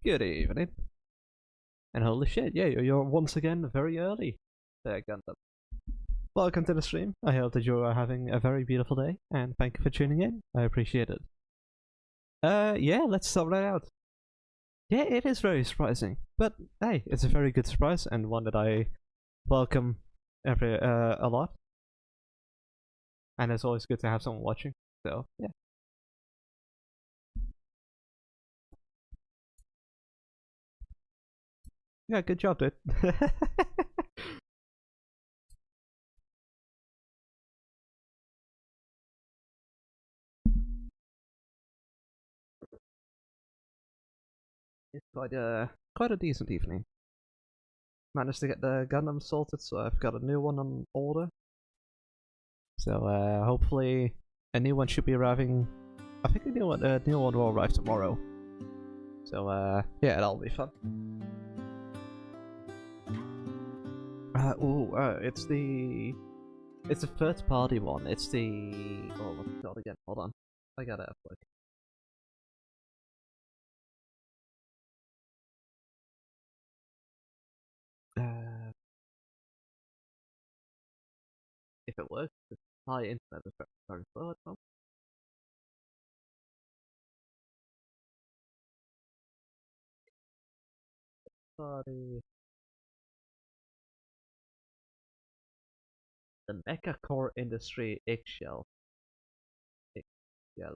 Good evening. And holy shit, yeah, you're once again very early there, Gundam. Welcome to the stream. I hope that you are having a very beautiful day, and thank you for tuning in. I appreciate it. Yeah, let's start right out. Yeah, it is very surprising, but hey, it's a very good surprise and one that I welcome a lot. And it's always good to have someone watching. So yeah. Yeah, good job, dude. It's quite a decent evening. Managed to get the Gundam sorted, so I've got a new one on order. So hopefully a new one should be arriving. I think a new one will arrive tomorrow. So yeah, that'll be fun. It's a third party one. It's the what's it called again? Hold on, I gotta have a look. If it works, my internet is very slow at the moment. Party. The Mecha Core Industry Eggshell. Eggshell.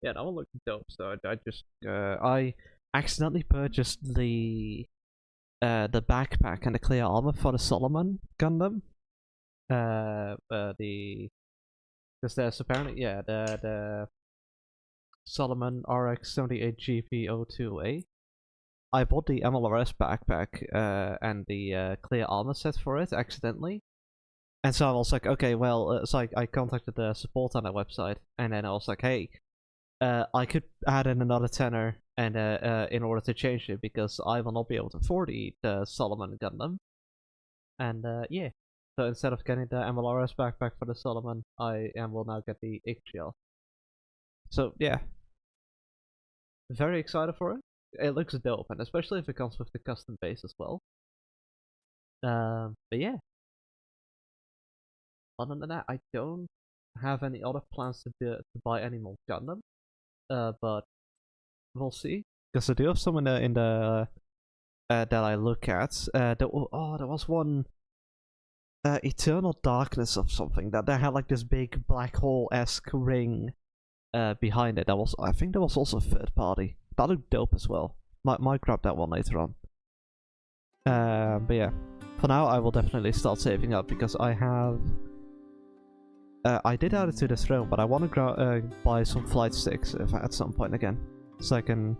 Yeah, that one looked dope. So I just I accidentally purchased the backpack and the clear armor for the Solomon Gundam. The because there's apparently the Solomon RX-78 GP02A. I bought the MLRS backpack and the clear armor set for it accidentally. And so I was like, okay, well, so I contacted the support on that website, and then I was like, hey, I could add in another tenner and in order to change it because I will not be able to afford the Solomon Gundam. And yeah, so instead of getting the MLRS backpack for the Solomon, I will now get the Eggshell. So yeah, very excited for it. It looks dope, and especially if it comes with the custom base as well. But yeah, other than that, I don't have any other plans to buy any more Gundam. But we'll see. Because I do have some in the that I look at. There was one Eternal Darkness of something that they had like this big black hole-esque ring behind it. I think there was also a third party. That looked dope as well. Might grab that one later on. But yeah, for now I will definitely start saving up because I have. I did add it to the throne, but I want to buy some flight sticks at some point again, so I can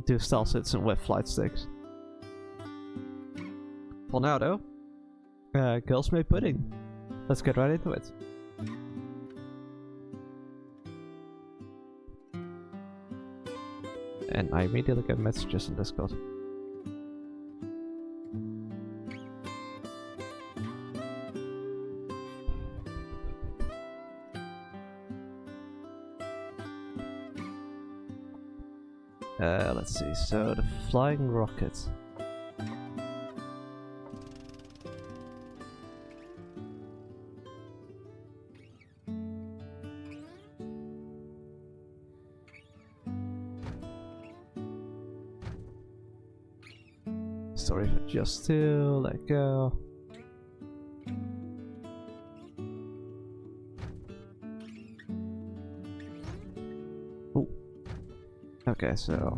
do stealth hits with flight sticks. For now, though, girls made pudding. Let's get right into it. And I immediately get messages on Discord. Let's see. So the flying rocket. Sorry for just to let go. Ooh. Okay, so.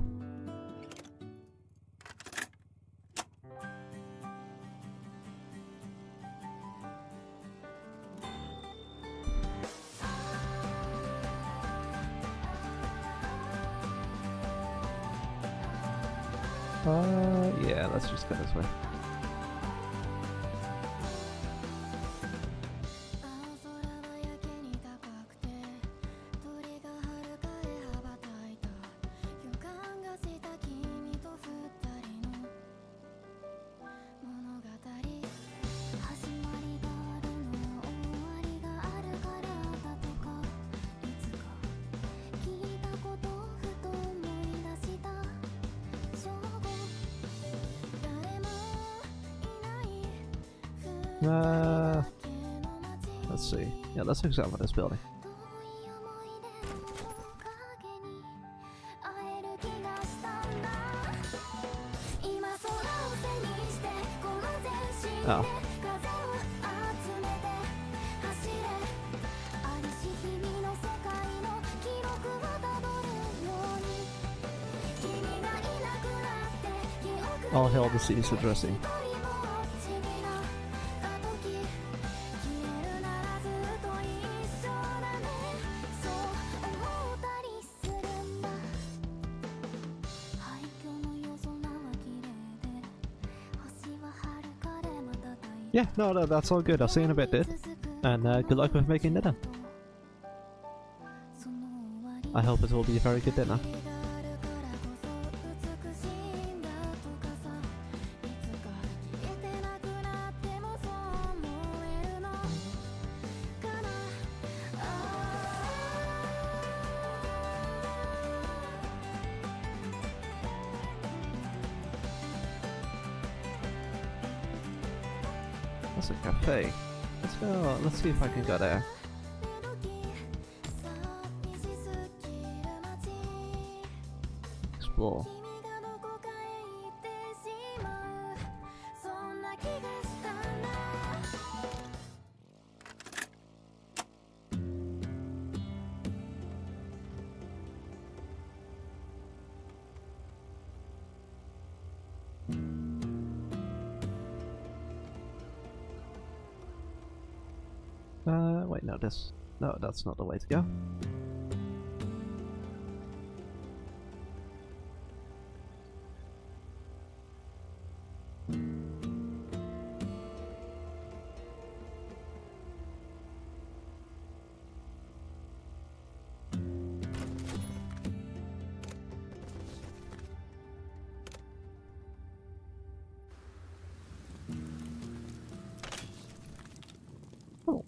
Yeah, let's just go this way. Let's see. Yeah, let's examine this building. Oh. All hail the seas addressing. Yeah, no, that's all good. I'll see you in a bit, dude. And good luck with making dinner. I hope it will be a very good dinner. That's a cafe. Let's go. Let's see if I can go there. Explore. Wait, no, that's not the way to go. Oh.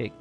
Egg.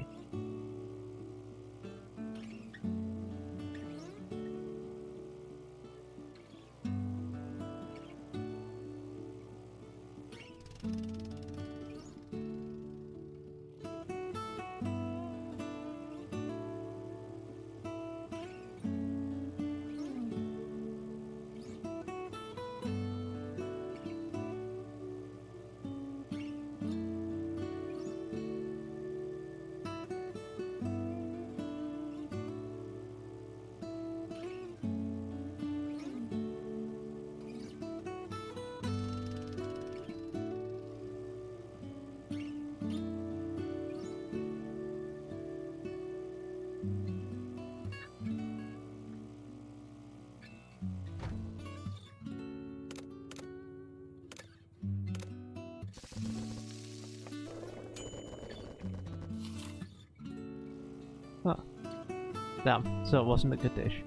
Huh. Damn, so it wasn't a good dish.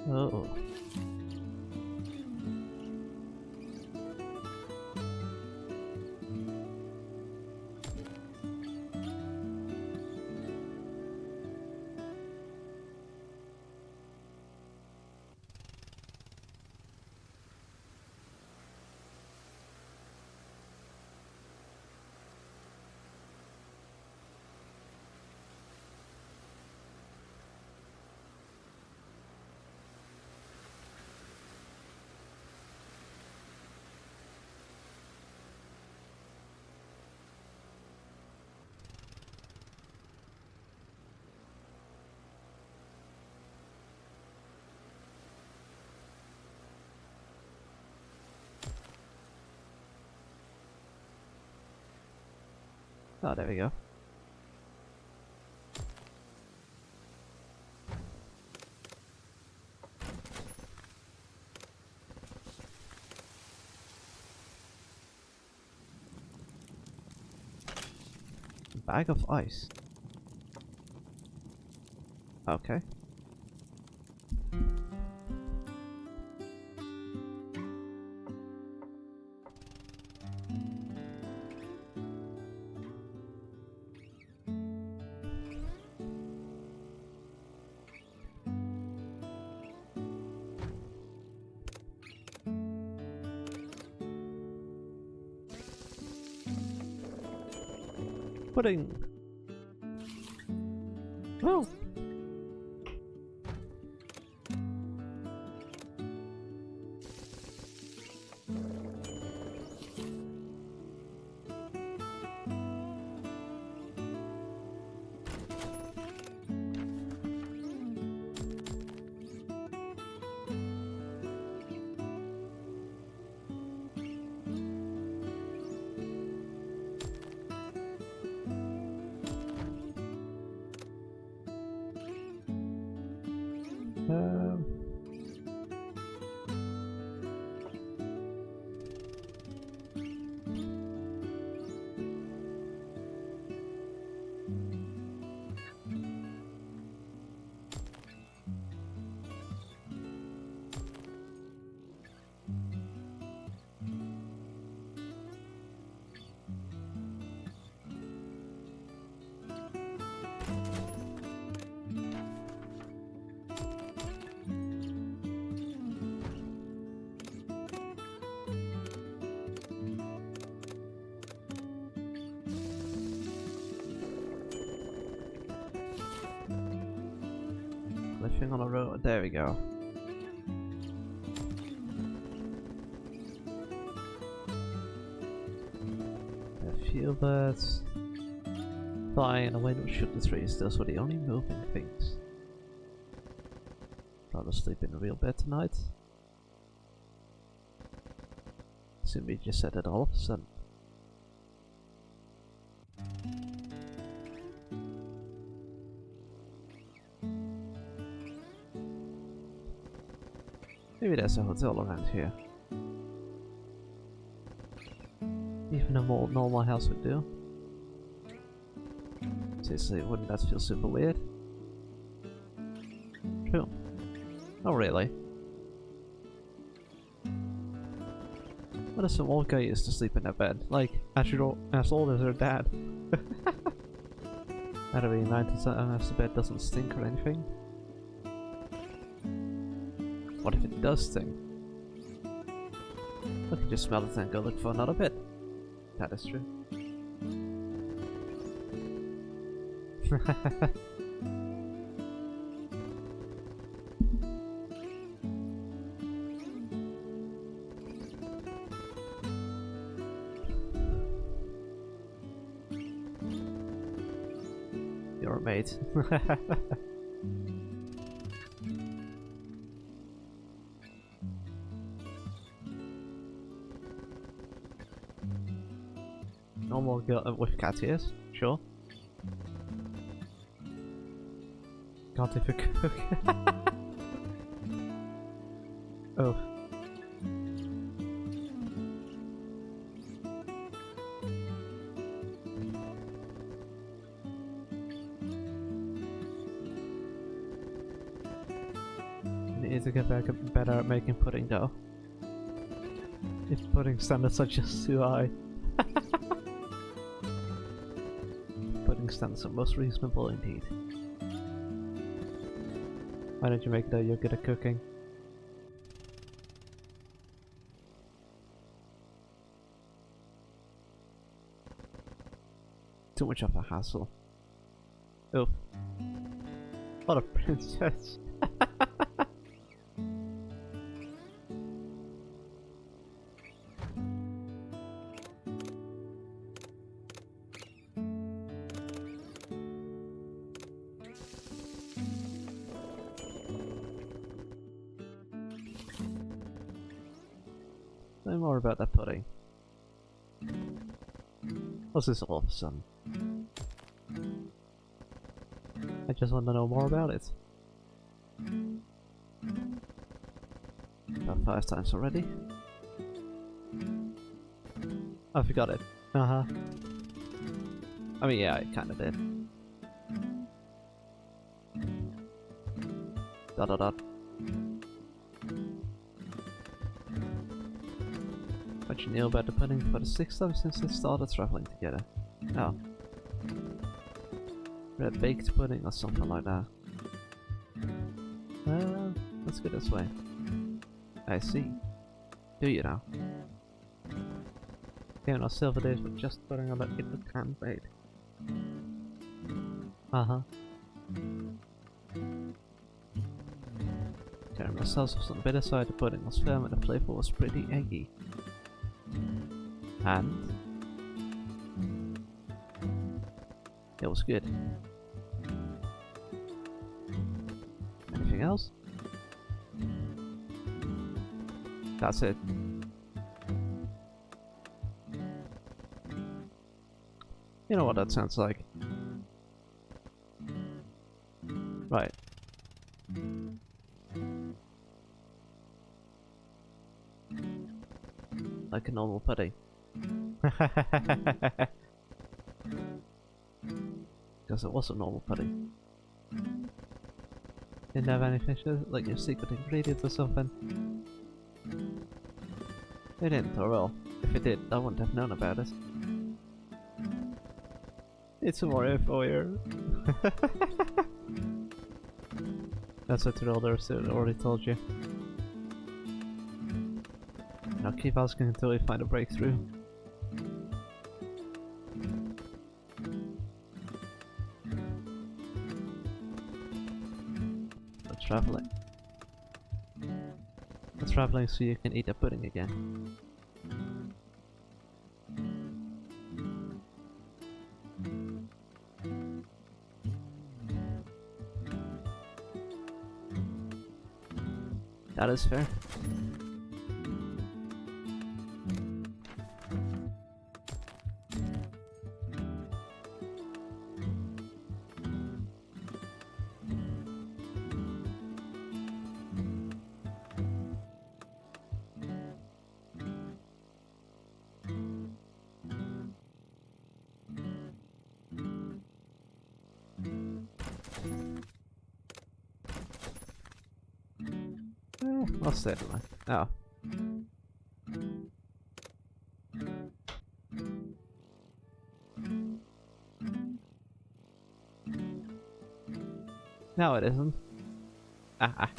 Oh. Oh, there we go. Bag of ice. Okay. Pudding. Oh. Um, Living on a road. There we go. A few birds flying in the wind will shoot the trees. Those were the only moving things. Rather sleep in a real bed tonight. Simply just said it all of a sudden. Maybe there's a hotel around here. Even a more normal house would do. Seriously, wouldn't that feel super weird? True. Not really. What if some old guy used to sleep in a bed? Like, as old as her dad. That'd be nice unless the bed doesn't stink or anything. What if it does stink? We can just smell it and go look for another bed. That is true. You're a mate. Normal girl with cat ears, sure. Can't if a cook. Oh. Need to get better at making pudding though. If pudding standards are just too high. Pudding standards are most reasonable indeed. Why don't you make it though? You're good at cooking. Too much of a hassle. Oh. What a princess. No more about that pudding. What's this all of a sudden? I just want to know more about it. About 5 times already. I forgot it. I mean, yeah, I kinda did. Dot dot dot. What you knew about the pudding for the 6th time since they started traveling together. Oh. Red baked pudding or something like that. Let's go this way. I see. Do you now? Game no silver days with just putting on the can bait. Caramel sauce was on the bitter side, the pudding was firm and the flavor was pretty eggy. And it was good. Anything else? That's it. You know what that sounds like. Right. Like a normal pudding. Because it was a normal pudding. Didn't have any fishes, like your secret ingredients or something. It didn't, or well, if it did, I wouldn't have known about it. It's some more info here. That's what the elders already told you. Now keep asking until we find a breakthrough. We're traveling. We're traveling so you can eat a pudding again. That is fair. What's that like? Oh. No, it isn't. Ah.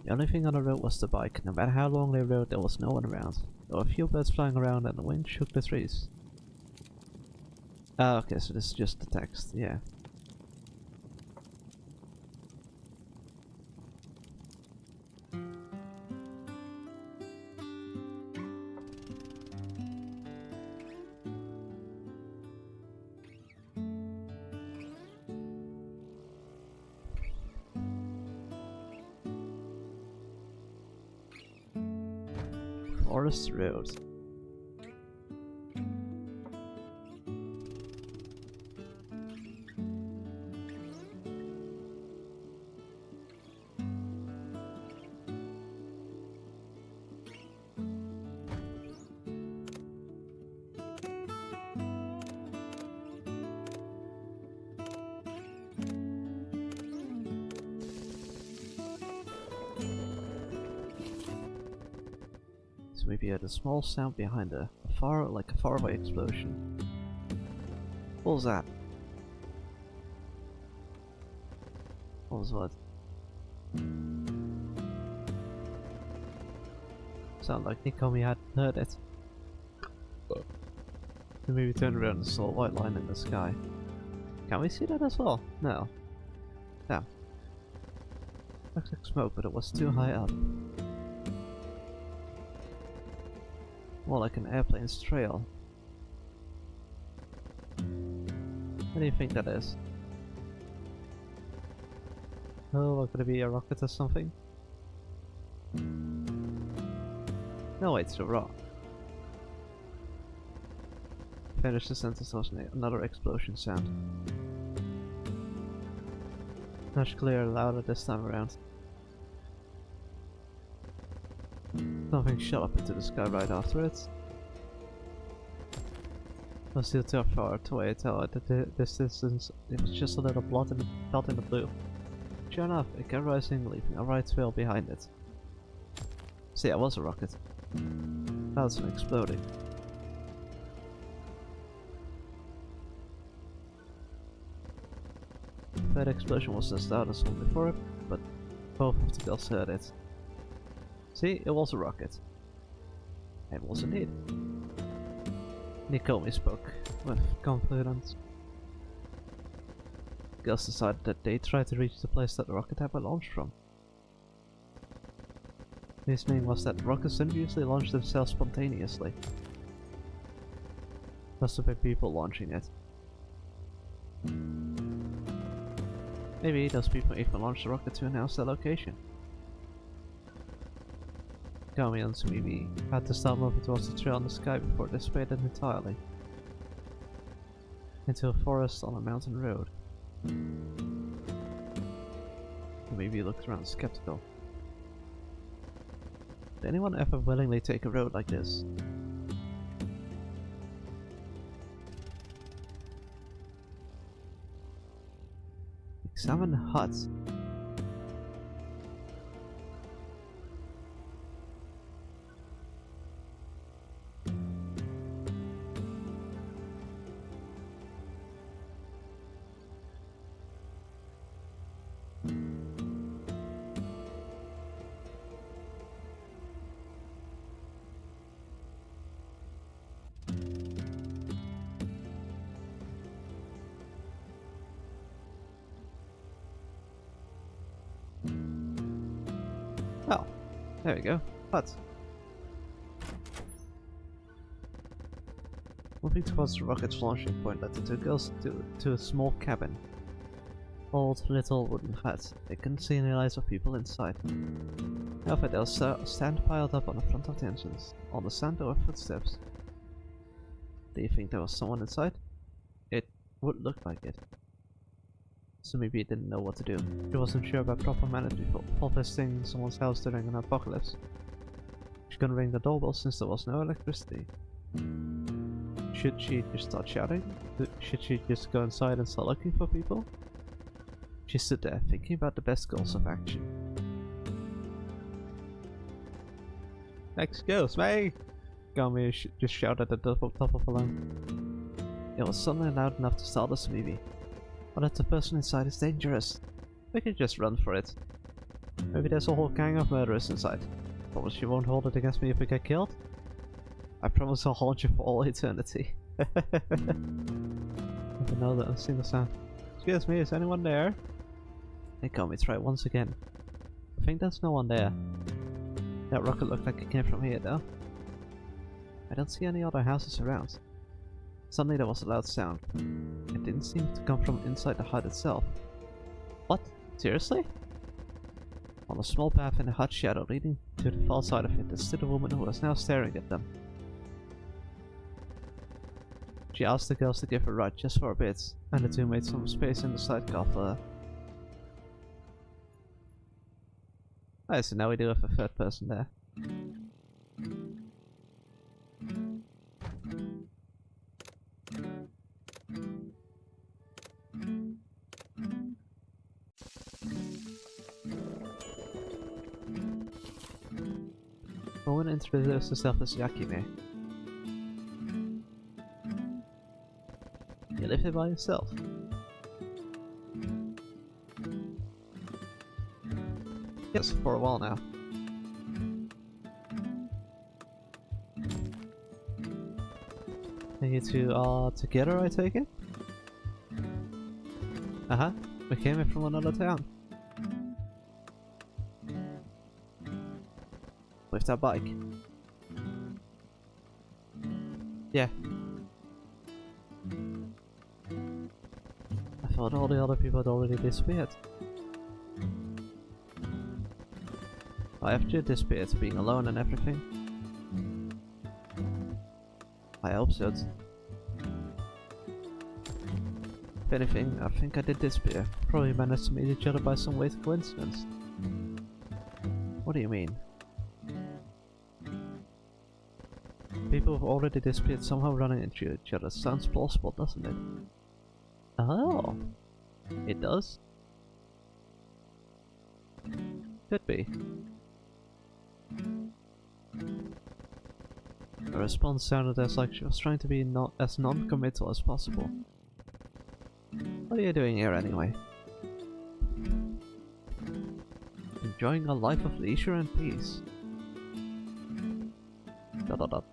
The only thing on the road was the bike. No matter how long they rode, there was no one around. There were a few birds flying around and the wind shook the trees. Ah, okay, so this is just the text, yeah. Forest Road. So we heard a small sound behind her, like a faraway explosion. What was that? What was what? Sounded like Nikomi had heard it. Then we turned around and saw a white line in the sky. Can we see that as well? No. Damn. Looks like smoke, but it was too high up. More like an airplane's trail. What do you think that is? Oh, what could it be, a rocket or something? No, it's a rock. Finish the sentence was another explosion sound. Much clearer, louder this time around. Something shot up into the sky right after it. I was still too far away to tell at the distance it was just a little blot in the blue. Sure enough, it kept rising, leaving a right trail behind it. See, it was a rocket. That was exploding. That explosion was as loud as one before it, but both of the girls heard it. See, it was a rocket. It was indeed. Nakomi spoke with confidence. The girls decided that they tried to reach the place that the rocket had been launched from. His meaning was that rockets didn't usually launch themselves spontaneously. Must have been people launching it. Maybe those people even launched the rocket to announce their location. Kami and Sumibi had to start moving towards the trail in the sky before it dissipated entirely into a forest on a mountain road. Sumibi looked around skeptical. Did anyone ever willingly take a road like this? Examine the huts. Oh, there we go. Huts. Moving towards the rocket's launching point led the two girls to a small cabin. Old little wooden hut. They couldn't see any lights or people inside. However, there was a stand piled up on the front of the entrance. On the sand there were footsteps. Do you think there was someone inside? It would look like it. So maybe it didn't know what to do. She wasn't sure about proper manners before visiting someone's house during an apocalypse. She couldn't ring the doorbell since there was no electricity. Should she just start shouting? Should she just go inside and start looking for people? She stood there, thinking about the best course of action. Excuse me! Kami just shouted at the top of the line. It was suddenly loud enough to startle Sumibi. But if the person inside is dangerous, we can just run for it. Maybe there's a whole gang of murderers inside. Promise you won't hold it against me if we get killed? I promise I'll haunt you for all eternity. Never know that I've seen the sound. Excuse me, is anyone there? Hey Kami, try once again. I think there's no one there. That rocket looked like it came from here though. I don't see any other houses around. Suddenly there was a loud sound. It didn't seem to come from inside the hut itself. What? Seriously? On a small path in the hut shadow leading to the far side of it, there stood a woman who was now staring at them. She asked the girls to give her a ride just for a bit, and the two made some space in the sidecar for her. Oh, so now we do have a third person there. The woman introduced herself as Yakime. You live here by yourself? Yes, for a while now. And you two are together, I take it? Uh-huh. We came in from another town. With that bike. Yeah. I thought all the other people had already disappeared. After this bit, being alone and everything. I hope so. If anything, I think I did disappear. Probably managed to meet each other by some weird coincidence. What do you mean? People who've already disappeared somehow running into each other. Sounds plausible, doesn't it? Oh, it does? Could be. The response sounded as like she was trying to be as non-committal as possible. What are you doing here anyway? Enjoying a life of leisure and peace. Dot dot dot.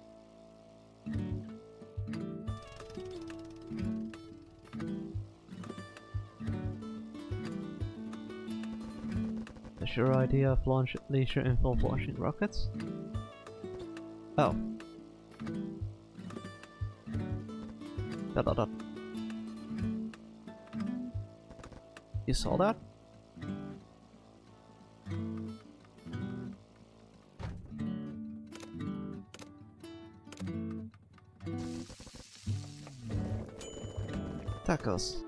Does your idea of leisure involve launching rockets? Oh. Dot dot dot. You saw that? Tacos.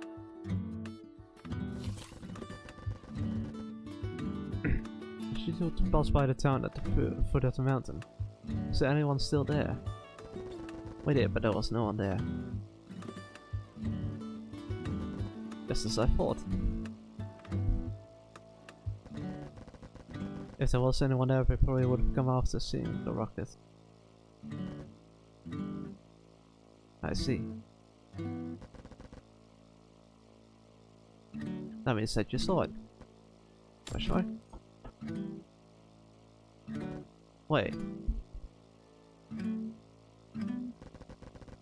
She took to pass by the town at the foot of the mountain. Is there anyone still there? We did, but there was no one there. Just as I thought. If there was anyone there, we probably would have come after seeing the rocket. I see. That means that you saw it. Question mark? Wait.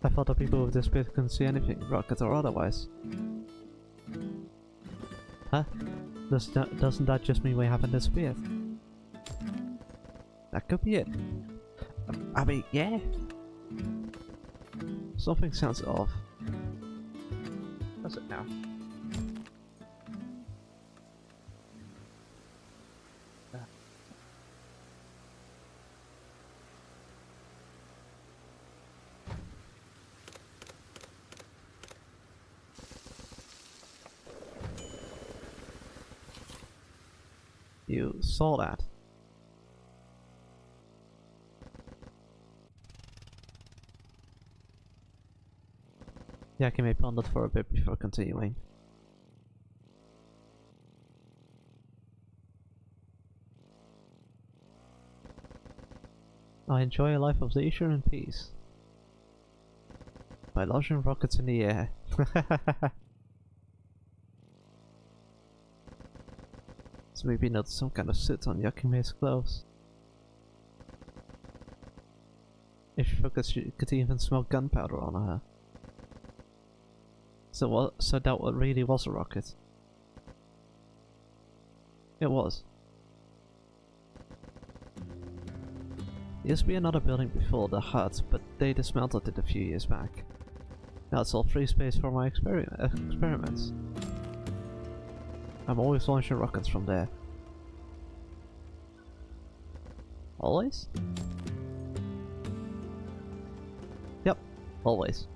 I thought the people with this bit couldn't see anything, rocket or otherwise. Huh? Doesn't that just mean we haven't disappeared? That could be it. I mean, yeah. Something sounds off. What's it now? You saw that. Yakime pondered for a bit before continuing. I enjoy a life of leisure and peace. By launching rockets in the air. So maybe not some kind of soot on Yakime's clothes. If you focus, you could even smell gunpowder on her. So that what really was a rocket? It was. There used to be another building before the hut, but they dismantled it a few years back. Now it's all free space for my experiments. I'm always launching rockets from there. Always? Yep, always.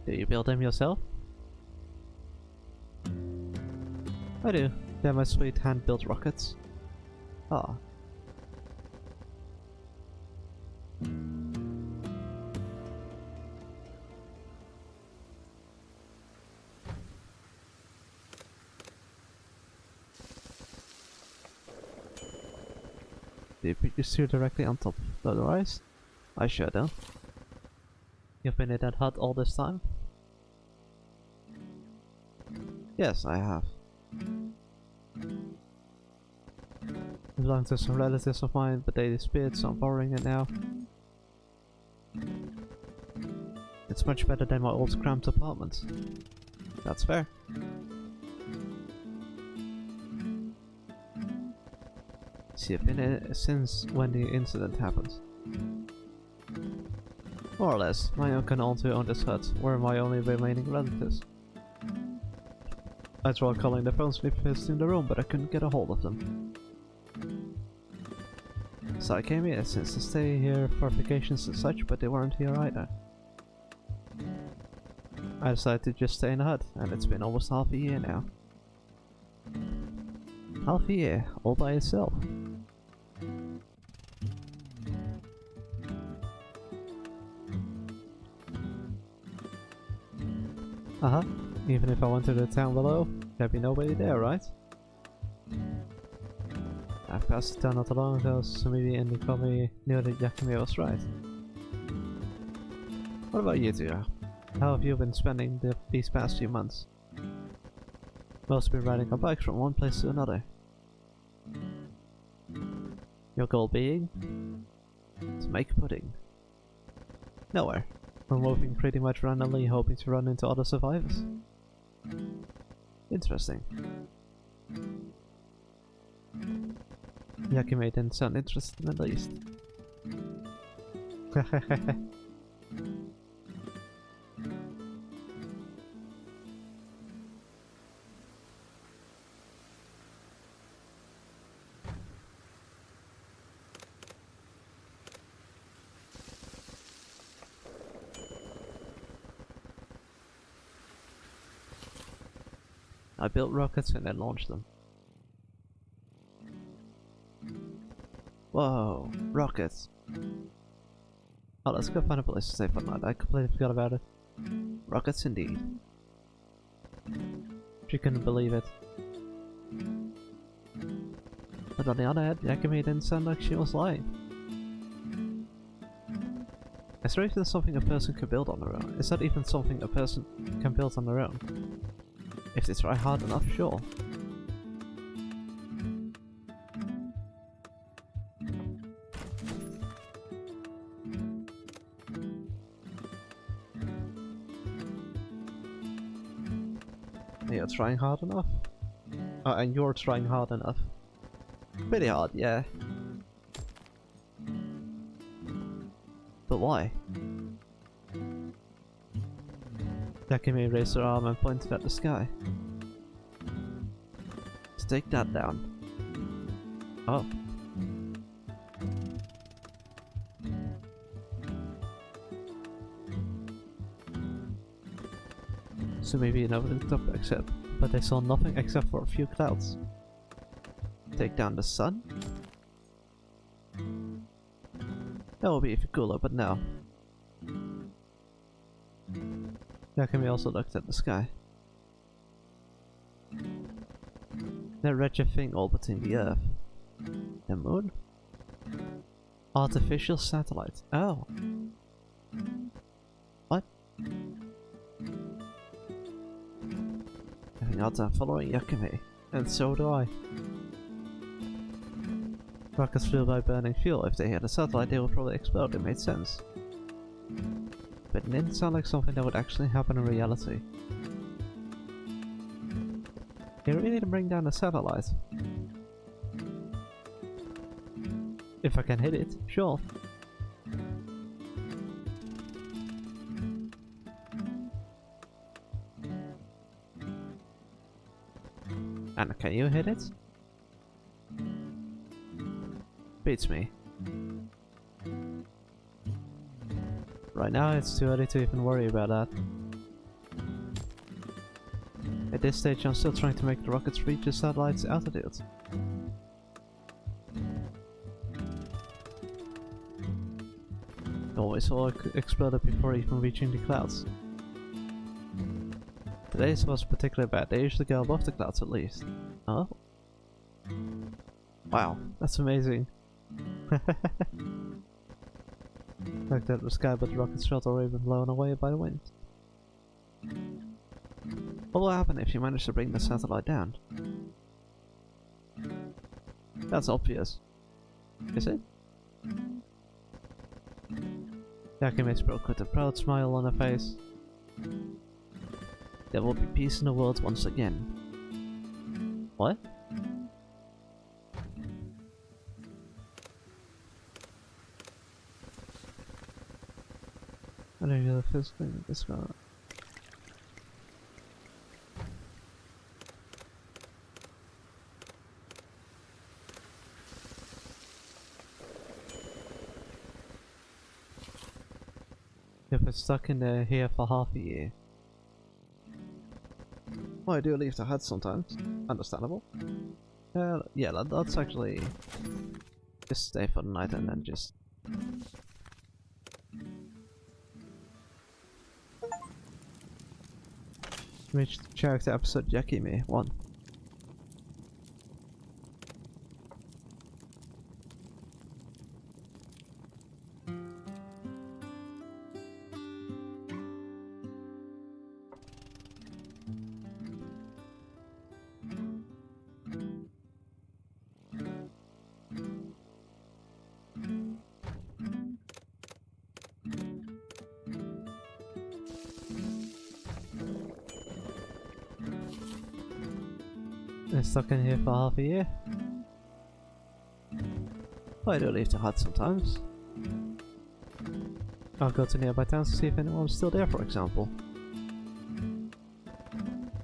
Do you build them yourself? I do. They're my sweet hand-built rockets. Ah. Do you put your steer directly on top of the rise? I sure do. You've been in that hut all this time? Yes, I have. It belonged to some relatives of mine, but they disappeared, so I'm borrowing it now. It's much better than my old cramped apartment. That's fair. See, I've been in it since when the incident happened. More or less. My uncle and aunt who owned this hut were my only remaining relatives. I tried calling the phone sniffers in the room, but I couldn't get a hold of them. So I came here since to stay here for vacations and such, but they weren't here either. I decided to just stay in the hut, and it's been almost half a year now. Half a year, all by itself. Uh-huh. Even if I went to the town below, there'd be nobody there, right? I passed the town not long ago, so maybe Andy probably knew that Yakime was right. What about you two? How have you been spending these past few months? Mostly been riding our bikes from one place to another. Your goal being? To make pudding. Nowhere. We're moving pretty much randomly, hoping to run into other survivors. Interesting. Yakime didn't sound interested in the least. I built rockets and then launched them. Whoa, rockets. Oh, let's go find a place to stay for the night. I completely forgot about it. Rockets indeed. She couldn't believe it. But on the other hand, Yakime didn't sound like she was lying. Is there even something a person can build on their own? Is that even something a person can build on their own? If they try hard enough, sure. You're trying hard enough? Oh, and you're trying hard enough. Pretty hard, yeah. But why? Yakime raised her arm and pointed at the sky. To take that down. Oh. So maybe nobody looked up but they saw nothing except for a few clouds. Take down the sun? That would be even cooler, but no. Yakime also looked at the sky. That wretched thing orbiting the Earth. The moon? Artificial satellite. Oh. What? Having hard time following Yakime, and so do I. Rockets fueled by burning fuel. If they hit a satellite, they will probably explode. It made sense. But it didn't sound like something that would actually happen in reality. You really need to bring down a satellite. If I can hit it, sure. And can you hit it? Beats me. Right now it's too early to even worry about that. At this stage I'm still trying to make the rockets reach the satellite's altitude. Always all exploded before even reaching the clouds. Today's was a particularly bad. They usually go above the clouds at least. Oh? Wow, that's amazing. Looked at the sky, but the rocket's shot already been blown away by the wind. What will happen if you manage to bring the satellite down? That's obvious. Is it? Yakime spoke with a proud smile on her face. There will be peace in the world once again. What? I don't know if it's going this way. If it's stuck in here for half a year. Well, I do leave the hut sometimes. Understandable. Yeah, let's actually just stay for the night and then just... Reach the character episode Jackie Me 1. Been stuck in here for half a year. I do leave the hut sometimes. I'll go to nearby towns to see if anyone's still there, for example.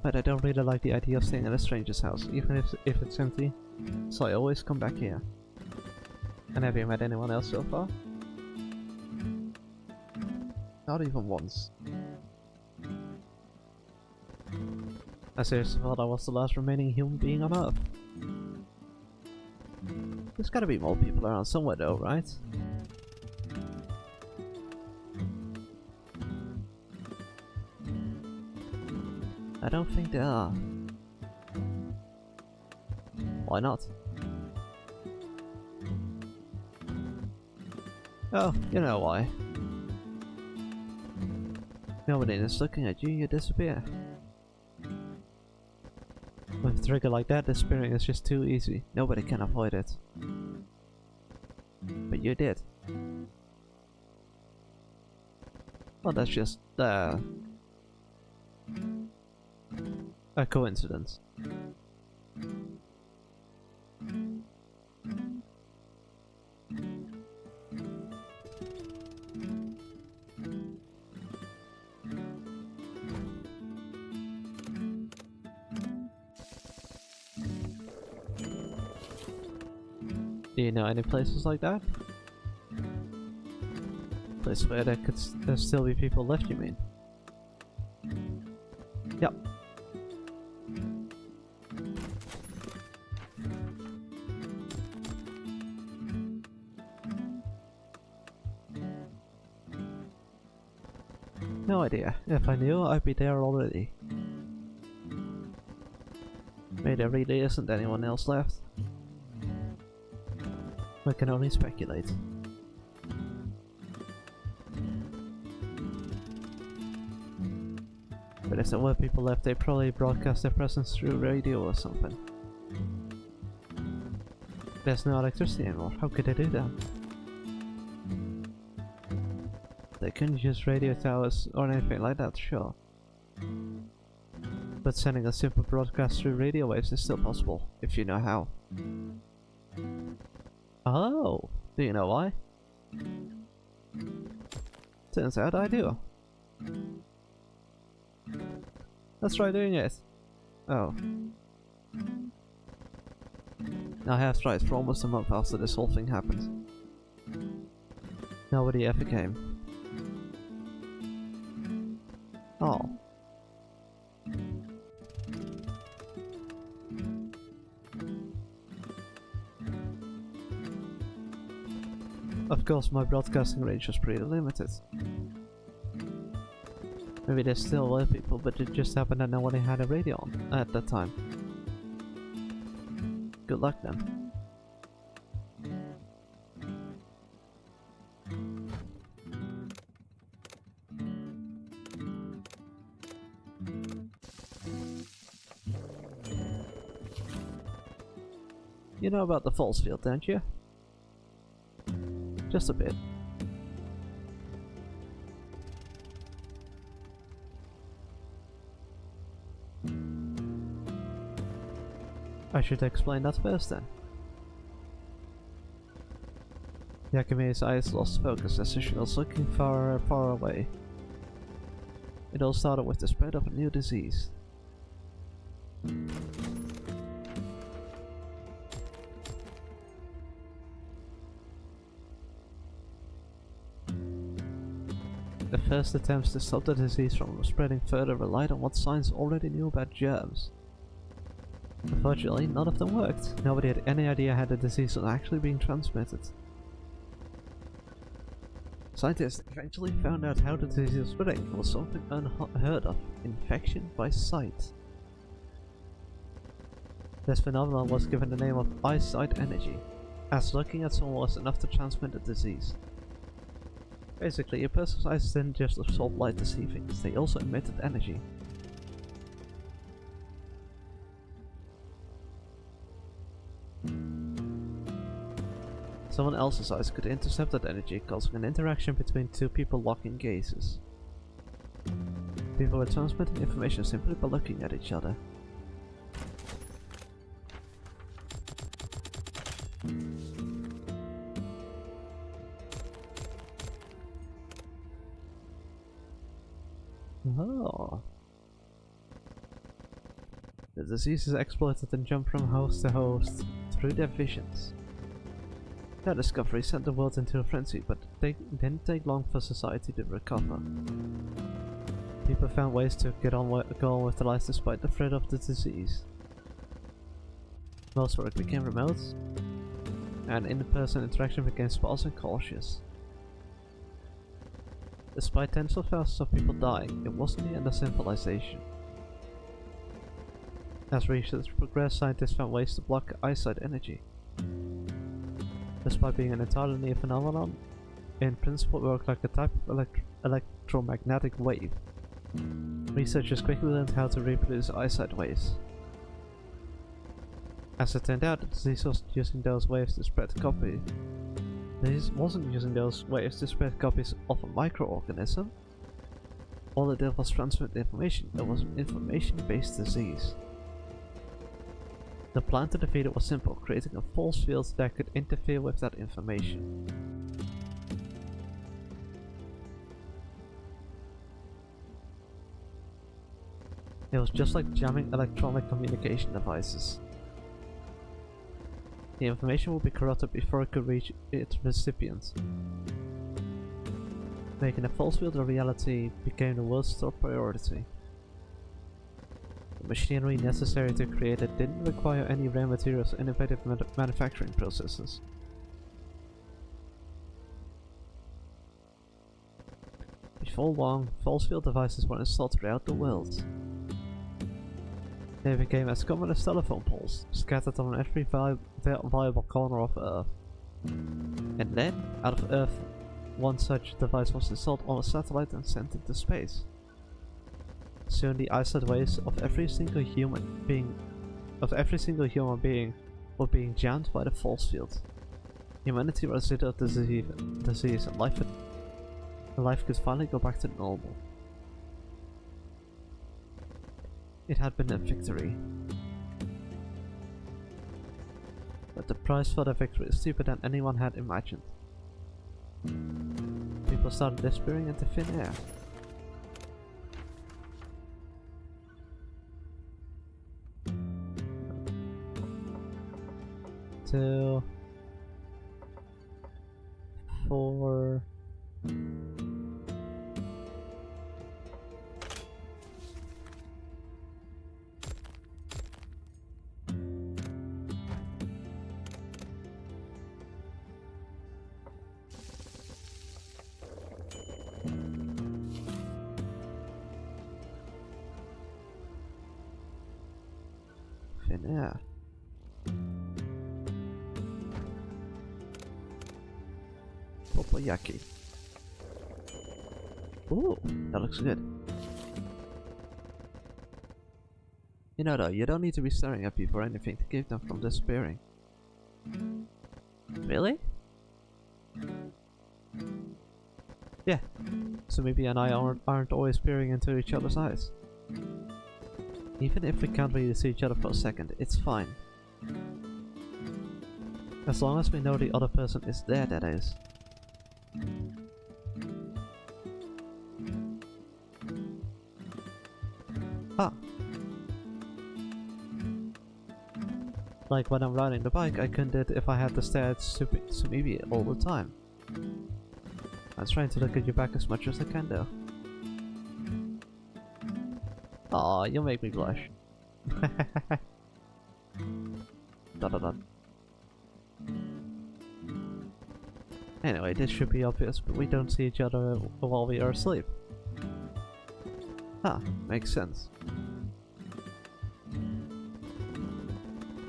But I don't really like the idea of staying in a stranger's house, even if it's empty, so I always come back here. And have you met anyone else so far? Not even once. I seriously thought I was the last remaining human being on Earth. There's gotta be more people around somewhere though, right? I don't think there are. Why not? Oh, you know why. Nobody is looking at you, you disappear. With a trigger like that, disappearing is just too easy. Nobody can avoid it. But you did. Well, that's just a coincidence. Do you know any places like that? Place where there still be people left, you mean? Yep. No idea. If I knew, I'd be there already. Maybe there really isn't anyone else left. We can only speculate. But if there were people left, they probably broadcast their presence through radio or something. There's no electricity anymore. How could they do that? They couldn't use radio towers or anything like that, sure. But sending a simple broadcast through radio waves is still possible, if you know how. Oh, do you know why? Turns out I do. Let's try doing it. Oh. I have tried for almost a month after this whole thing happened. Nobody ever came. Oh. Of course, my broadcasting range was pretty limited. Maybe there still were people, but it just happened that no one had a radio on at that time. Good luck then. You know about the force field, don't you? Just a bit. I should explain that first then. Yakime's eyes lost focus as she was looking far away. it all started with the spread of a new disease. The first attempts to stop the disease from spreading further relied on what science already knew about germs. Unfortunately, none of them worked. Nobody had any idea how the disease was actually being transmitted. Scientists eventually found out how the disease was spreading. It was something unheard of: infection by sight. This phenomenon was given the name of eyesight energy, as looking at someone was enough to transmit the disease. Basically, a person's eyes didn't just absorb light to see things, they also emitted energy. Someone else's eyes could intercept that energy, causing an interaction between two people locking gazes. People were transmitting information simply by looking at each other. Oh. The disease is exploited and jumped from host to host through their visions. That discovery sent the world into a frenzy, but it didn't take long for society to recover. People found ways to go on with their lives despite the threat of the disease. Most work became remote, and in-person interaction became sparse and cautious. Despite tens of thousands of people dying, it wasn't the end of civilization. As research progressed, scientists found ways to block eyesight energy. Despite being an entirely new phenomenon, in principle it worked like a type of electromagnetic wave. Researchers quickly learned how to reproduce eyesight waves. As it turned out, the disease wasn't using those waves to spread copies. This wasn't using those waves to spread copies of a microorganism. All it did was transmit information. It was an information-based disease. The plan to defeat it was simple: creating a false field that could interfere with that information. It was just like jamming electronic communication devices. The information would be corrupted before it could reach its recipients. Making a false field a reality became the world's top priority. The machinery necessary to create it didn't require any rare materials or innovative manufacturing processes. Before long, false field devices were installed throughout the world. They became as common as telephone poles, scattered on every viable corner of Earth. And then, out of Earth, one such device was installed on a satellite and sent into space. Soon the eyesight waves of every single human being were being jammed by the false field. Humanity was rid of the disease and life could finally go back to normal. It had been a victory. But the price for the victory is steeper than anyone had imagined. People started disappearing into thin air. Two, 4. Thin air. Popoyaki. Ooh, that looks good. You know though, you don't need to be staring at people or anything to keep them from disappearing. Really? Yeah, so maybe and I aren't always peering into each other's eyes. Even if we can't really see each other for a second, it's fine. As long as we know the other person is there, that is. Ah. Like when I'm riding the bike, I couldn't do it if I had to stare at Sumibie all the time. I was trying to look at your back as much as I can though. Aw, you'll make me blush. Dot dot dot. Anyway, this should be obvious, but we don't see each other while we are asleep. Ah, makes sense.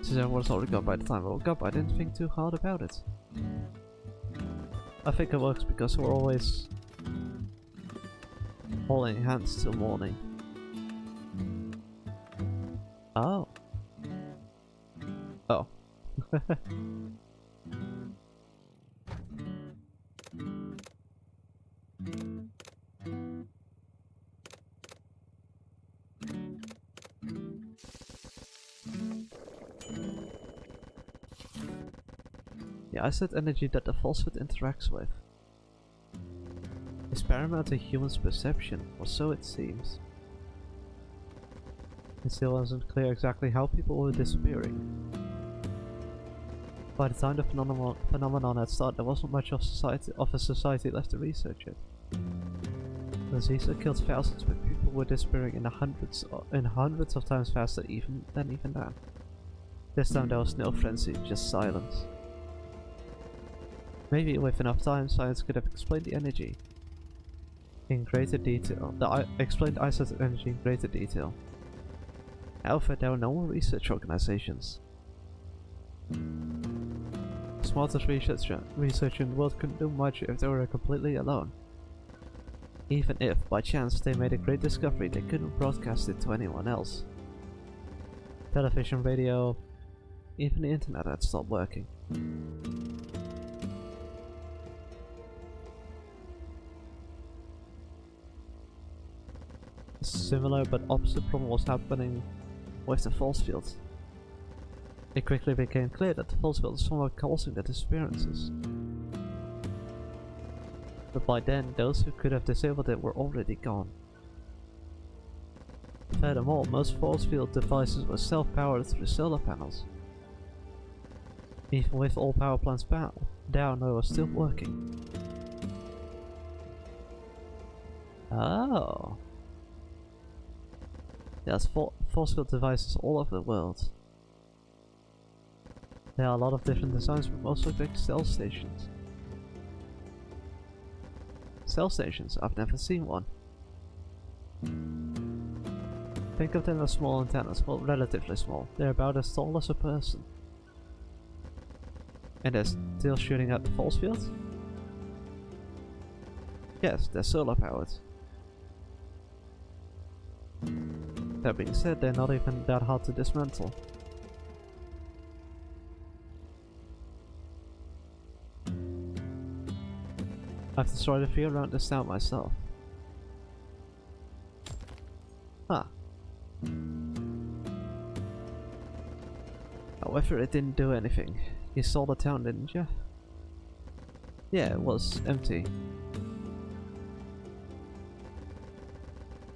Since I was already gone by the time I woke up, I didn't think too hard about it. I think it works because we're always holding hands till morning. Oh. Oh. The isolated energy that the falsehood interacts with is paramount to humans' perception, or so it seems. It still isn't clear exactly how people were disappearing. By the time the phenomenon had started, there wasn't much of a society left to research it. The disease had killed thousands, but people were disappearing in hundreds of times faster than even that. This time there was no frenzy, just silence. Maybe with enough time, science could have explained the energy in greater detail. Explained isolated energy in greater detail. However, there were no more research organizations. The smartest researcher in the world couldn't do much if they were completely alone. Even if, by chance, they made a great discovery, they couldn't broadcast it to anyone else. Television, radio, even the internet had stopped working. A similar but opposite problem was happening with the force field. It quickly became clear that the force field is somehow causing the disappearances. But by then, those who could have disabled it were already gone. Furthermore, most force field devices were self-powered through solar panels. Even with all power plants down, they were still working. Oh. There's force field devices all over the world. There are a lot of different designs, but mostly big cell stations. Cell stations? I've never seen one. Think of them as small antennas, well, relatively small. They're about as tall as a person. And they're still shooting at the force field? Yes, they're solar powered. That being said, they're not even that hard to dismantle. I've destroyed a few around this town myself. Huh. However, it didn't do anything. You saw the town, didn't you? Yeah, it was empty.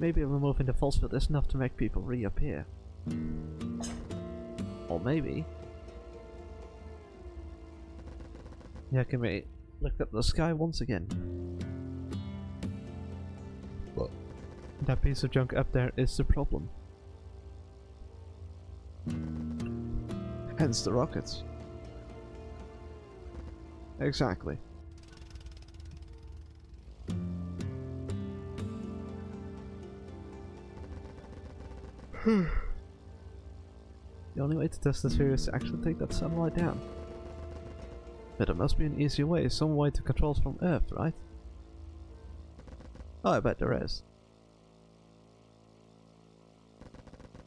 Maybe removing the false field is enough to make people reappear. Or maybe... Yeah, can we look at the sky once again? What? That piece of junk up there is the problem. Hence the rockets. Exactly. The only way to test this theory is to actually take that satellite down. But there must be an easier way, some way to control it from Earth, right? Oh, I bet there is.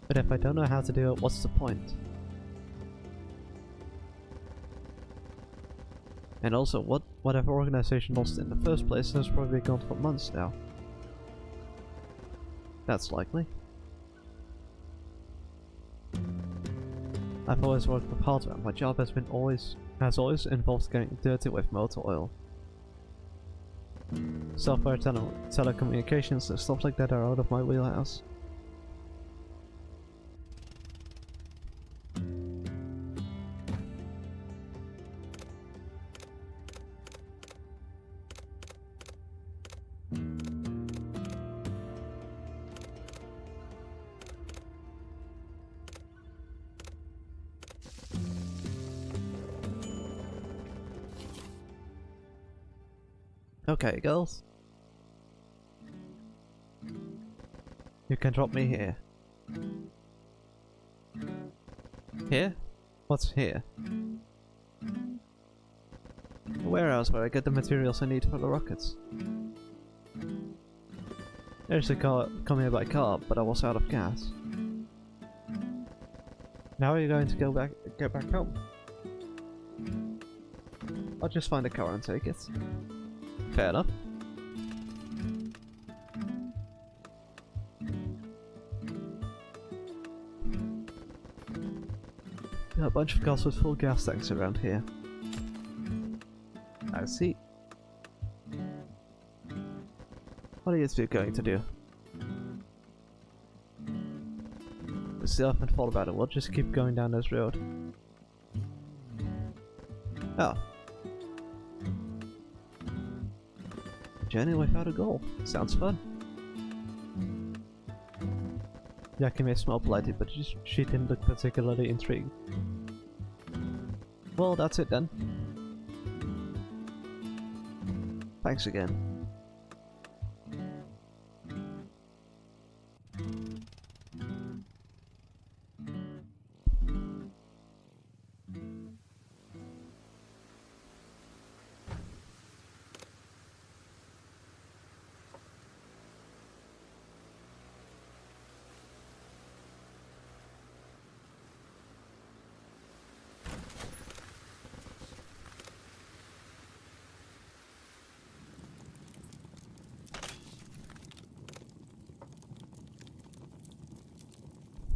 But if I don't know how to do it, what's the point? And also, whatever organization lost in the first place has probably gone for months now. That's likely. I've always worked with hardware. My job has always involved getting dirty with motor oil. Software, telecommunications, and stuff like that are out of my wheelhouse. Okay, girls. You can drop me here. Here? What's here? A warehouse where I get the materials I need for the rockets. There's a car come here by car, but I was out of gas. Now are you going to get back home? I'll just find a car and take it. Fair enough. There are a bunch of cars with full gas tanks around here. I see. What are you two going to do? We still haven't thought about it, we'll just keep going down this road. Oh. Journey without a goal. Sounds fun. Yakime smiled politely, but she didn't look particularly intrigued. Well, that's it then. Thanks again.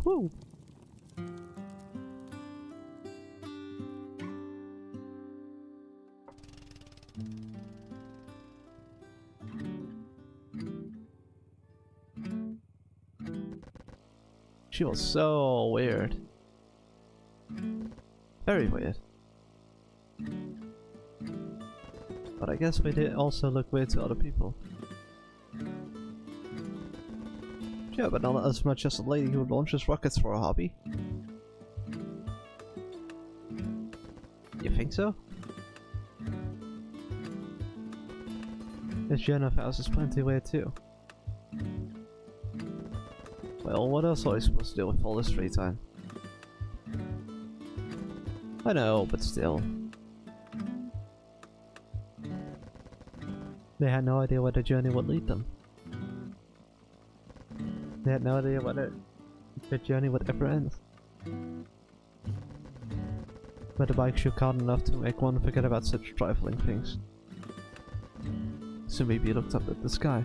Woo! She was so weird. Very weird. But I guess we did also look weird to other people. Yeah, but not as much as a lady who launches rockets for a hobby. You think so? This Jenna house is plenty weird too. Well, what else are we supposed to do with all this free time? I know, but still. They had no idea where the journey would lead them. They had no idea whether the journey would ever end. But the bike shook hard enough to make one forget about such trifling things. Sumibi looked up at the sky.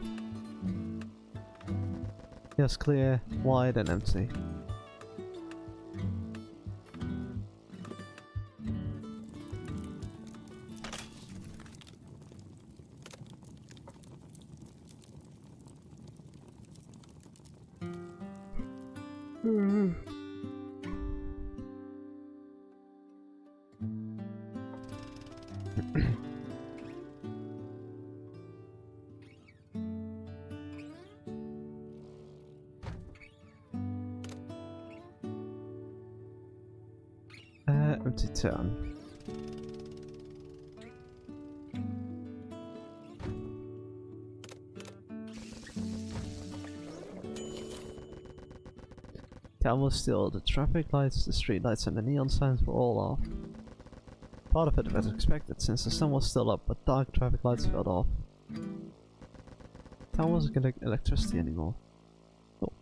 It was clear, wide and empty. Empty town. Town was still. The traffic lights, the street lights and the neon signs were all off. Part of it was expected since the sun was still up, but dark traffic lights fell off. Town wasn't getting electricity anymore. Oh.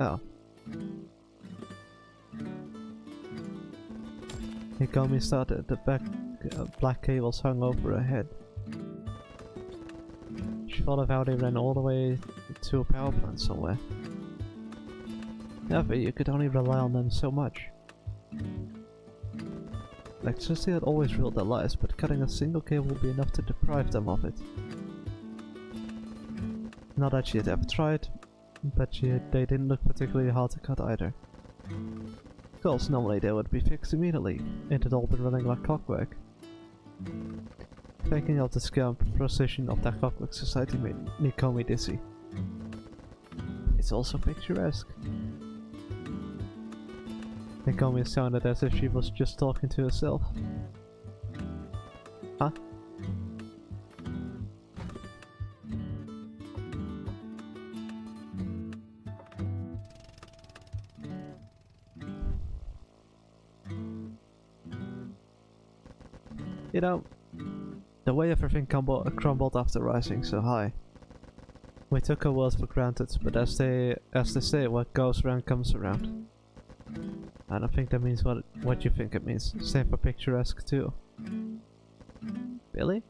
Oh. Hikomi started. The back black cables hung over her head. She thought of how they ran all the way to a power plant somewhere. However, you could only rely on them so much. Electricity had always ruled their lives, but cutting a single cable would be enough to deprive them of it. Not that she had ever tried, but they didn't look particularly hard to cut either. Of course, normally they would be fixed immediately. It had all been running like clockwork. Thinking of the scale and precision of that clockwork society made Hikomi dizzy. It's also picturesque. Hikomi sounded as if she was just talking to herself. Huh? You know, the way everything crumbled after rising so high. We took our world for granted, but as they say, what goes around comes around. I don't think that means what you think it means. Same for picturesque too. Really?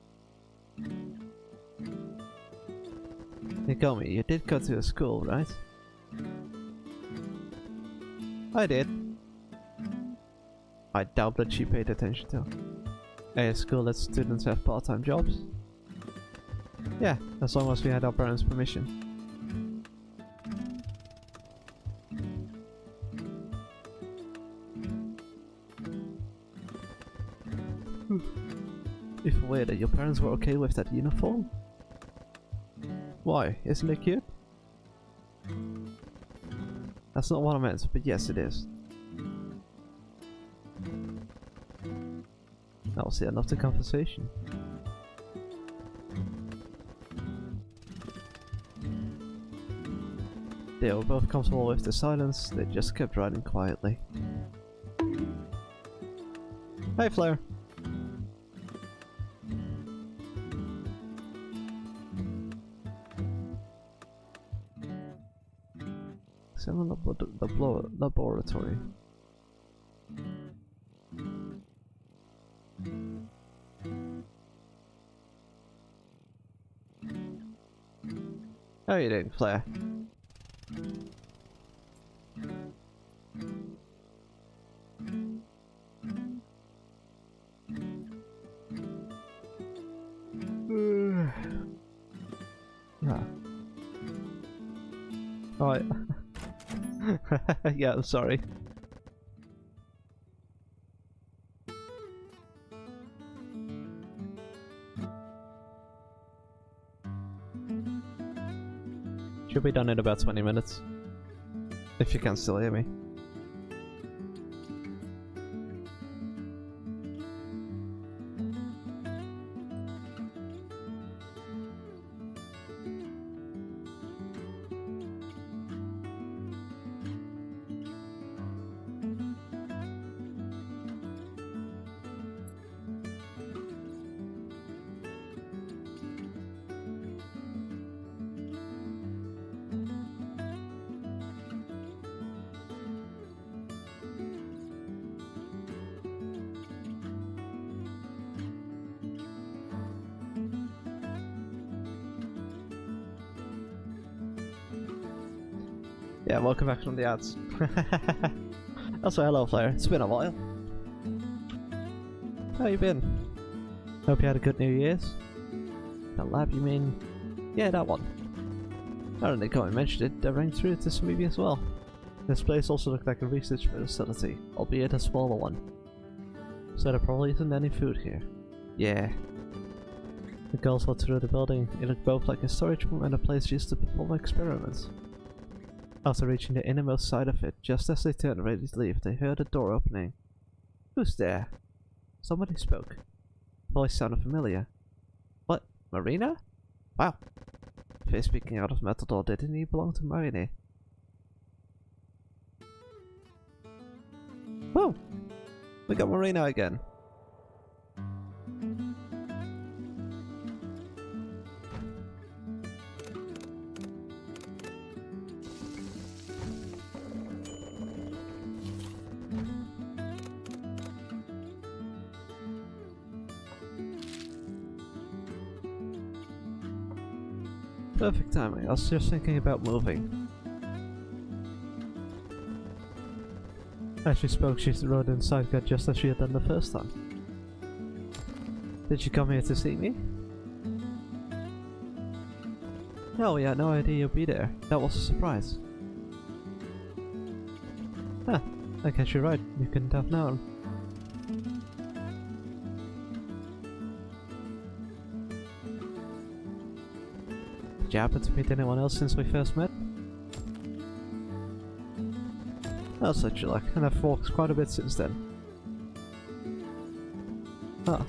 Nagomi, you did go to a school, right? I did. I doubt that she paid attention to. A school that students have part-time jobs? Yeah, as long as we had our parents' permission. If weird that your parents were okay with that uniform? Why? Isn't it cute? That's not what I meant, but yes it is. That was the end of the conversation. They were both comfortable with the silence, they just kept riding quietly. Hey Flare! Examine the laboratory. How are you doing, Flare? Ah. Alright. Yeah, I'm sorry. Should be done in about 20 minutes. If you can still hear me. Yeah, welcome back from the ads. Also, hello Flare, it's been a while. How you been? Hope you had a good New Year's. That lab, you mean? Yeah, that one. I don't think I mentioned it, I ran through it this movie as well. This place also looked like a research facility, albeit a smaller one. So there probably isn't any food here. Yeah. The girls went through the building. It looked both like a storage room and a place used to perform experiments. After reaching the innermost side of it, just as they turned ready to leave, they heard a door opening. Who's there? Somebody spoke. Voice sounded familiar. What? Marina? Wow. Face speaking out of metal door, didn't he belong to Marina? Oh! We got Marina again. Perfect timing, I was just thinking about moving. As she spoke, she rode inside God just as she had done the first time. Did you come here to see me? No, we had no idea you'd be there. That was a surprise. Huh, I guess you're right, you couldn't have known. Did you happen to meet anyone else since we first met? Oh, such luck, and I've walked quite a bit since then. Huh.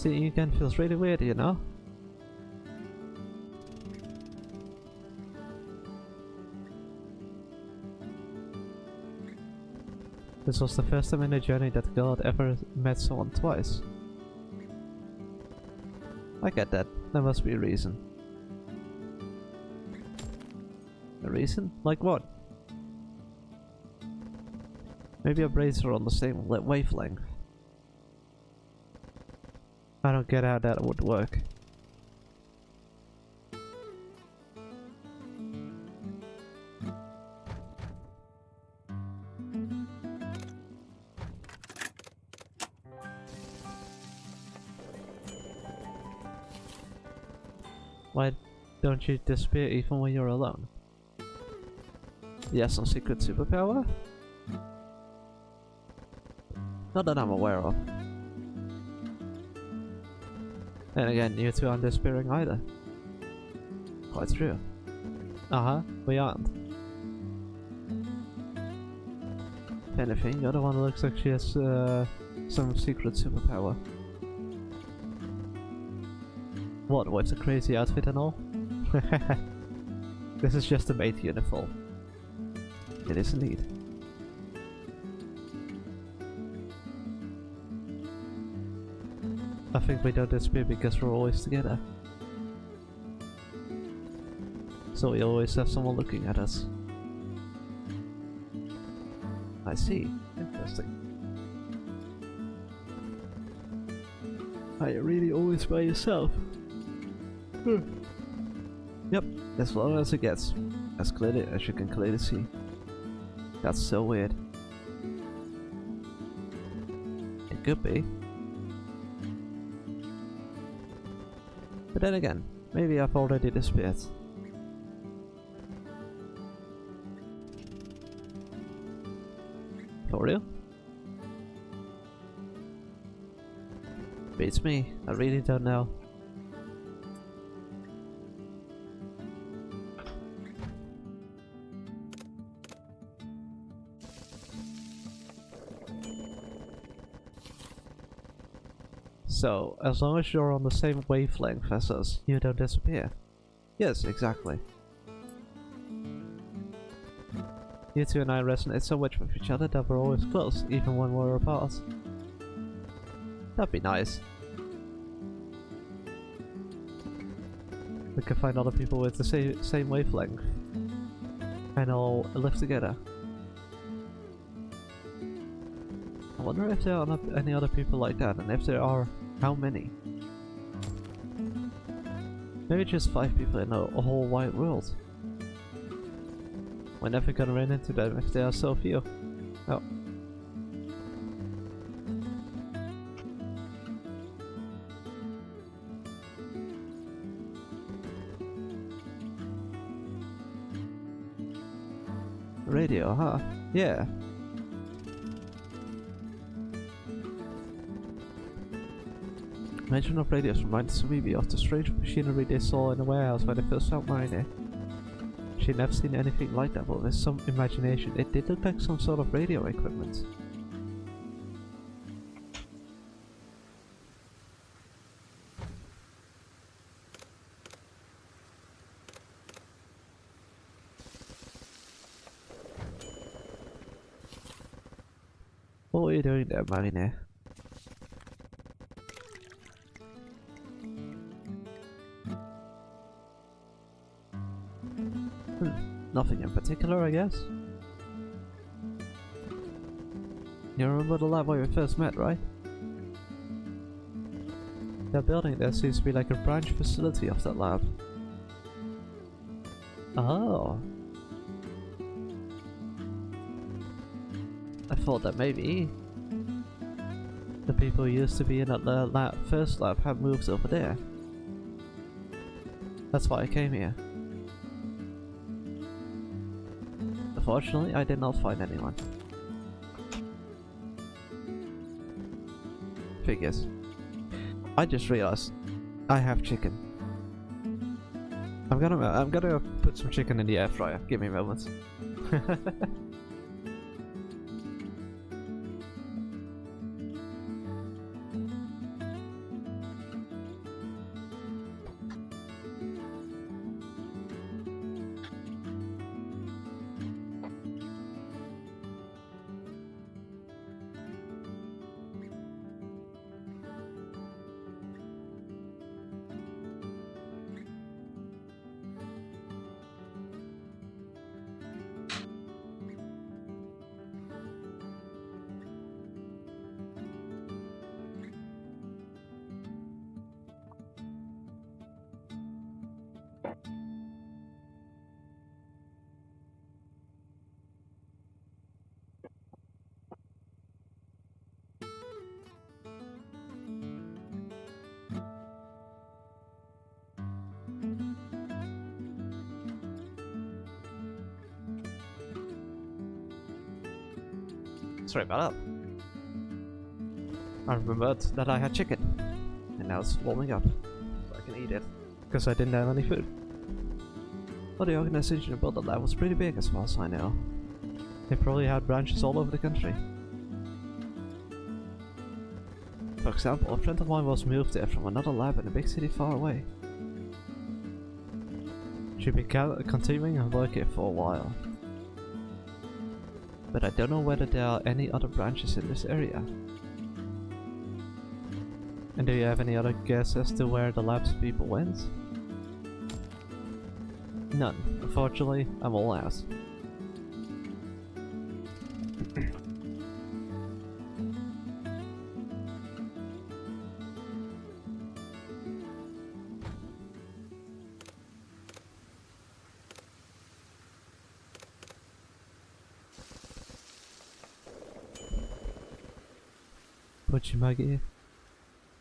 seeing you again feels really weird, you know? This was the first time in a journey that God ever met someone twice. I get that. There must be a reason. A reason? Like what? Maybe our brains are on the same wavelength. I don't get how that would work. Why don't you disappear even when you're alone? You have some secret superpower? Not that I'm aware of. And again, you two aren't disappearing either. Quite true. We aren't. If anything, you're the one that looks like she has some secret superpower. What, with the crazy outfit and all? This is just a maid uniform. It is indeed. I think we don't disappear because we're always together. So we always have someone looking at us. I see. Interesting. Are you really always by yourself? Yep, as long as it gets. As clearly as you can clearly see. That's so weird. It could be. But then again, maybe I've already disappeared. For real? Beats me, I really don't know. So, as long as you're on the same wavelength as us, you don't disappear. Yes, exactly. You two and I resonate so much with each other that we're always close, even when we're apart. That'd be nice. We could find other people with the same wavelength and all live together. I wonder if there are any other people like that, and if there are, how many? Maybe just 5 people in a whole wide world. We're never gonna run into them if there are so few. Oh. Radio, huh? Yeah. Mention of radios reminds Sweeby of the strange machinery they saw in the warehouse when they first found Marnie. She'd never seen anything like that, but with some imagination, it did look like some sort of radio equipment. What were you doing there, Marnie? Nothing in particular, I guess. You remember the lab where we first met, right? That building there seems to be like a branch facility of that lab. Oh. I thought that maybe the people who used to be in that first lab had moved over there. That's why I came here. Unfortunately, I did not find anyone. Figures. I just realized I have chicken. I'm gonna put some chicken in the air fryer. Give me a moment. Sorry about that. I remembered that I had chicken, and now it's warming up, so I can eat it, because I didn't have any food. Well, the organization who built the lab was pretty big as far as I know. They probably had branches all over the country. For example, a friend of mine was moved there from another lab in a big city far away. She'd been continuing her work here for a while. But I don't know whether there are any other branches in this area. And do you have any other guess as to where the lab's people went? None. Unfortunately, I'm all out.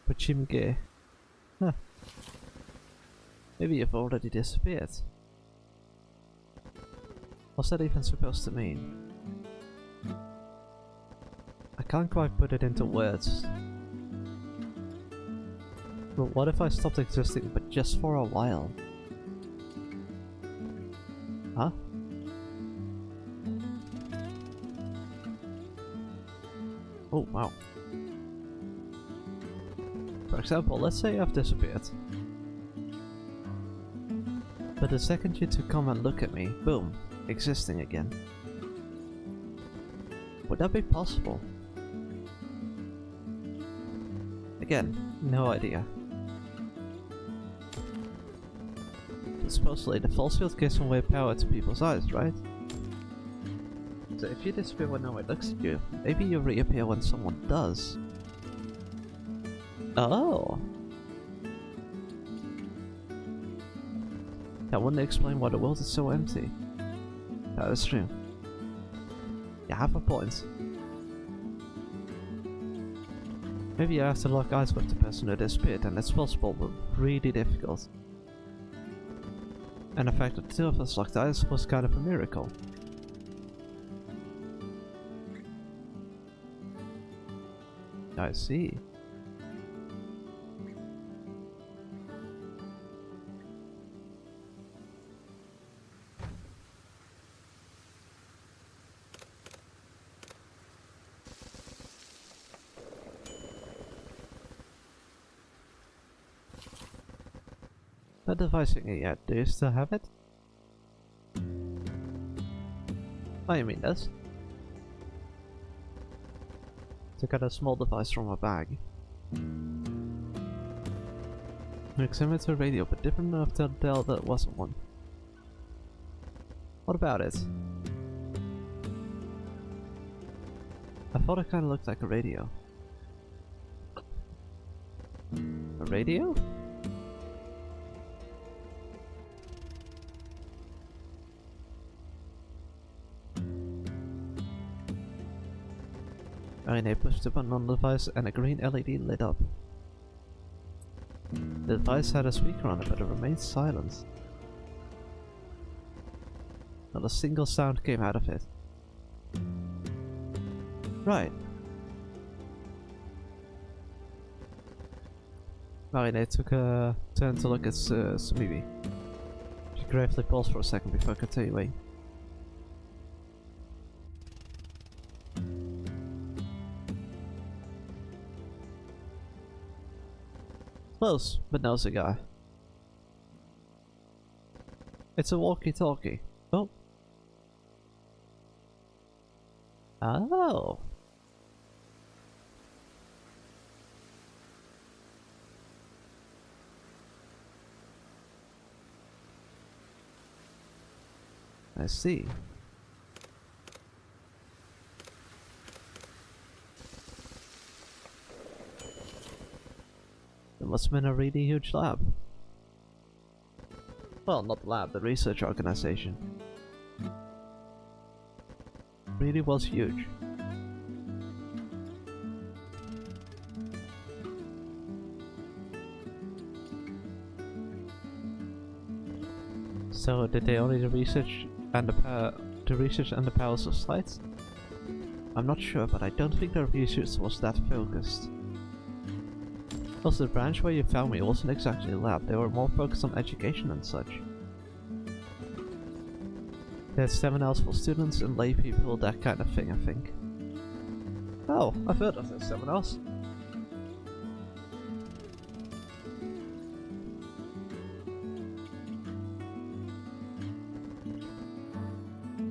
Puchimage. Huh. Maybe you've already disappeared. What's that even supposed to mean? I can't quite put it into words. But what if I stopped existing, but just for a while? Huh? Oh, wow. For example, let's say I've disappeared. But the second you two come and look at me, boom, existing again. Would that be possible? Again, no idea. But supposedly the false field gives away power to people's eyes, right? So if you disappear when no one looks at you, maybe you reappear when someone does. Oh! That wouldn't explain why the world is so empty. That is true. You have a point. Maybe you have to lock eyes with the person who disappeared, and it's possible, but really difficult. And the fact that the two of us locked eyes was kind of a miracle. I see. Not devising it yet, do you still have it? Oh, you mean this? Took out a small device from a bag. I examined the radio, but different enough to tell that it wasn't one. What about it? I thought it kinda looked like a radio. A radio? I pushed the button on the device and a green LED lit up. The device had a speaker on it, but it remained silent. Not a single sound came out of it. Right. Marine took a turn to look at Sumibi. She gravely paused for a second before continuing. Close, but no cigar. It's a walkie-talkie. Oh. Oh. I see. It must have been a really huge lab. Well, not the lab, the research organization. Really was huge. So did they only do research and the powers of sight? I'm not sure, but I don't think their research was that focused. Also, the branch where you found me wasn't exactly a lab, they were more focused on education and such. There's seminars for students and lay people, that kind of thing, I think. Oh, I've heard of those seminars.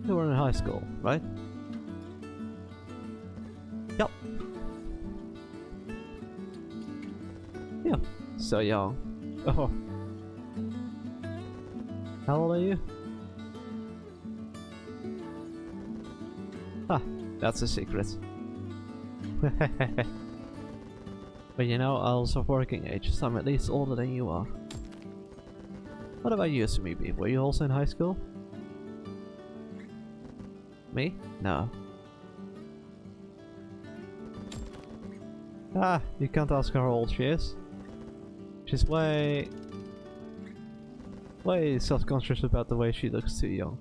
You were in high school, right? Yep. Yeah, so young. Oh. How old are you? Ah, that's a secret. But you know, I was of working age, so I'm at least older than you are. What about you, Sumibi? Were you also in high school? Me? No. Ah, you can't ask her how old she is. She's way self-conscious about the way she looks too young.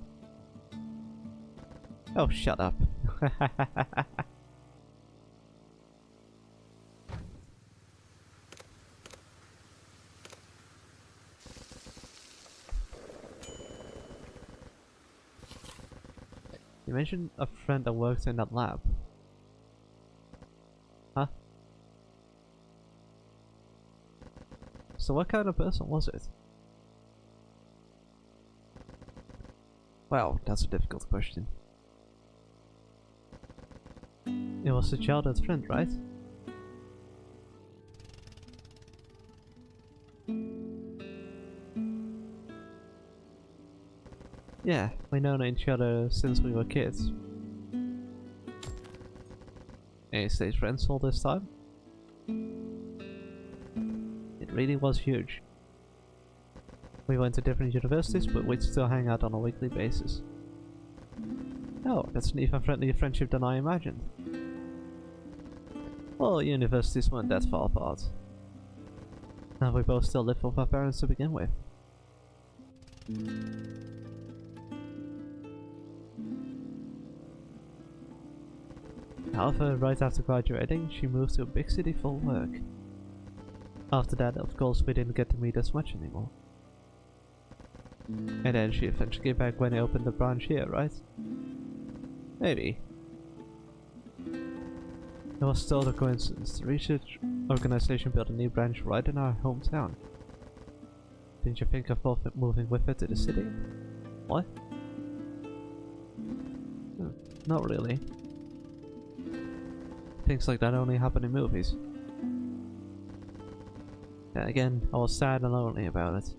Oh, shut up. You mentioned a friend that works in that lab. Huh? So what kind of person was it? Wow, that's a difficult question. It was a childhood friend, right? Yeah, we've known each other since we were kids. And you stayed friends all this time? It really was huge. We went to different universities, but we'd still hang out on a weekly basis. Oh, that's an even friendlier friendship than I imagined. Well, universities weren't that far apart. And we both still lived with our parents to begin with. However, right after graduating, she moved to a big city for work. After that, of course, we didn't get to meet as much anymore. And then she eventually came back when I opened the branch here, right? Maybe. It was still a coincidence. The research organization built a new branch right in our hometown. Didn't you think of moving with it to the city? What? Not really. Things like that only happen in movies. And again, I was sad and lonely about it.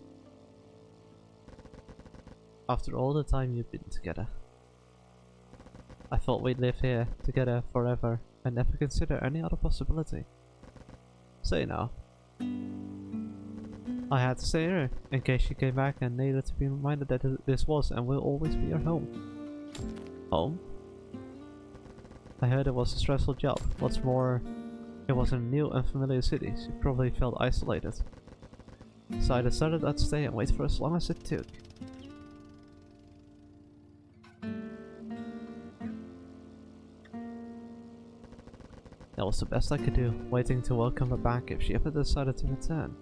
After all the time you've been together. I thought we'd live here together forever and never consider any other possibility. So you know, I had to stay here in case she came back and needed to be reminded that this was and will always be her home. Home? I heard it was a stressful job. What's more, it was in a new unfamiliar city. She probably felt isolated. So I decided I'd stay and wait for as long as it took. That was the best I could do, waiting to welcome her back if she ever decided to return.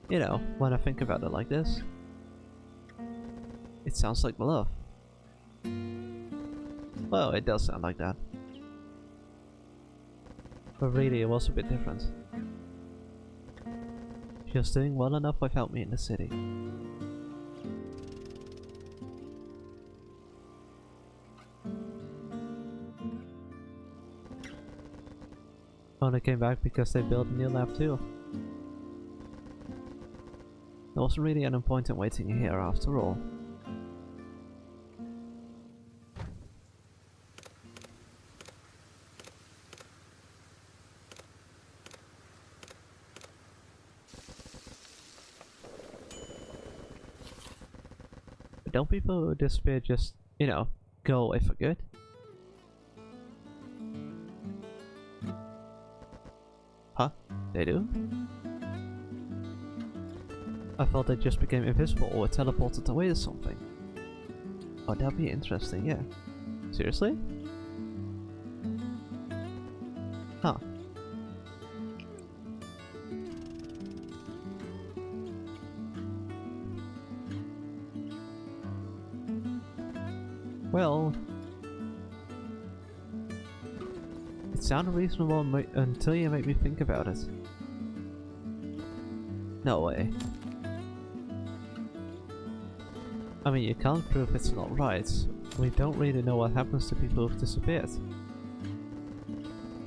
You know, when I think about it like this, it sounds like love. Well, it does sound like that. But really, it was a bit different. She was doing well enough without me in the city. Only came back because they built a new lab too. There wasn't really any point in waiting here after all. But don't people who disappear just, you know, go away for good? Huh? They do? I thought they just became invisible or teleported away or something. Oh, that'd be interesting, yeah. Seriously? Well, it sounded reasonable until you made me think about it. No way. I mean, you can't prove it's not right. We don't really know what happens to people who've disappeared.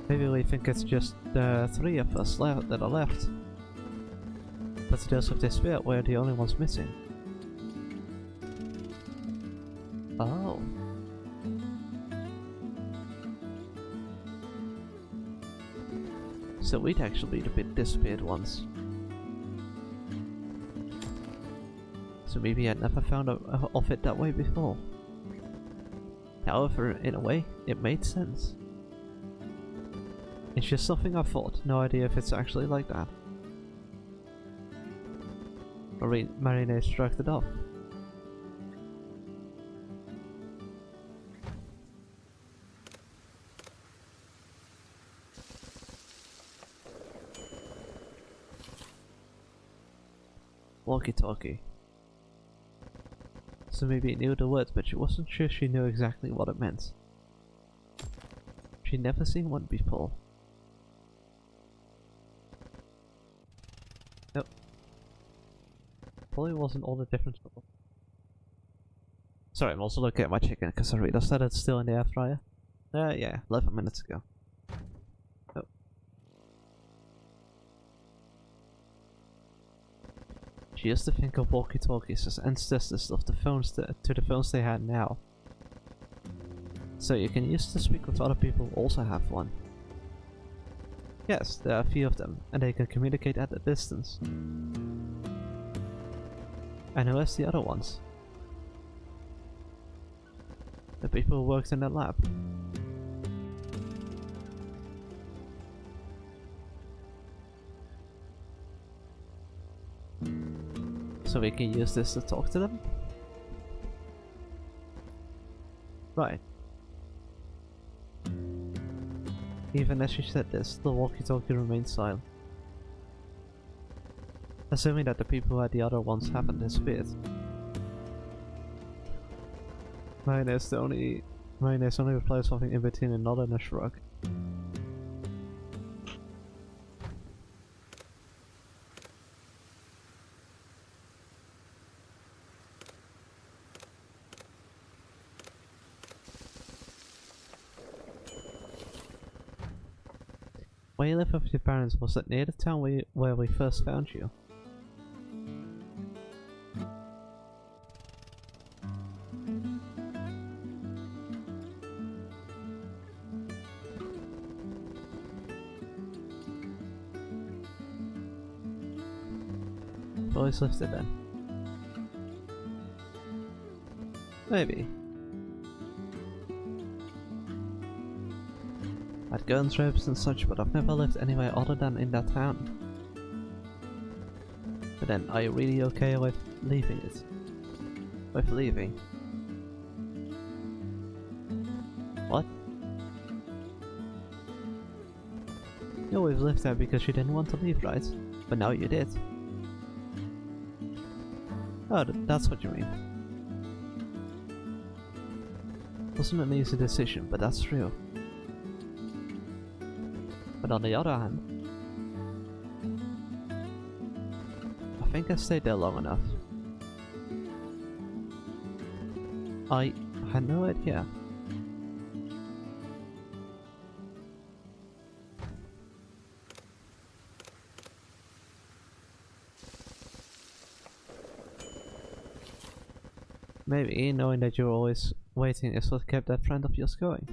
Maybe we think it's just the 3 of us that are left. But those who've disappeared, we're the only ones missing. Oh. So we'd actually be the disappeared ones. So maybe I'd never found of it that way before. However, in a way, it made sense. It's just something I thought, no idea if it's actually like that. Marine shrugged it off. Walkie-talkie. So maybe it knew the words, but she wasn't sure she knew exactly what it meant. She'd never seen one before. Nope. Probably wasn't all the difference. Sorry, I'm also looking at my chicken because I realized that it's still in the air fryer. Yeah, 11 minutes ago. Nope. She used to think of walkie-talkies as ancestors of the phones to the phones they had now. So you can use to speak with other people who also have one. Yes, there are a few of them, and they can communicate at a distance. And who has the other ones? The people who worked in the lab. So we can use this to talk to them? Right. Even as she said this, the walkie-talkie remained silent. Assuming that the people who had the other ones haven't disappeared. Mayonnaise only replies something in between a nod and a shrug. Where you live with your parents, was it near the town where we first found you? Always lived it then. Maybe. I'd go on trips and such, but I've never lived anywhere other than in that town. But then, are you really okay with leaving it? With leaving? What? You always lived there because you didn't want to leave, right? But now you did. Oh, that's what you mean. Wasn't an easy decision, but that's true. But on the other hand, I think I stayed there long enough. I had no idea. Maybe knowing that you're always waiting is what kept that friend of yours going.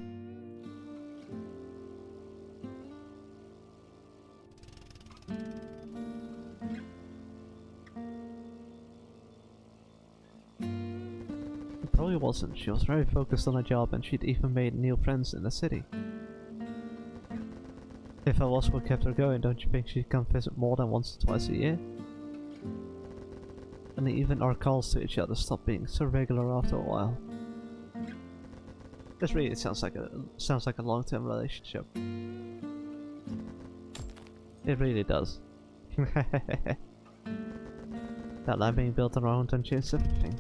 It probably wasn't. She was very focused on her job and she'd even made new friends in the city. If that was what kept her going, don't you think she'd come visit more than once or twice a year? And even our calls to each other stopped being so regular after a while. This really sounds like a long-term relationship. It really does. That lab being built on our own don't change everything.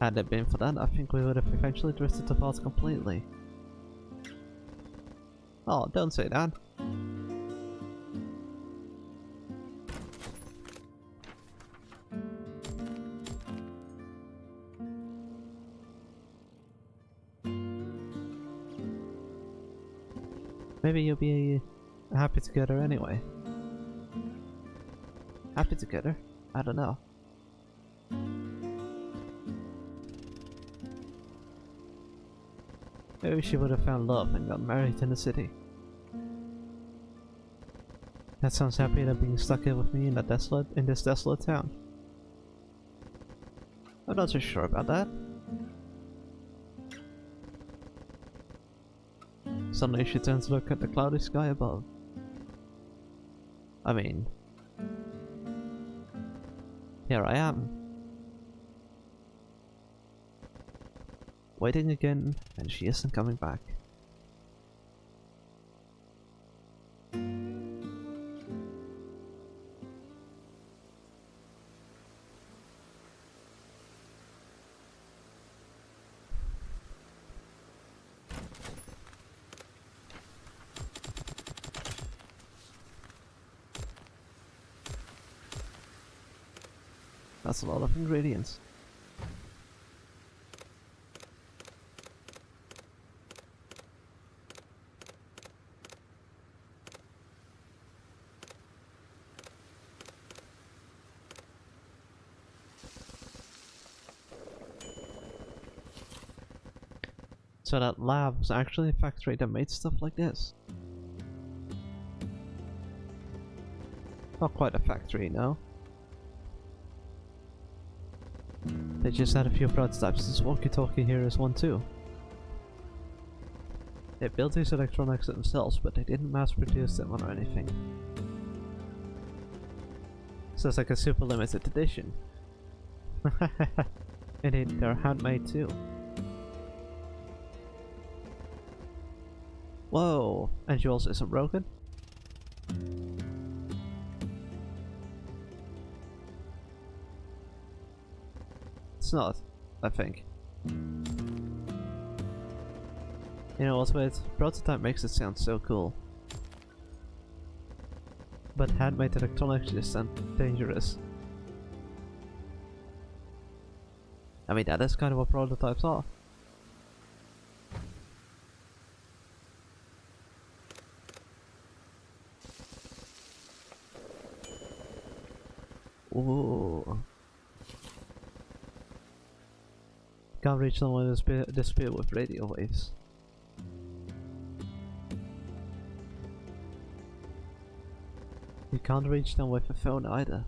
Had it been for that, I think we would have eventually drifted apart completely. Oh, don't say that. Maybe you'll be happy together anyway. Happy together? I don't know. Maybe she would have found love and got married in the city. That sounds happier than being stuck here with me in this desolate town. I'm not so sure about that. Suddenly she turns to look at the cloudy sky above. I mean, here I am. Waiting again, and she isn't coming back. That's a lot of ingredients. So that lab was actually a factory that made stuff like this. Not quite a factory, no. They just had a few prototypes. This walkie-talkie here is one too. They built these electronics themselves, but they didn't mass produce them or anything. So it's like a super limited edition. Indeed, they're handmade too. Whoa! And you also isn't broken? It's not, I think. You know what's weird? Prototype makes it sound so cool. But handmade electronics just sound dangerous. I mean, that is kind of what prototypes are. Ooh. Can't reach someone this speed with radio waves. You can't reach them with a phone either.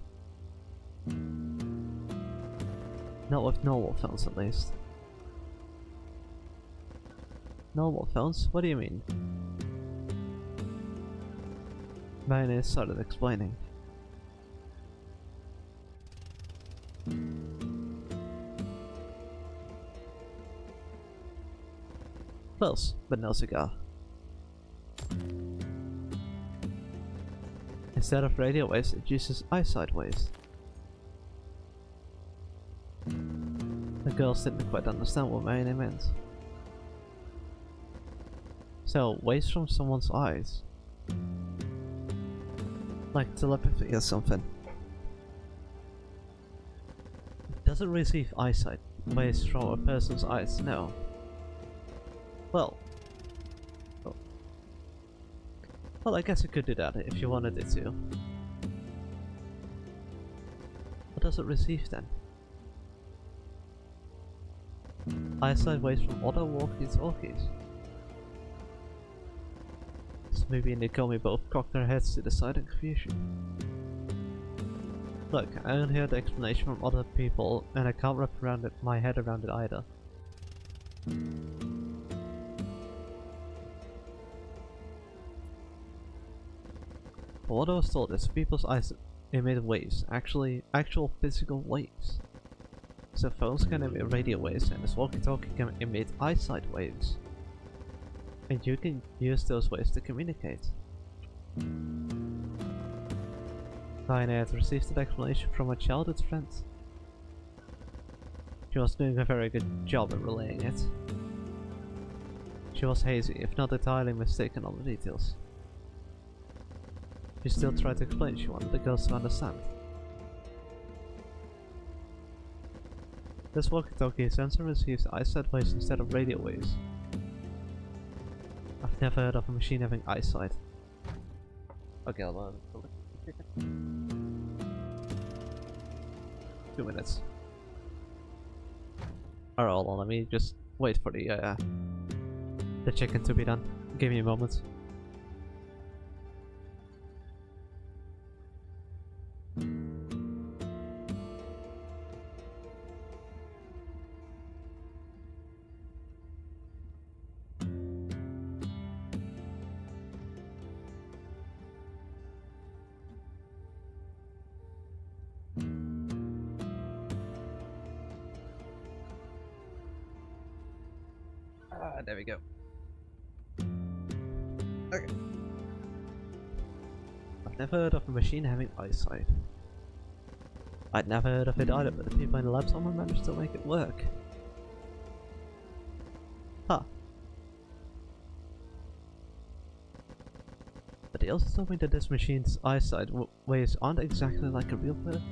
Not with normal phones at least. Normal phones? What do you mean? Mayonnaise started explaining. Close, but no cigar. Instead of radio waves, it uses eyesight waves. The girls didn't quite understand what mayonnaise meant. So, waves from someone's eyes. Like telepathy or something. It doesn't receive eyesight waves from a person's eyes, no. Well, I guess you could do that if you wanted it to. What does it receive then? Eyesight waves from other walkie-talkies. So maybe Nakomi both cocked their heads to the side in confusion. Look, I don't hear the explanation from other people, and I can't wrap my head around it either. But what I was told is people's eyes emit waves, actual physical waves. So phones can emit radio waves and this walkie-talkie can emit eyesight waves. And you can use those waves to communicate. I had received an explanation from a childhood friend. She was doing a very good job at relaying it. She was hazy, if not entirely mistaken on the details. She still tried to explain she wanted the girls to understand. This walkie-talkie sensor receives eyesight waves instead of radio waves. I've never heard of a machine having eyesight. Okay, hold on. 2 minutes. Alright, hold on, let me just wait for the chicken to be done. Give me a moment. There we go. Okay. I've never heard of a machine having eyesight. I'd never heard of it either, but the people in the lab somehow managed to make it work. Huh. But they also told me that this machine's eyesight waves aren't exactly like a real person.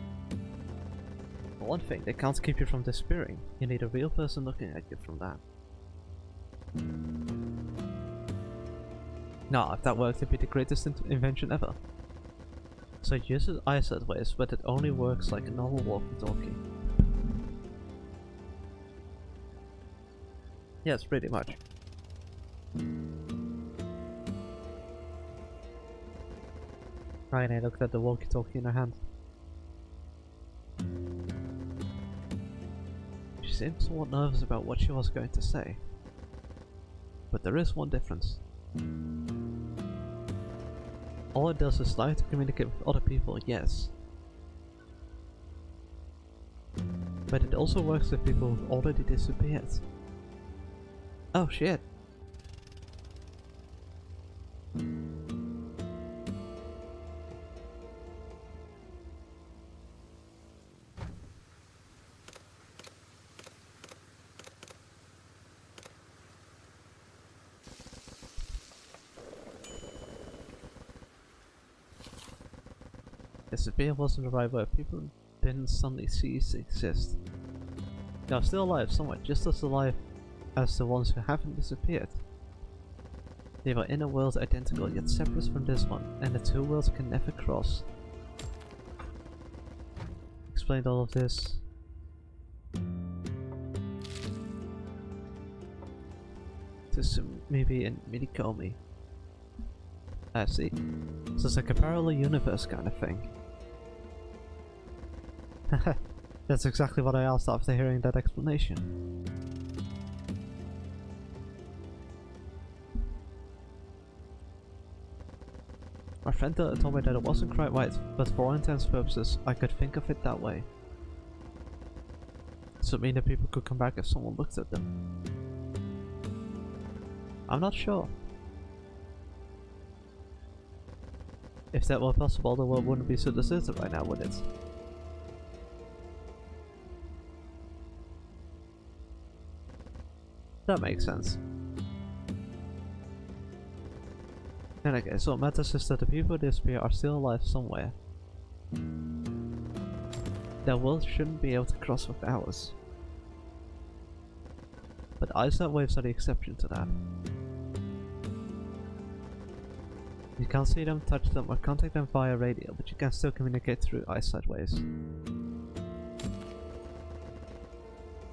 For one thing, they can't keep you from disappearing. You need a real person looking at you from that. No, if that worked, it'd be the greatest invention ever. So it uses eyesight waves, but it only works like a normal walkie-talkie. Yes, pretty much. Right, I looked at the walkie-talkie in her hand. She seemed somewhat nervous about what she was going to say. But there is one difference. All it does is lie to communicate with other people, yes. But it also works with people who've already disappeared. Oh shit. Disappear wasn't the right word. People didn't suddenly cease to exist. They are still alive somewhat, just as alive as the ones who haven't disappeared. They were in a world identical yet separate from this one, and the two worlds can never cross. Explained all of this. To Sumibi and Minikomi. I see. So it's like a parallel universe kind of thing. That's exactly what I asked after hearing that explanation. My friend told me that it wasn't quite right, but for all intents and purposes, I could think of it that way. Does it mean that people could come back if someone looked at them? I'm not sure. If that were possible, the world wouldn't be so deserted right now, would it? That makes sense. And okay, so what matters is that the people who disappear are still alive somewhere. Their world shouldn't be able to cross with ours. But eyesight waves are the exception to that. You can't see them, touch them, or contact them via radio, but you can still communicate through eyesight waves.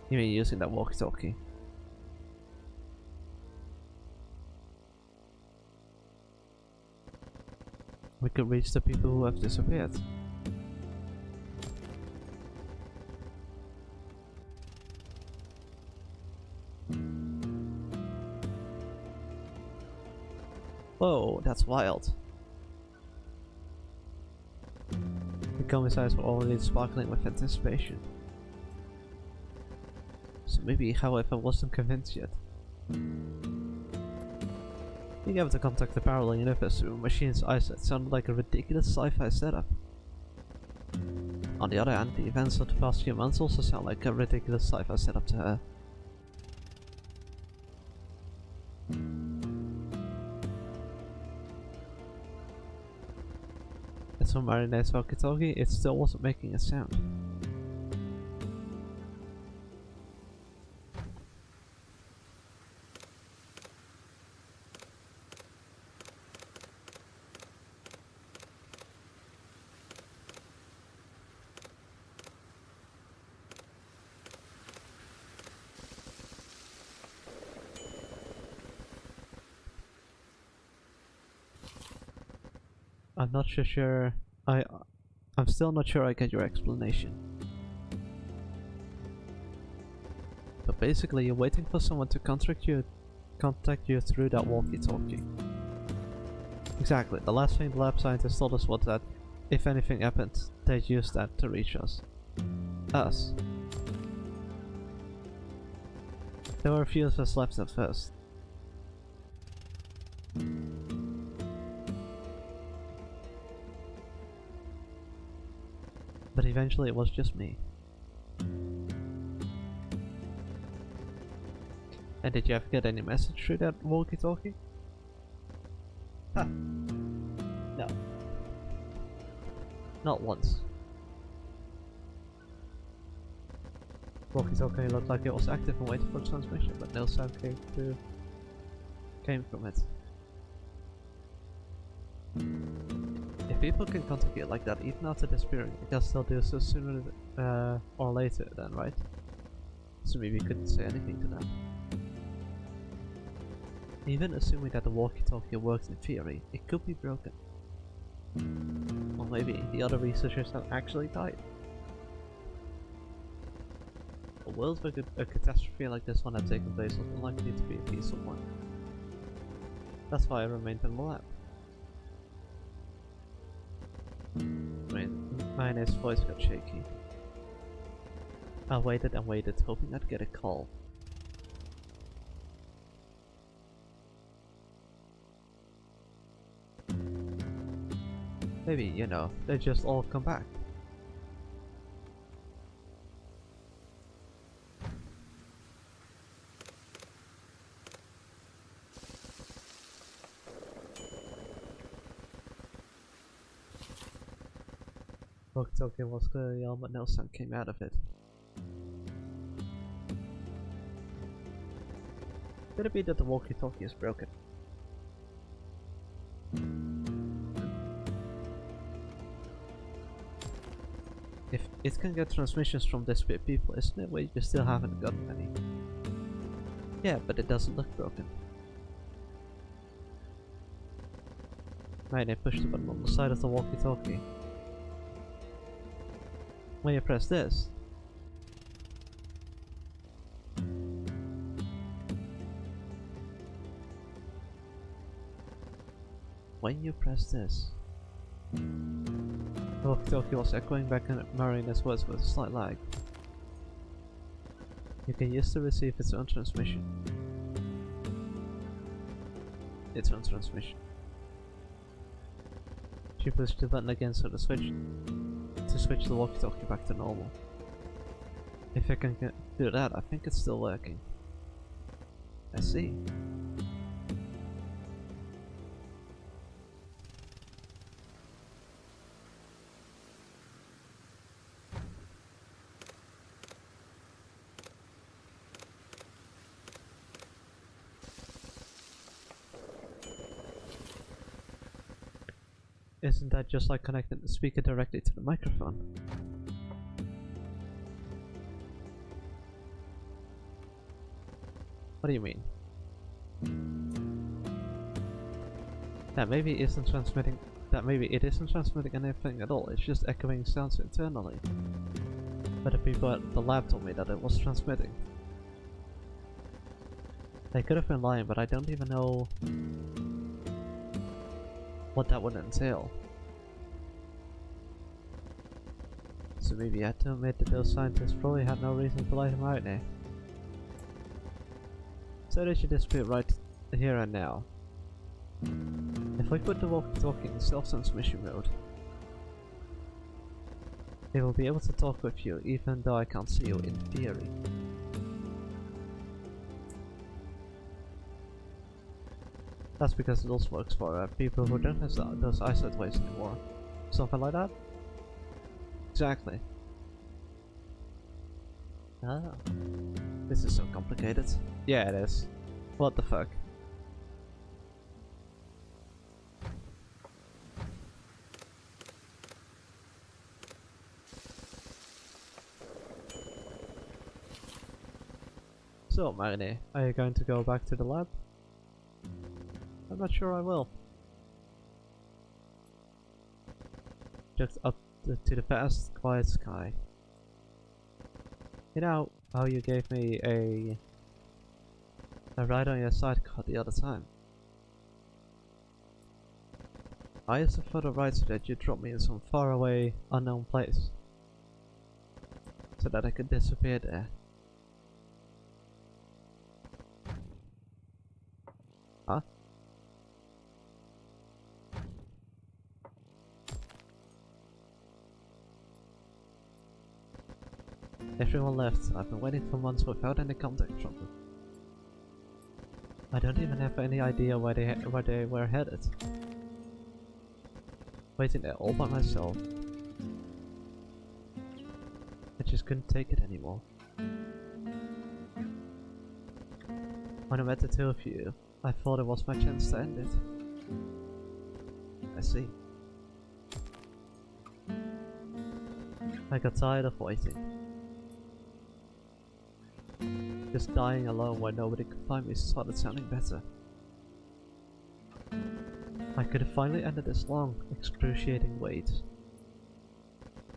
You mean using that walkie-talkie? We could reach the people who have disappeared. Whoa, that's wild. The Komi's eyes were already sparkling with anticipation. So maybe, however, wasn't convinced yet. Being able to contact the parallel universe through a machine's eyesight sounded like a ridiculous sci-fi setup. On the other hand, the events of the past few months also sound like a ridiculous sci-fi setup to her. As for Marine's walkie-talkie, it still wasn't making a sound. I'm not sure. I'm still not sure I get your explanation. But basically, you're waiting for someone to contact you through that walkie-talkie. Exactly. The last thing the lab scientists told us was that if anything happened, they'd use that to reach us. Us. There were a few of us left at first. But eventually it was just me. And did you ever get any message through that walkie-talkie? Huh. No. Not once. Walkie-talkie looked like it was active and waiting for transmission, but no sound came from it. If people can contact you like that even after disappearing, I guess they'll do so sooner or later then, right? So maybe you couldn't say anything to them. Even assuming that the walkie-talkie works in theory, it could be broken. Or maybe the other researchers have actually died. A world where a catastrophe like this one had taken place was unlikely to be a peaceful one. That's why I remained in the lab. Mayonnaise voice got shaky. I waited and waited, hoping I'd get a call. Maybe, you know, they just all come back. Walkie-talkie was clearly on, but no sound came out of it. Could it be that the walkie-talkie is broken? If it can get transmissions from disparate people, isn't it? Wait, you still haven't gotten any. Yeah, but it doesn't look broken. Right, I pushed the button on the side of the walkie-talkie. When you press this, the walkie-talkie was echoing back in Marina's words with a slight lag. You can use to receive its own transmission. She pushed the button again so to switch the walkie-talkie back to normal. If I can do that, I think it's still working. I see. Isn't that just like connecting the speaker directly to the microphone? What do you mean? That maybe it isn't transmitting anything at all, it's just echoing sounds internally. But the people at the lab told me that it was transmitting. They could have been lying, but I don't even know what that would entail. So maybe I had to admit that those scientists probably had no reason to lie him out now. So they should disappear right here and now. If I put the walkie-talkie in self-transmission mode, They will be able to talk with you even though I can't see you in theory. That's because it also works for people who don't have those eyesight waves anymore. Something like that? Exactly. Ah. This is so complicated. Yeah, it is. What the fuck? So, Marine, are you going to go back to the lab? I'm not sure I will. Just up to the vast, quiet sky. You know how you gave me a ride on your sidecar the other time? I used to for the ride so that you dropped me in some faraway, unknown place. So that I could disappear there. Huh? Everyone left. I've been waiting for months without any contact from them. I don't even have any idea where they were headed. Waiting there all by myself. I just couldn't take it anymore. When I met the two of you, I thought it was my chance to end it. I see. I got tired of waiting. Just dying alone where nobody could find me started sounding better. I could have finally ended this long, excruciating wait.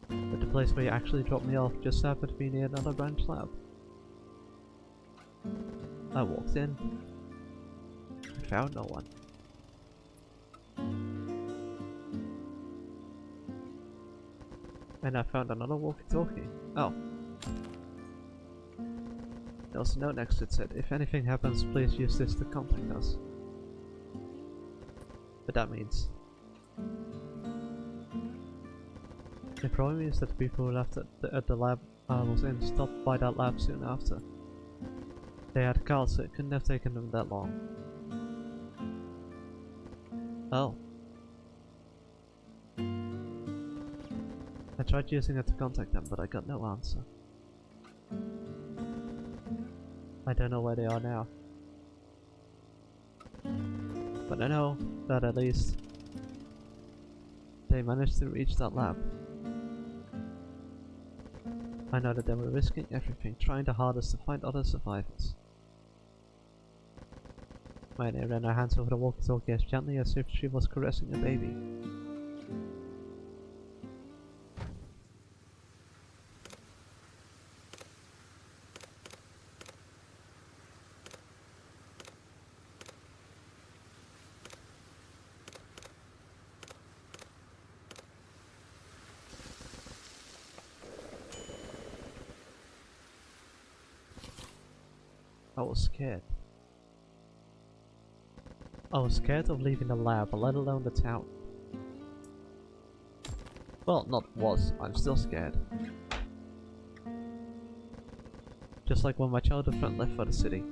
But the place where you actually dropped me off just happened to be near another branch lab. I walked in. I found no one. And I found another walkie-talkie. Oh. There was a note next to it that said, if anything happens, please use this to contact us. But that means... it probably means that the people who left at the lab I was in stopped by that lab soon after. They had cars, so it couldn't have taken them that long. Oh. I tried using it to contact them, but I got no answer. I don't know where they are now. But I know that at least they managed to reach that lab. I know that they were risking everything, trying their hardest to find other survivors. Mayne ran her hands over the walkie-talkie as gently as if she was caressing a baby. I was scared. I was scared of leaving the lab, let alone the town. Well, not was, I'm still scared. Just like when my childhood friend left for the city.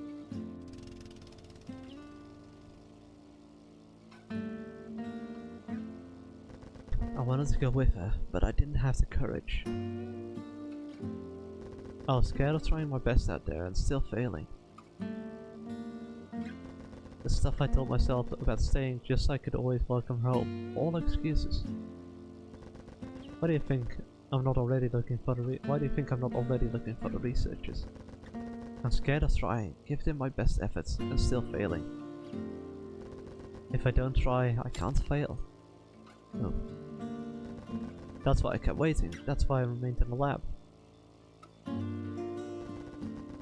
I wanted to go with her, but I didn't have the courage. I was scared of trying my best out there and still failing. The stuff I told myself about staying just so I could always welcome her home, all excuses. Why do you think I'm not already looking for the researchers? I'm scared of trying, giving it my best efforts and still failing. If I don't try, I can't fail. No. That's why I kept waiting, that's why I remained in the lab.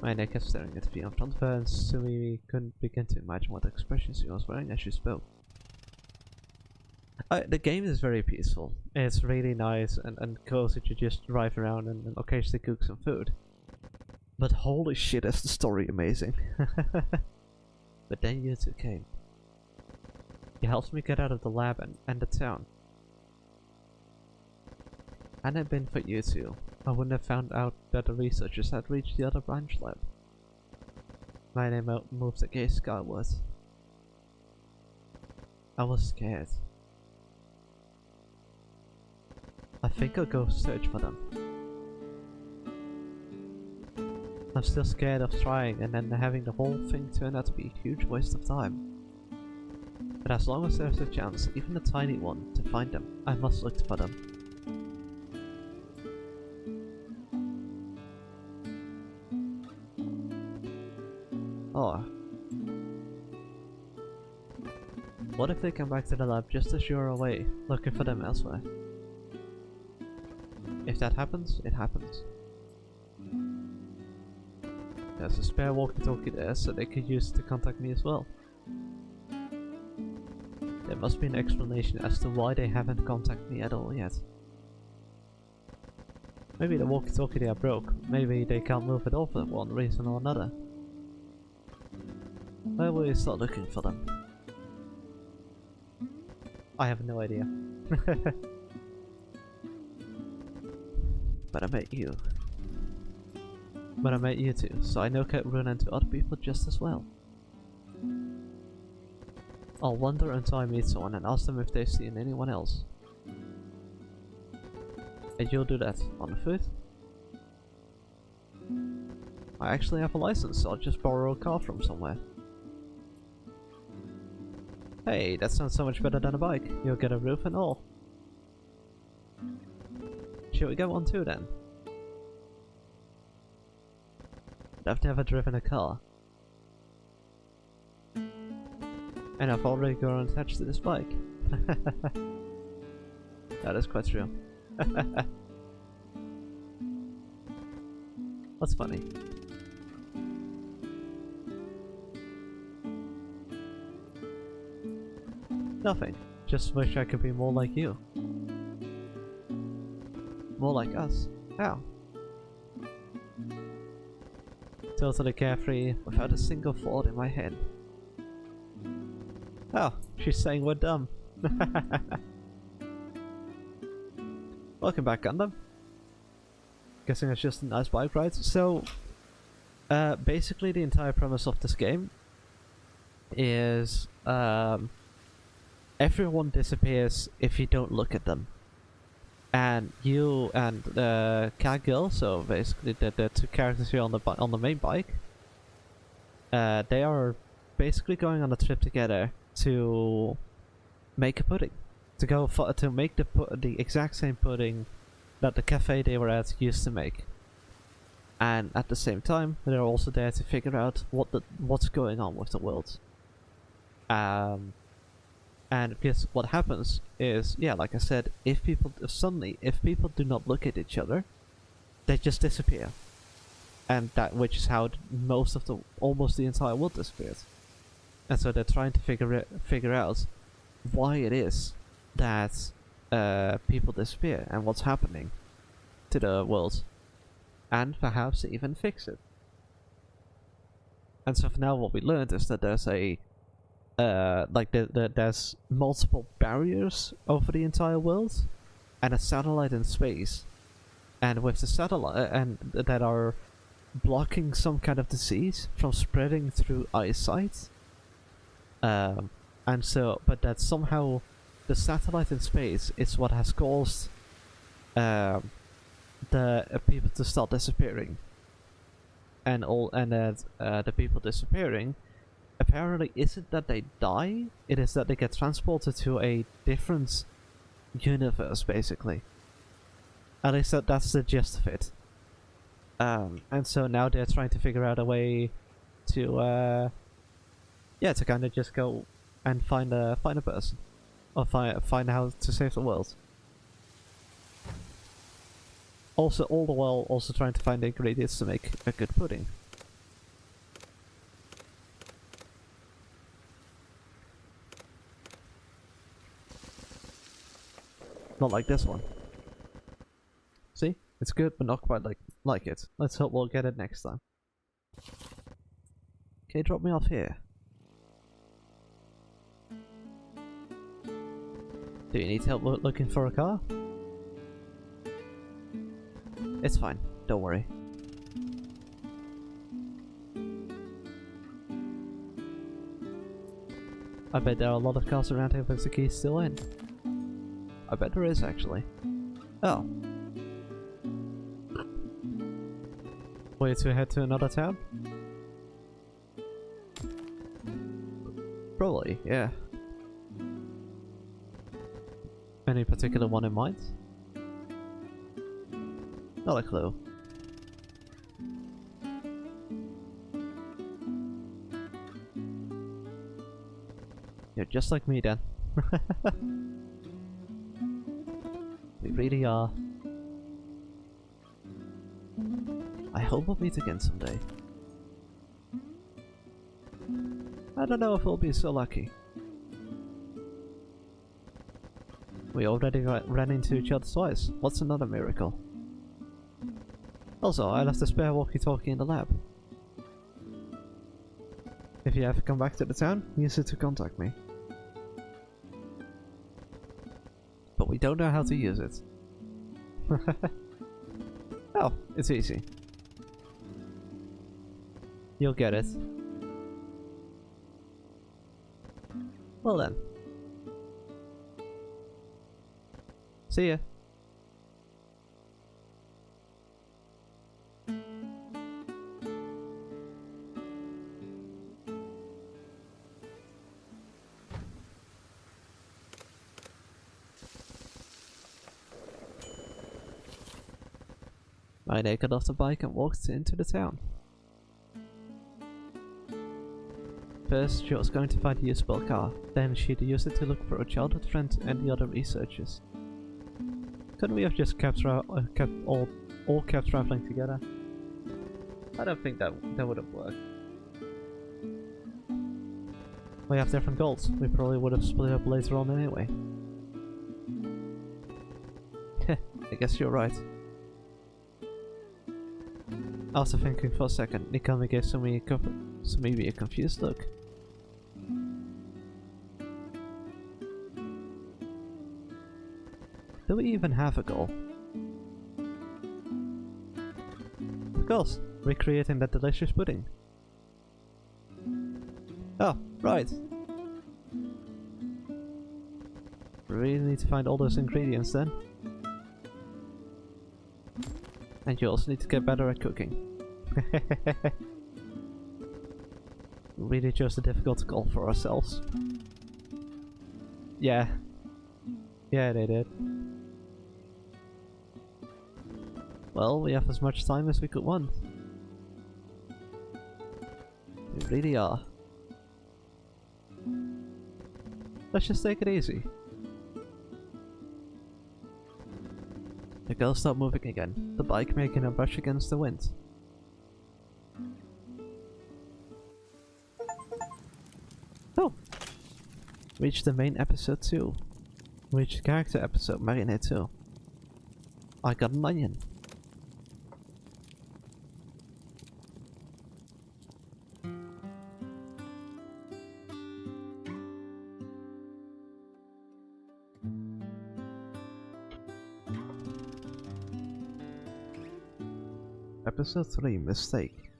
My neck kept staring at the view in front of her, and Sumi couldn't begin to imagine what expression she was wearing as she spoke. The game is very peaceful. It's really nice and cozy to just drive around and occasionally cook some food. But holy shit, is the story amazing. But then you two came. You helped me get out of the lab and the town. Hadn't it been for you two, I wouldn't have found out that the researchers had reached the other branch lab. My name moved the case skywards. I was scared. I think I'll go search for them. I'm still scared of trying and then having the whole thing turn out to be a huge waste of time. But as long as there's a chance, even a tiny one, to find them, I must look for them. Oh. What if they come back to the lab just as you're away, looking for them elsewhere? If that happens, it happens. There's a spare walkie-talkie there, so they could use it to contact me as well. There must be an explanation as to why they haven't contacted me at all yet. Maybe the walkie-talkie they are broke, maybe they can't move it off for one reason or another. Where will you start looking for them? I have no idea. But I met you. But I met you too, so I know I can run into other people just as well. I'll wander until I meet someone and ask them if they've seen anyone else. And you'll do that on foot? I actually have a license, so I'll just borrow a car from somewhere. Hey, that sounds so much better than a bike. You'll get a roof and all. Should we get one too then? I've never driven a car. And I've already grown attached to this bike. That is quite true. What's funny? Nothing. Just wish I could be more like you. More like us. How? Totally carefree, without a single thought in my head. Oh, she's saying we're dumb. Welcome back, Gundam. Guessing it's just a nice bike ride. So, basically the entire premise of this game is everyone disappears if you don't look at them. And you and Cat Girl, so basically the two characters here on the main bike, they are basically going on a trip together to make a pudding, to make the exact same pudding that the cafe they were at used to make. And at the same time, they're also there to figure out what's going on with the world. And because what happens is, yeah, like I said, if people do not look at each other, they just disappear, and which is how almost the entire world disappears. And so they're trying to figure out why it is that people disappear and what's happening to the world, and perhaps even fix it. And so for now, what we learned is that there's there's multiple barriers over the entire world, and a satellite in space, and with the satellite and that are blocking some kind of disease from spreading through eyesight. And so, but that somehow the satellite in space is what has caused the people to start disappearing, and that the people disappearing apparently isn't that they die, it is that they get transported to a different universe, basically. At least that's the gist of it. And so now they're trying to figure out a way to, to kind of just go and find a person, or find how to save the world. Also, all the while, also trying to find the ingredients to make a good pudding. Not like this one. See? It's good, but not quite like it. Let's hope we'll get it next time. Okay, drop me off here. Do you need help looking for a car? It's fine, don't worry. I bet there are a lot of cars around here with the keys still in. I bet there is, actually. Oh. Way to head to another town? Probably, yeah. Any particular one in mind? Not a clue. You're just like me then. We really are. I hope we'll meet again someday. I don't know if we'll be so lucky. We already ran into each other twice. What's another miracle? Also, I left a spare walkie-talkie in the lab. If you ever come back to the town, use it to contact me. But we don't know how to use it. Oh, it's easy. You'll get it. Well then. See ya. I got off the bike and walked into the town. First, she was going to find a usable car, then she'd use it to look for a childhood friend and the other researchers. Couldn't we have just all kept traveling together? I don't think that would have worked. We have different goals. We probably would have split up later on anyway. I guess you're right. After thinking for a second, Nikami gave Sumimi a confused look. Do we even have a goal? Of course, recreating that delicious pudding. Oh, right. We really need to find all those ingredients then. And you also need to get better at cooking. We really chose a difficult goal for ourselves. Yeah. Yeah, they did. Well, we have as much time as we could want. We really are. Let's just take it easy. The girl stopped moving again, the bike making a brush against the wind. Oh! Reached the main episode 2. Reached character episode Marinade 2. I got an onion. Episode 3 Mistake.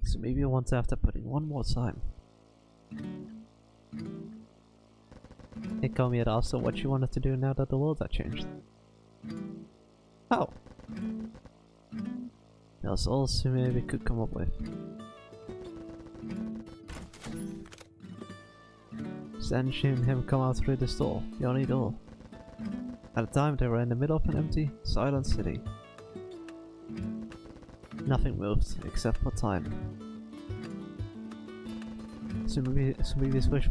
So maybe I want to have to put in one more time. Nikami had asked her what she wanted to do now that the world had changed. Oh! That's all Sumimi could come up with. Then she and him come out through this door, the only door. At the time they were in the middle of an empty, silent city. Nothing moved, except for time. Sumimi's wish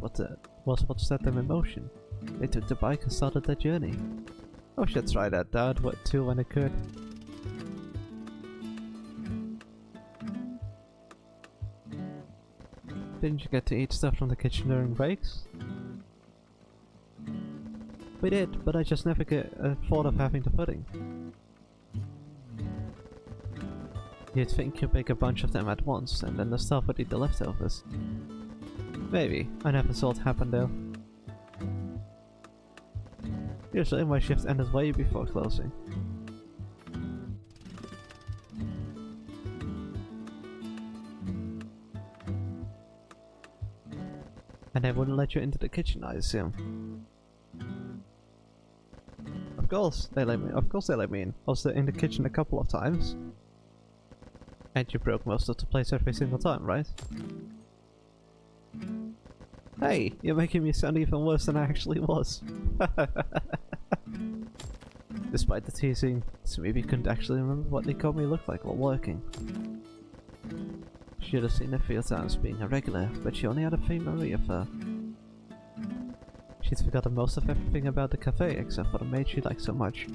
was what set them in motion. They took the bike and started their journey. I should try that out too when it could. Didn't you get to eat stuff from the kitchen during breaks? We did, but I just never thought of having the pudding. You'd think you'd bake a bunch of them at once, and then the staff would eat the leftovers. Maybe. I never saw it happen though. Usually my shift ended way before closing. And they wouldn't let you into the kitchen, I assume. Of course they let me in. I was in the kitchen a couple of times. And you broke most of the plates every single time, right? Hey, you're making me sound even worse than I actually was. Despite the teasing, Smeeby couldn't actually remember what Nikomi looked like while working. Should have seen her a few times being a regular, but she only had a faint memory of her. She'd forgotten most of everything about the cafe except for the maid she liked so much.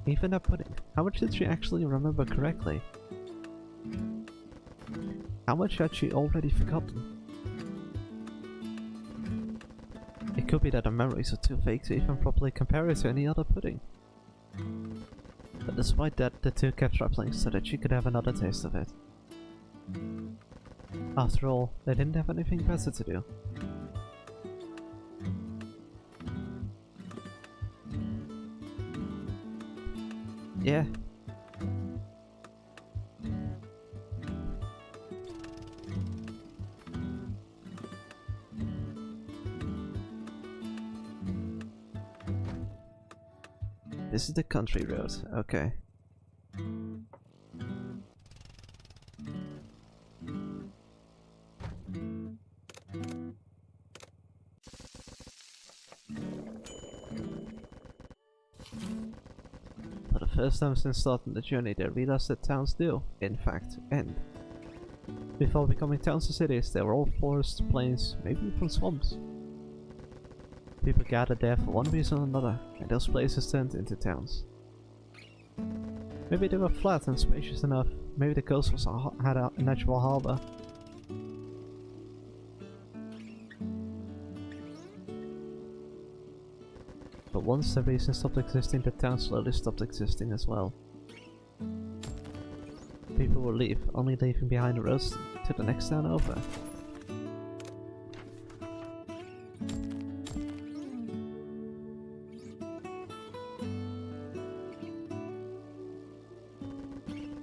Even that pudding, how much did she actually remember correctly? How much had she already forgotten? It could be that her memories are too vague to even properly compare it to any other pudding. But despite that, the two kept traveling so that she could have another taste of it. After all, they didn't have anything better to do. Yeah. This is the country road, okay. For the first time since starting the journey, they realized that towns do, in fact, end. Before becoming towns or cities, they were all forests, plains, maybe even swamps. People gathered there for one reason or another, and those places turned into towns. Maybe they were flat and spacious enough, maybe the coast had a natural harbour. But once the reason stopped existing, the town slowly stopped existing as well. People would leave, only leaving behind the roads to the next town over.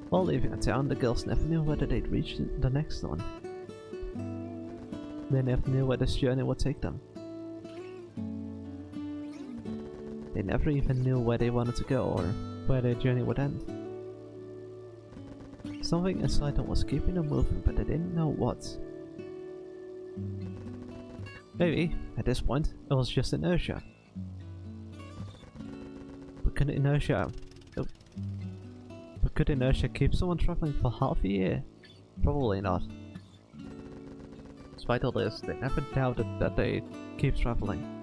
While leaving a town, the girls never knew whether they'd reach the next one. They never knew where this journey would take them. They never even knew where they wanted to go or where their journey would end. Something inside them was keeping them moving, but they didn't know what. Maybe, at this point, it was just inertia. But could inertia keep someone traveling for half a year? Probably not. Despite all this, they never doubted that they'd keep traveling.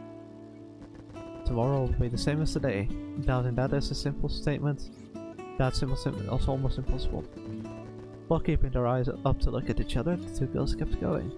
Tomorrow will be the same as today. Doubting that is a simple statement. That's also almost impossible. While keeping their eyes up to look at each other, the two girls kept going.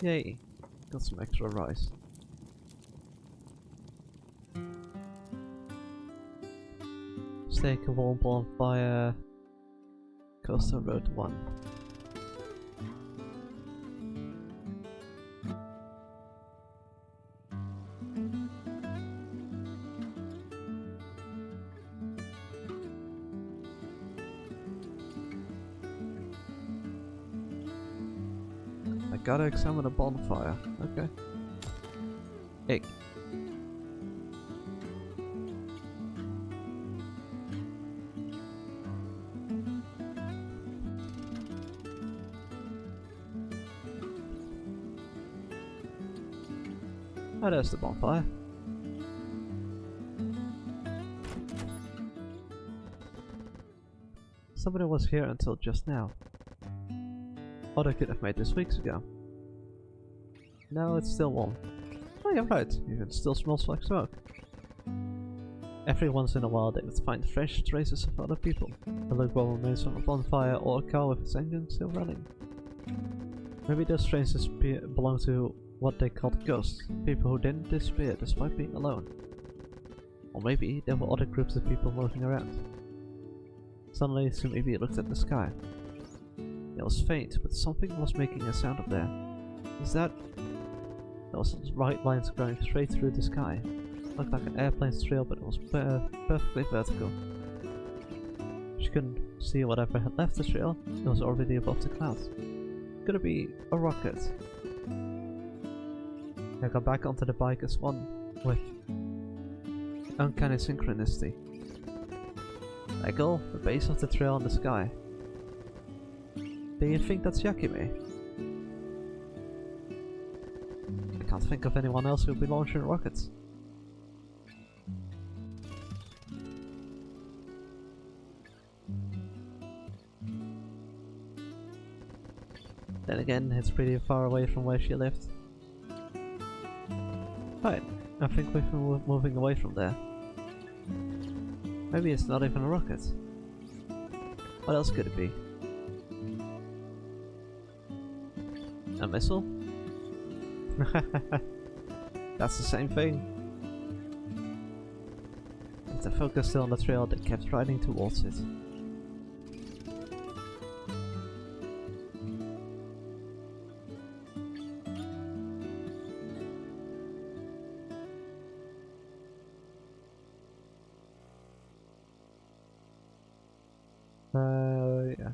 Yay, got some extra rice. Stake a warm bonfire. Coastal Road 1. I gotta examine a bonfire. Okay. Hey. Oh, there's the bonfire. Somebody was here until just now. Or they could have made this weeks ago. No, it's still warm. Oh, you're right. It still smells like smoke. Every once in a while they would find fresh traces of other people. The lukewarm remains of a bonfire or a car with its engine still running. Maybe those traces belong to what they called ghosts, people who didn't disappear despite being alone. Or maybe there were other groups of people moving around. Suddenly, Sumebi looked at the sky. It was faint, but something was making a sound up there. Is that... There was bright lines going straight through the sky. It looked like an airplane's trail, but it was perfectly vertical. She couldn't see whatever had left the trail. It was already above the clouds. Could it be a rocket? I got back onto the bike as one with uncanny synchronicity. Michael, the base of the trail in the sky. Do you think that's Yakime? I can't think of anyone else who'll be launching rockets. Then again, it's pretty far away from where she lived. Right, I think we've been moving away from there. Maybe it's not even a rocket. What else could it be? A missile? That's the same thing. With the focus still on the trail, they kept riding towards it. Yeah.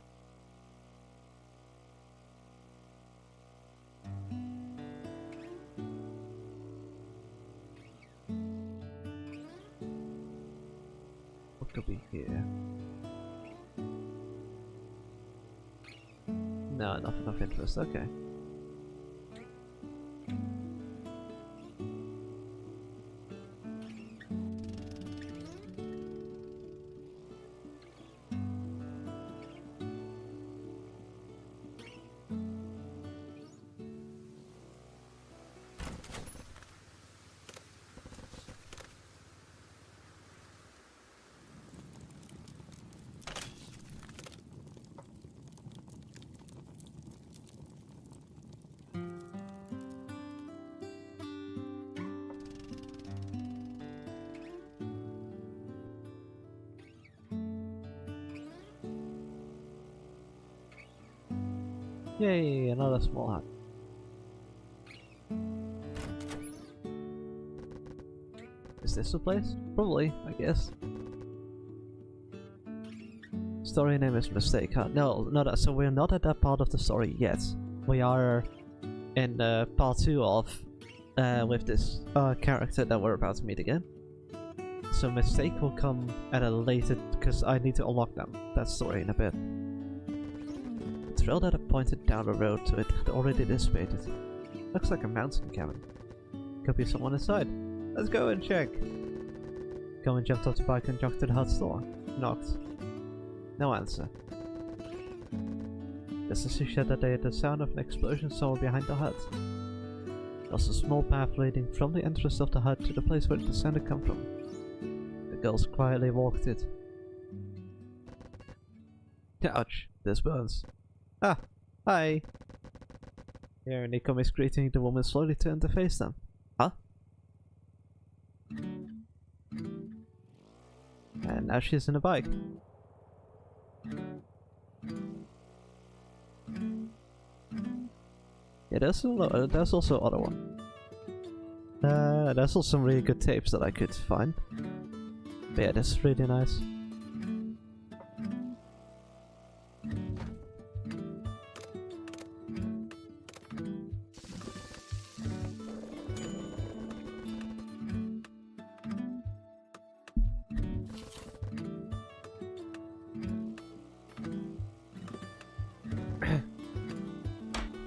What could be here? No, nothing of interest, okay. Yay, another small hut. Is this the place? Probably, I guess. Story name is Mistake, huh? No, that. So we're not at that part of the story yet. We are in part 2 of with this character that we're about to meet again. So Mistake will come at a later, because I need to unlock that story in a bit. The trail that I pointed down the road to it had already dissipated. Looks like a mountain cabin. Could be someone inside. Let's go and check. Cohen jumped off the bike and jogged to the hut's door. Knocked. No answer. The sister said that they had the sound of an explosion somewhere behind the hut. There was a small path leading from the entrance of the hut to the place where the sound had come from. The girls quietly walked it. Ouch, this burns. Ah, hi. Here, Nico is greeting the woman slowly turned to face them. Huh? And now she's in a bike. Yeah, there's also other one. There's also some really good tapes that I could find. But yeah, this is really nice.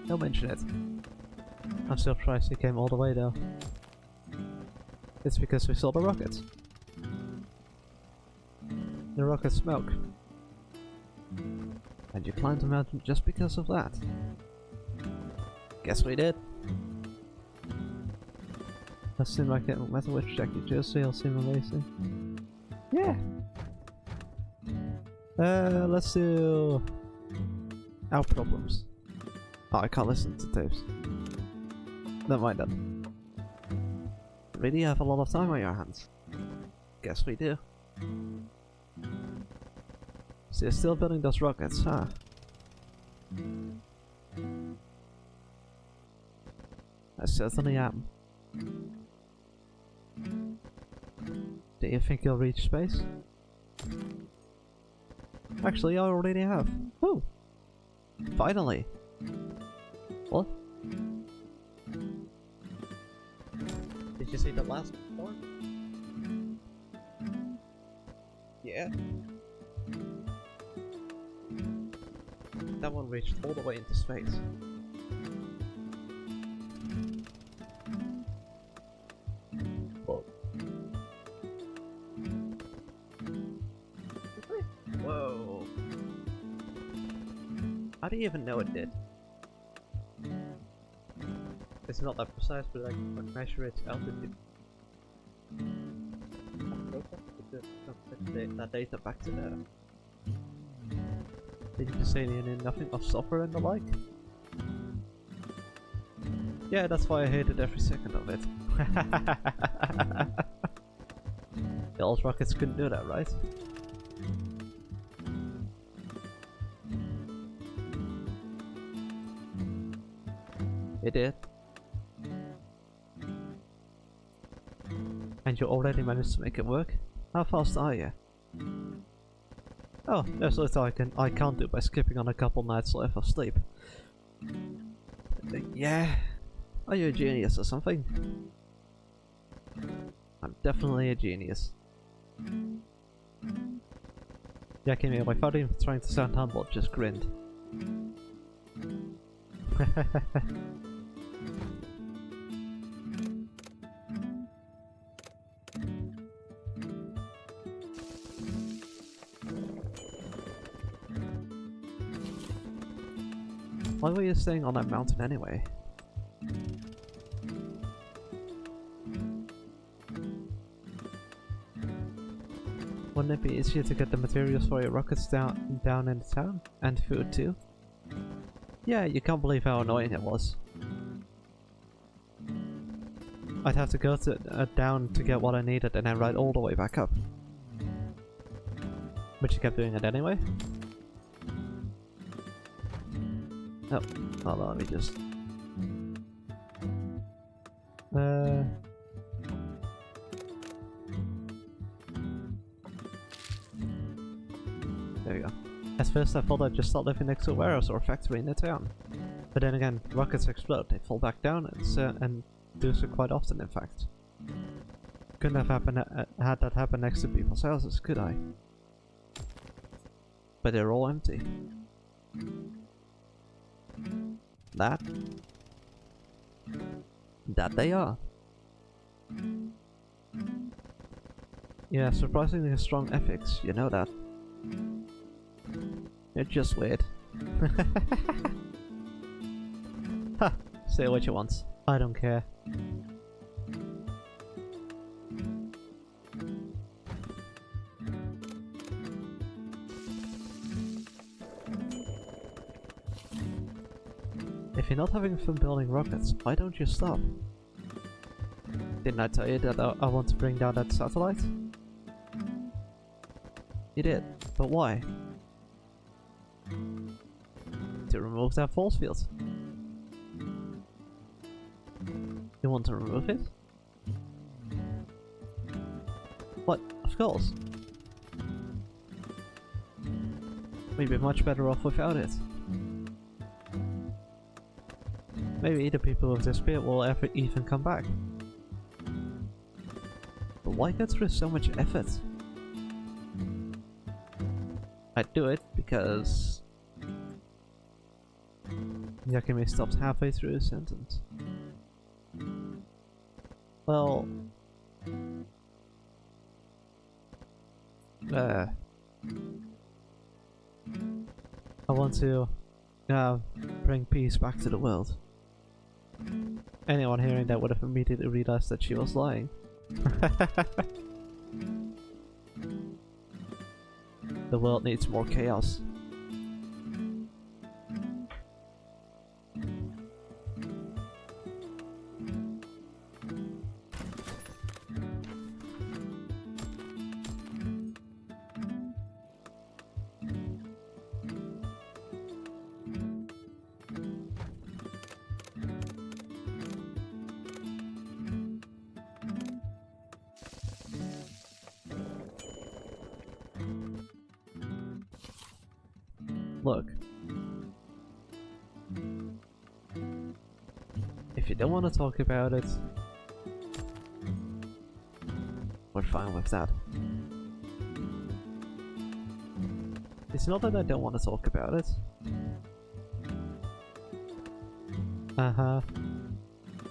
Don't mention it. I'm still surprised he came all the way though. It's because we saw the rockets. The rocket smoke. And you climbed the mountain just because of that. Guess we did. That seemed like it, no matter which check you choose, it'll seem amazing. Yeah! Let's do... our problems. Oh, I can't listen to tapes. Never mind then. Really have a lot of time on your hands. Guess we do. So you're still building those rockets, huh? I certainly am. Do you think you'll reach space? Actually, I already have. Woo! Finally! What? Did you see the last one? Yeah. That one reached all the way into space. Whoa. Whoa. How do you even know it did? It's not that precise, but I can measure its altitude. That data back to there. Did you just say nothing of software and the like? Yeah, that's why I hated every second of it. The old rockets couldn't do that, right? It did. And you already managed to make it work? How fast are you? Oh, there's little I can't do by skipping on a couple nights left of sleep. Yeah? Are you a genius or something? I'm definitely a genius. Yakimi, without even trying to sound humble, just grinned. Why were you staying on that mountain anyway? Wouldn't it be easier to get the materials for your rockets down in the town? And food too? Yeah, you can't believe how annoying it was. I'd have to go down to get what I needed and then ride all the way back up. But you kept doing it anyway? Oh, hold on, let me just... There we go. At first I thought I'd just start living next to a warehouse or a factory in the town. But then again, rockets explode, they fall back down, and do so quite often in fact. Couldn't have had that happen next to people's houses, could I? But they're all empty. That they are. Yeah, surprisingly strong ethics, you know that. You're just weird. Ha! Say what you want. I don't care. If you're not having fun building rockets, why don't you stop? Didn't I tell you that I want to bring down that satellite? You did, but why? To remove that force field. You want to remove it? What? Of course. We'd be much better off without it. Maybe the people of the spirit will ever even come back. But why go through so much effort? I'd do it because Yakime stopped halfway through his sentence. Well, I want to bring peace back to the world. Anyone hearing that would have immediately realized that she was lying. The world needs more chaos. Look, if you don't want to talk about it, we're fine with that. It's not that I don't want to talk about it.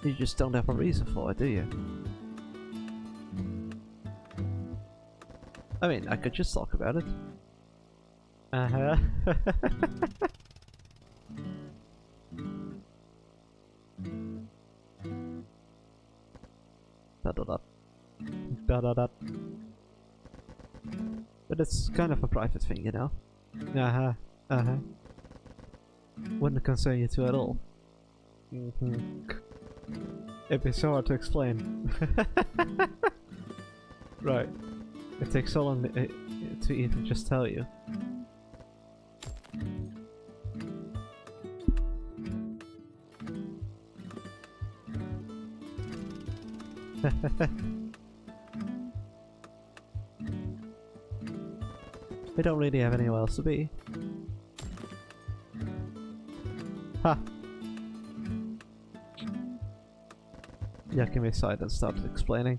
You just don't have a reason for it, do you? I mean, I could just talk about it. Da da da. Da da da. But it's kind of a private thing, you know? Wouldn't concern you two at all. It'd be so hard to explain. Right. It takes so long to even just tell you. We don't really have anywhere else to be. Ha! Yakime sighed and started explaining.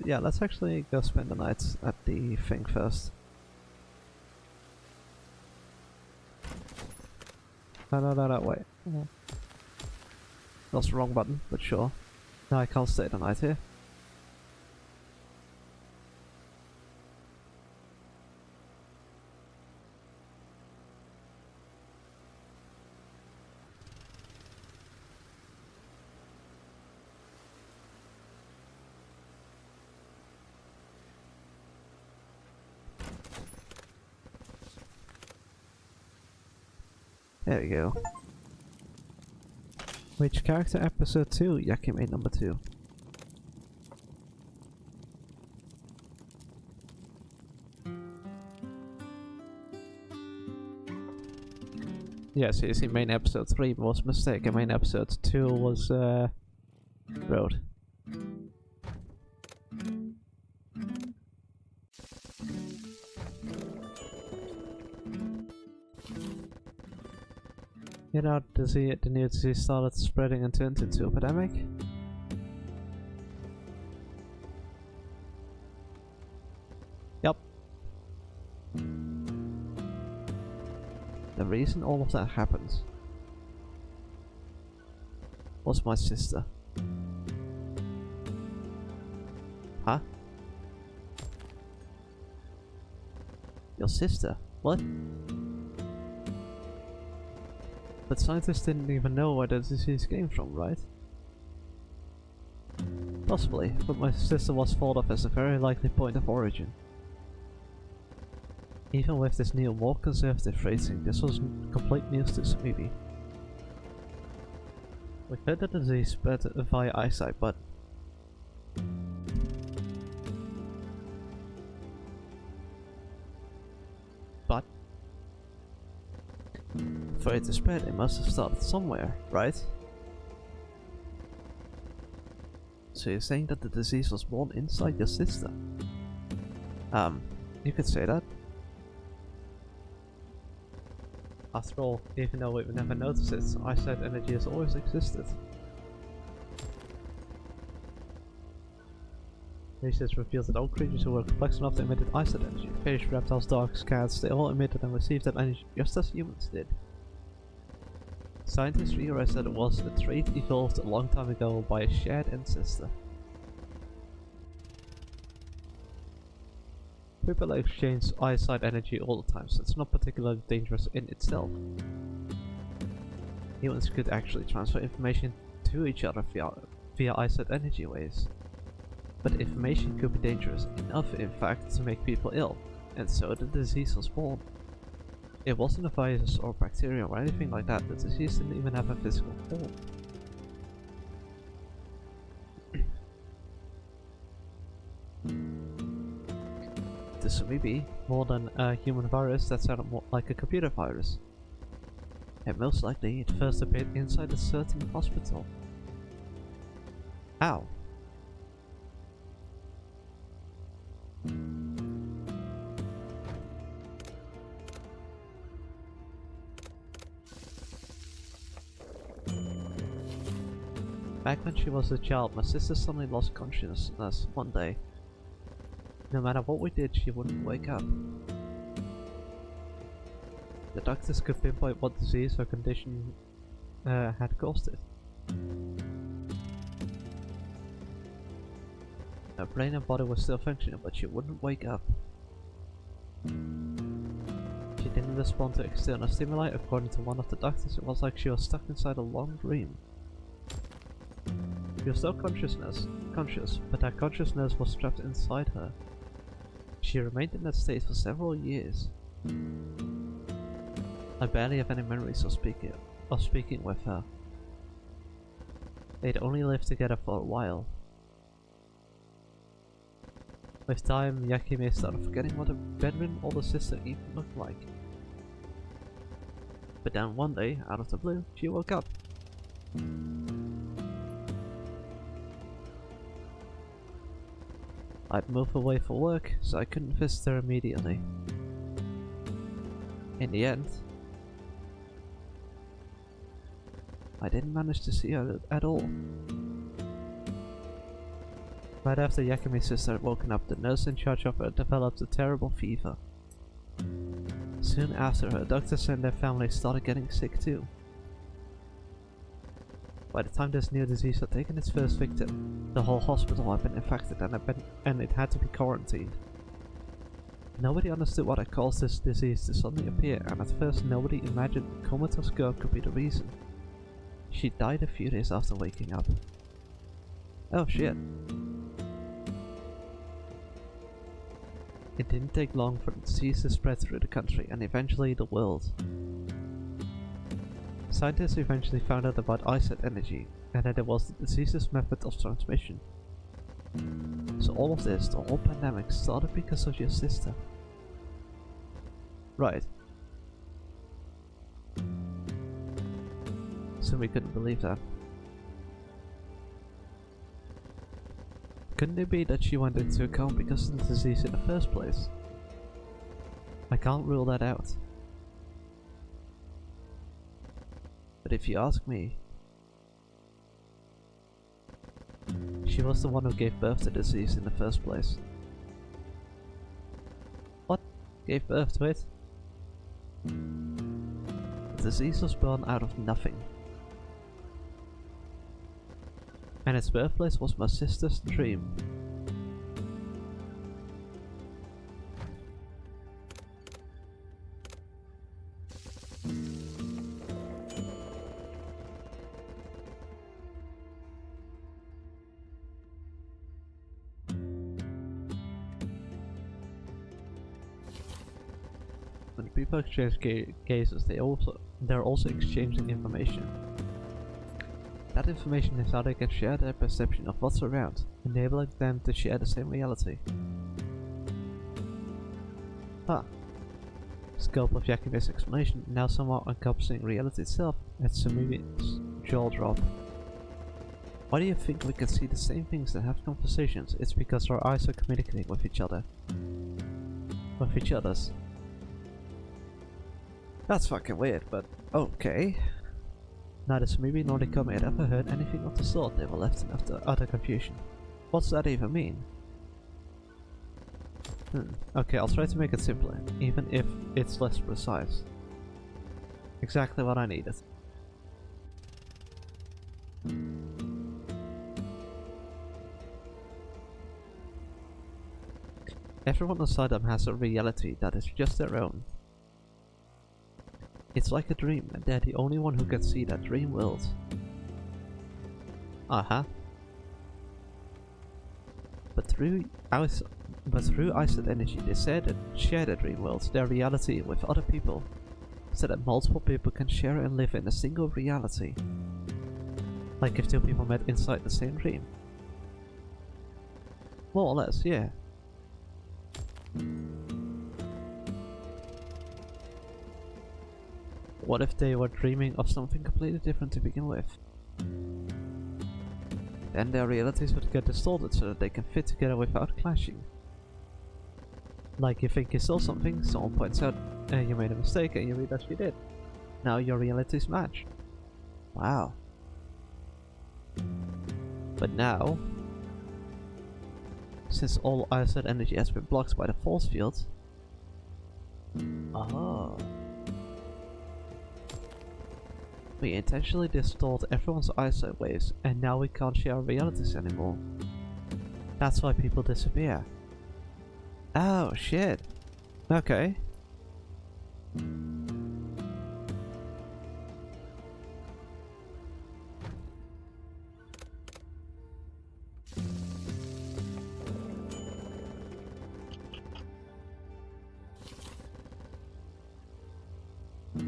Yeah, let's actually go spend the night at the thing first. No, wait. That's the wrong button, but sure. No, I can't stay the night here. There we go. Which character episode 2? Yakime number 2. Yes, you see, main episode 3 was mistaken. Main episode 2 was road. You know, the new disease started spreading and turned into an epidemic? Yup. The reason all of that happened was my sister. Huh? Your sister? What? But scientists didn't even know where the disease came from, right? Possibly, but my sister was thought of as a very likely point of origin. Even with this new, more conservative phrasing, this was complete news to Samibi. We heard that the disease spread via eyesight, but for it to spread, it must have started somewhere, right? So you're saying that the disease was born inside your sister? You could say that. After all, even though we've never noticed it, eyesight energy has always existed. Research reveals that all creatures who were complex enough to emit eyesight energy, fish, reptiles, dogs, cats, they all emitted and received that energy just as humans did. Scientists realized that it was a trait evolved a long time ago by a shared ancestor. People exchange eyesight energy all the time, so it's not particularly dangerous in itself. Humans could actually transfer information to each other via eyesight energy waves. But information could be dangerous enough, in fact, to make people ill, and so the disease was born. It wasn't a virus or bacteria or anything like that. The disease didn't even have a physical form. This may be more than a human virus. That sounded more like a computer virus. And most likely it first appeared inside a certain hospital. How? Back when she was a child, my sister suddenly lost consciousness one day. No matter what we did, she wouldn't wake up. The doctors could pinpoint what disease or condition had caused it. Her brain and body were still functioning, but she wouldn't wake up. She didn't respond to external stimuli. According to one of the doctors, it was like she was stuck inside a long dream. She was still conscious, but her consciousness was trapped inside her. She remained in that state for several years. I barely have any memories of speaking with her. They'd only lived together for a while. With time, Yakime started forgetting what a bedridden older sister even looked like. But then one day, out of the blue, she woke up. I'd moved away for work, so I couldn't visit her immediately. In the end, I didn't manage to see her at all. Right after Yakime's sister had woken up, the nurse in charge of her developed a terrible fever. Soon after, her doctors and their family started getting sick too. By the time this new disease had taken its first victim, the whole hospital had been infected and it had to be quarantined. Nobody understood what had caused this disease to suddenly appear, and at first nobody imagined a comatose girl could be the reason. She died a few days after waking up. Oh shit. It didn't take long for the disease to spread through the country and eventually the world. Scientists eventually found out about eyesight energy and that it was the disease's method of transmission. So all of this, the whole pandemic, started because of your sister. Right. So we couldn't believe that. Couldn't it be that she went into a coma because of the disease in the first place? I can't rule that out. But if you ask me, she was the one who gave birth to the disease in the first place. What? Gave birth to it? The disease was born out of nothing. And its birthplace was my sister's dream. people exchange gazes, they're also exchanging information. That information is how they can share their perception of what's around, enabling them to share the same reality. Huh. Scope of Yakime's explanation now somehow encompassing reality itself, and Sumi's jaw dropped. Why do you think we can see the same things and have conversations? It's because our eyes are communicating with each other. With each other's. That's fucking weird, but okay. Neither Sumimi nor Nikome had ever heard anything of the sort. They were left in utter confusion. What's that even mean? Okay, I'll try to make it simpler, even if it's less precise. Exactly what I needed. Everyone inside them has a reality that is just their own. It's like a dream, and they're the only one who can see that dream world. Uh-huh. But through eyesight energy, they share the dream world, their reality, with other people, so that multiple people can share and live in a single reality. Like if two people met inside the same dream. More or less, yeah. What if they were dreaming of something completely different to begin with? Then their realities would get distorted so that they can fit together without clashing. Like you think you saw something, someone points out you made a mistake and you realize you did. Now your realities match. Wow. But now, since all eyesight energy has been blocked by the force field... Oh. We intentionally distort everyone's eyesight waves, and now we can't share our realities anymore. That's why people disappear. Oh shit. Okay.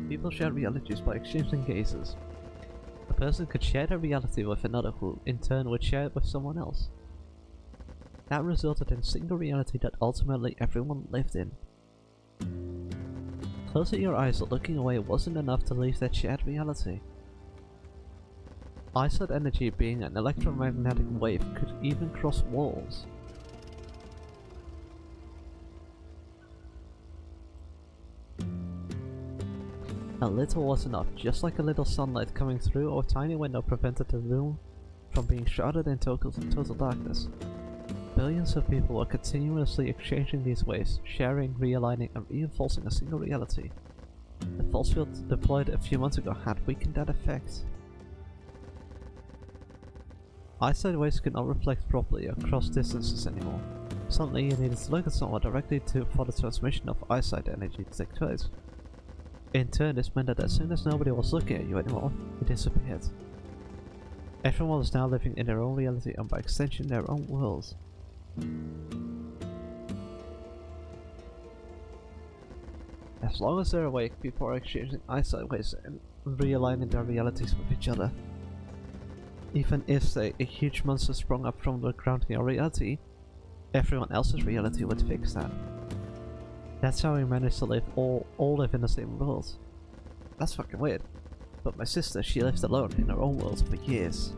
People share realities by exchanging gazes. A person could share their reality with another who, in turn, would share it with someone else. That resulted in a single reality that ultimately everyone lived in. Closing your eyes or looking away wasn't enough to leave that shared reality. Eyesight energy, being an electromagnetic wave, could even cross walls. A little was enough, just like a little sunlight coming through a tiny window prevented the room from being shrouded in total darkness. Billions of people were continuously exchanging these waves, sharing, realigning, and reinforcing a single reality. The force field deployed a few months ago had weakened that effect. Eyesight waves could not reflect properly across distances anymore. Suddenly you needed to look at someone directly for the transmission of eyesight energy to take place. In turn, this meant that as soon as nobody was looking at you anymore, you disappeared. Everyone was now living in their own reality and by extension their own world. As long as they're awake, people are exchanging eyesight waves and realigning their realities with each other. Even if, say, a huge monster sprung up from the ground in your reality, everyone else's reality would fix that. That's how we managed to all live in the same world. That's fucking weird. But my sister, she lived alone in her own world for years.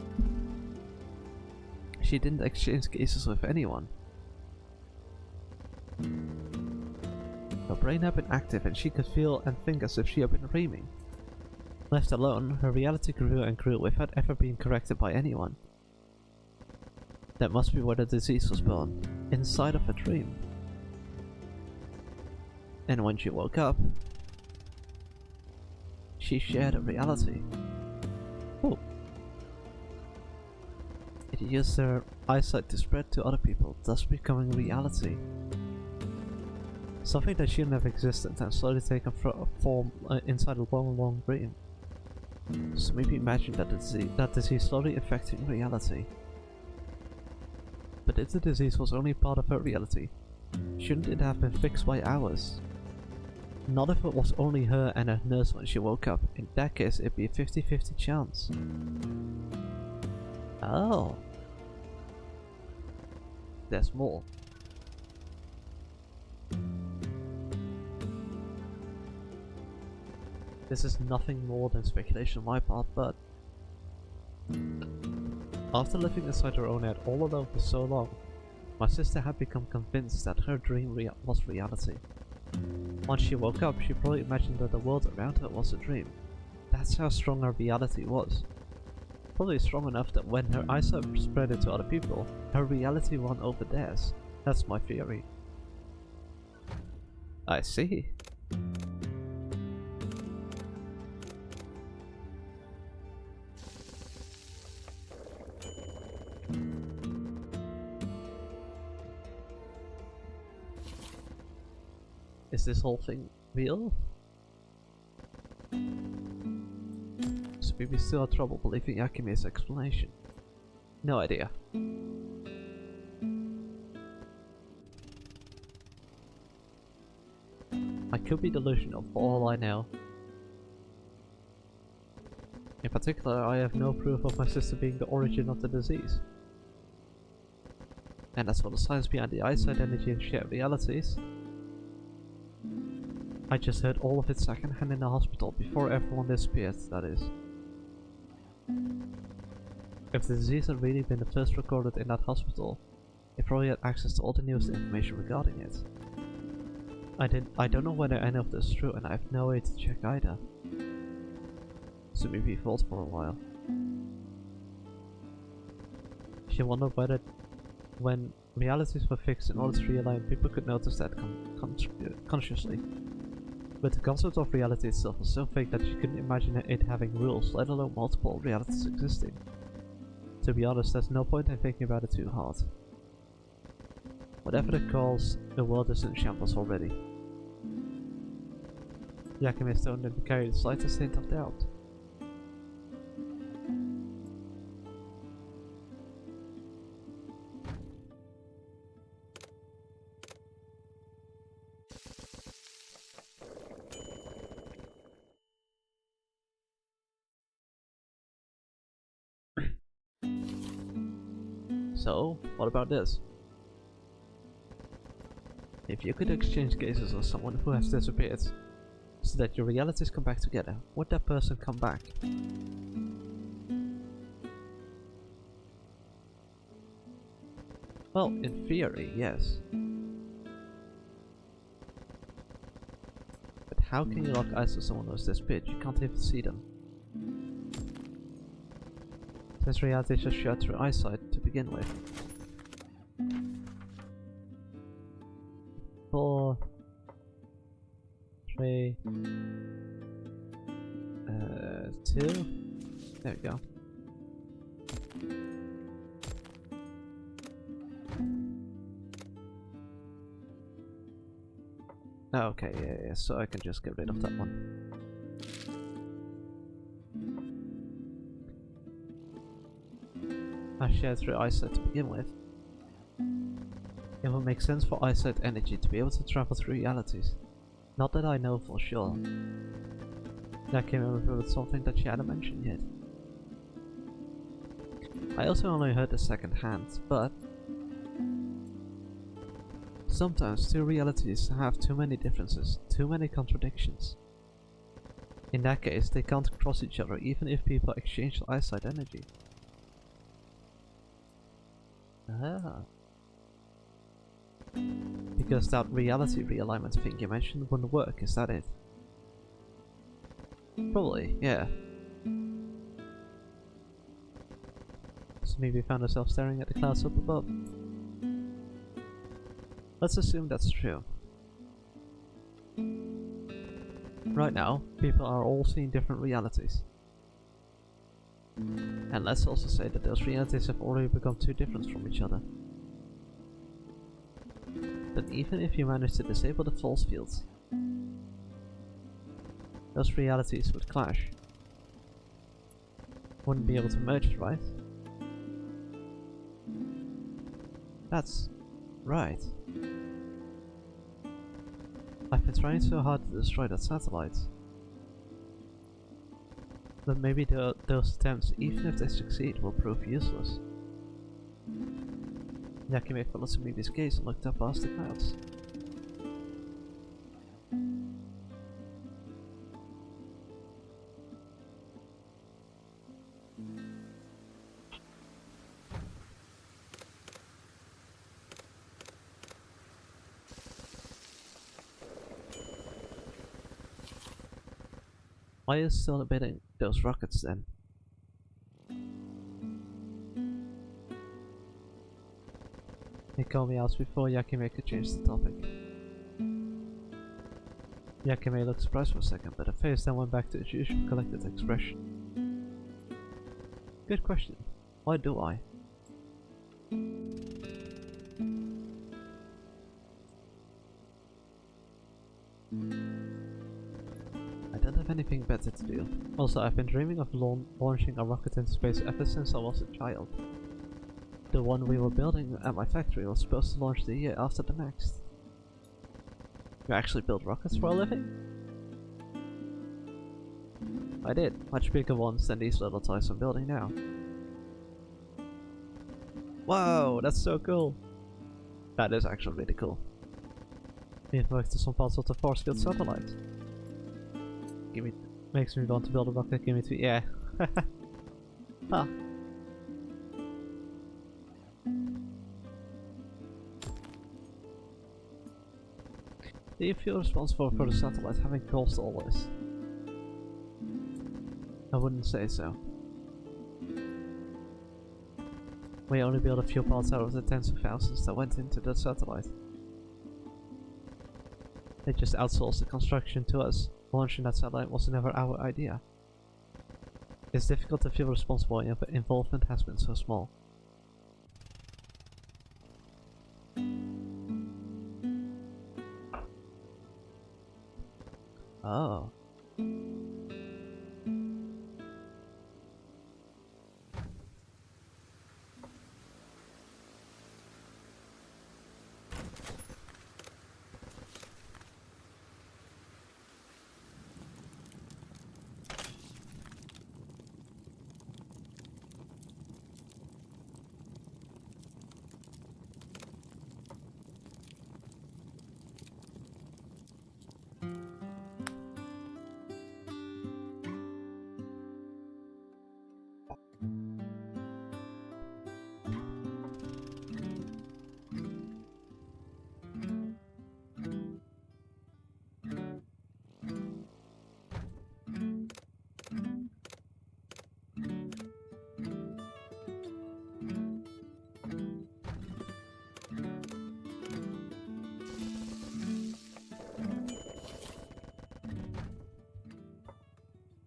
She didn't exchange gazes with anyone. Her brain had been active and she could feel and think as if she had been dreaming. Left alone, her reality grew and grew without ever being corrected by anyone. That must be where the disease was born, inside of a dream. And when she woke up, she shared a reality. Oh. It used her eyesight to spread to other people, thus becoming reality. Something that shouldn't have existed and slowly taken form inside a long dream. So maybe imagine that disease slowly affecting reality. But if the disease was only part of her reality, shouldn't it have been fixed by ours? Not if it was only her and her nurse when she woke up. In that case, it'd be a 50-50 chance. Oh. There's more. This is nothing more than speculation on my part, but after living inside her own head all alone for so long, my sister had become convinced that her dream was reality. Once she woke up, she probably imagined that the world around her was a dream. That's how strong her reality was. Probably strong enough that when her eyesight spread it to other people, her reality won over theirs. That's my theory. I see. Is this whole thing real? So we still have trouble believing Yakime's explanation. No idea. I could be delusional for all I know. In particular, I have no proof of my sister being the origin of the disease. And as for the science behind the eyesight energy and shared realities, I just heard all of it secondhand in the hospital before everyone disappeared, that is. If the disease had really been first recorded in that hospital, they probably had access to all the newest information regarding it. I don't know whether any of this is true, and I have no way to check either. So maybe false for a while. She wondered whether when realities were fixed in order to realign, people could notice that consciously. But the concept of reality itself was so fake that she couldn't imagine it having rules, let alone multiple realities existing. To be honest, there's no point in thinking about it too hard. Whatever the cause, the world is in shambles already. Yakime's tone didn't carry the slightest hint of doubt. So, what about this? If you could exchange gazes with someone who has disappeared, so that your realities come back together, would that person come back? Well, in theory, yes. But how can you lock eyes with someone who has disappeared? You can't even see them. Since reality is just shared through eyesight to begin with. 4, 3, 2. There we go. Okay, yeah, so I can just get rid of that one. I shared through eyesight to begin with. It would make sense for eyesight energy to be able to travel through realities. Not that I know for sure. That came over with something that she hadn't mentioned yet. I also only heard it second hand, but sometimes two realities have too many differences, too many contradictions. In that case, they can't cross each other even if people exchange eyesight energy. Ah. Because that reality realignment thing you mentioned wouldn't work, is that it? Probably, yeah. So maybe we found ourselves staring at the clouds up above. Let's assume that's true. Right now, people are all seeing different realities. And let's also say that those realities have already become too different from each other. Then even if you manage to disable the false fields, those realities would clash. Wouldn't be able to merge, right? That's right. I've been trying so hard to destroy that satellite. But maybe those attempts, even if they succeed, will prove useless. Yakime followed Sumidi's gaze and looked up past the clouds. Why is still debating those rockets then? He called me out before Yakime could change the topic. Yakime looked surprised for a second, but her face then went back to its usual collected expression. Good question. Why do I? I don't have anything better to do. Also, I've been dreaming of launching a rocket into space ever since I was a child. The one we were building at my factory was supposed to launch the year after the next. You actually build rockets for a living? I did, much bigger ones than these little toys I'm building now. Whoa, that's so cool! That is actually really cool. We've worked to some parts of the Force-Guild satellite. Makes me want to build a rocket, give me two, yeah. Huh. Do you feel responsible for the satellite having caused all this? I wouldn't say so. We only built a few parts out of the tens of thousands that went into the satellite. They just outsourced the construction to us. Launching that satellite was never our idea. It's difficult to feel responsible if involvement has been so small. Oh.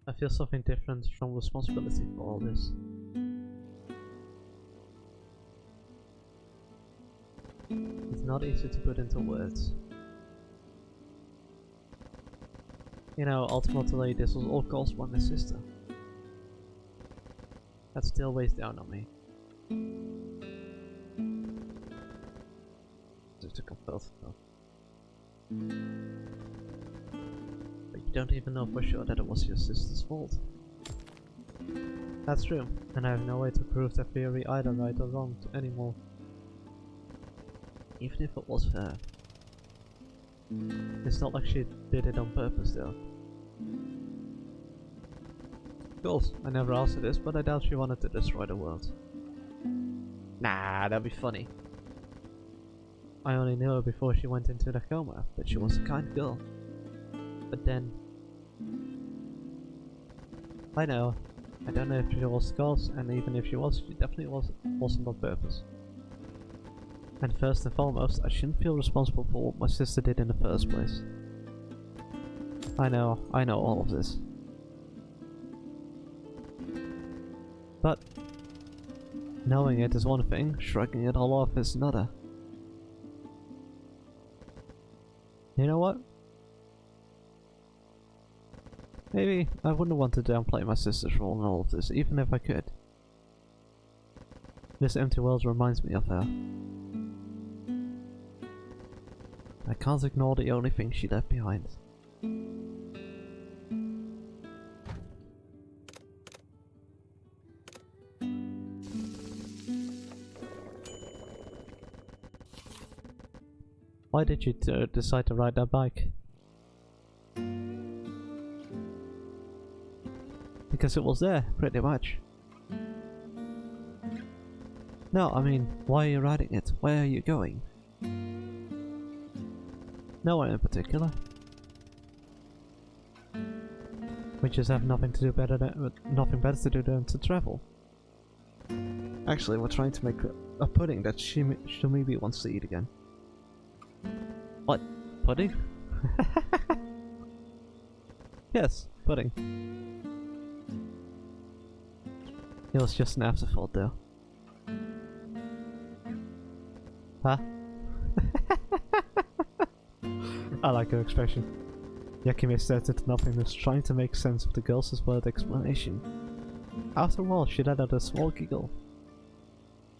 I feel something different from responsibility for all this. It's not easy to put into words. You know, ultimately this was all caused by my sister. That still weighs down on me. Just to compel stuff. But you don't even know for sure that it was your sister's fault. That's true, and I have no way to prove that theory either right or wrong anymore. Even if it was her. It's not like she did it on purpose though. Of course, I never asked her this, but I doubt she wanted to destroy the world. Nah, that'd be funny. I only knew her before she went into the coma, but she was a kind girl. But then... I know. I don't know if she was skulls, and even if she was, she definitely wasn't on purpose. And first and foremost, I shouldn't feel responsible for what my sister did in the first place. I know all of this. But knowing it is one thing, shrugging it all off is another. You know what? Maybe I wouldn't want to downplay my sister's role in all of this, even if I could. This empty world reminds me of her. I can't ignore the only thing she left behind. Why did you decide to ride that bike? Because it was there, pretty much. No, I mean, why are you riding it? Where are you going? Nowhere in particular. We just have nothing to do better to do than to travel. Actually, we're trying to make a pudding that Shumibi wants to eat again. What? Pudding? Yes, pudding. It was just an afterthought though. Huh? I like her expression. Yakime stared at nothingness, trying to make sense of the girl's word explanation. After all, she let out a small giggle.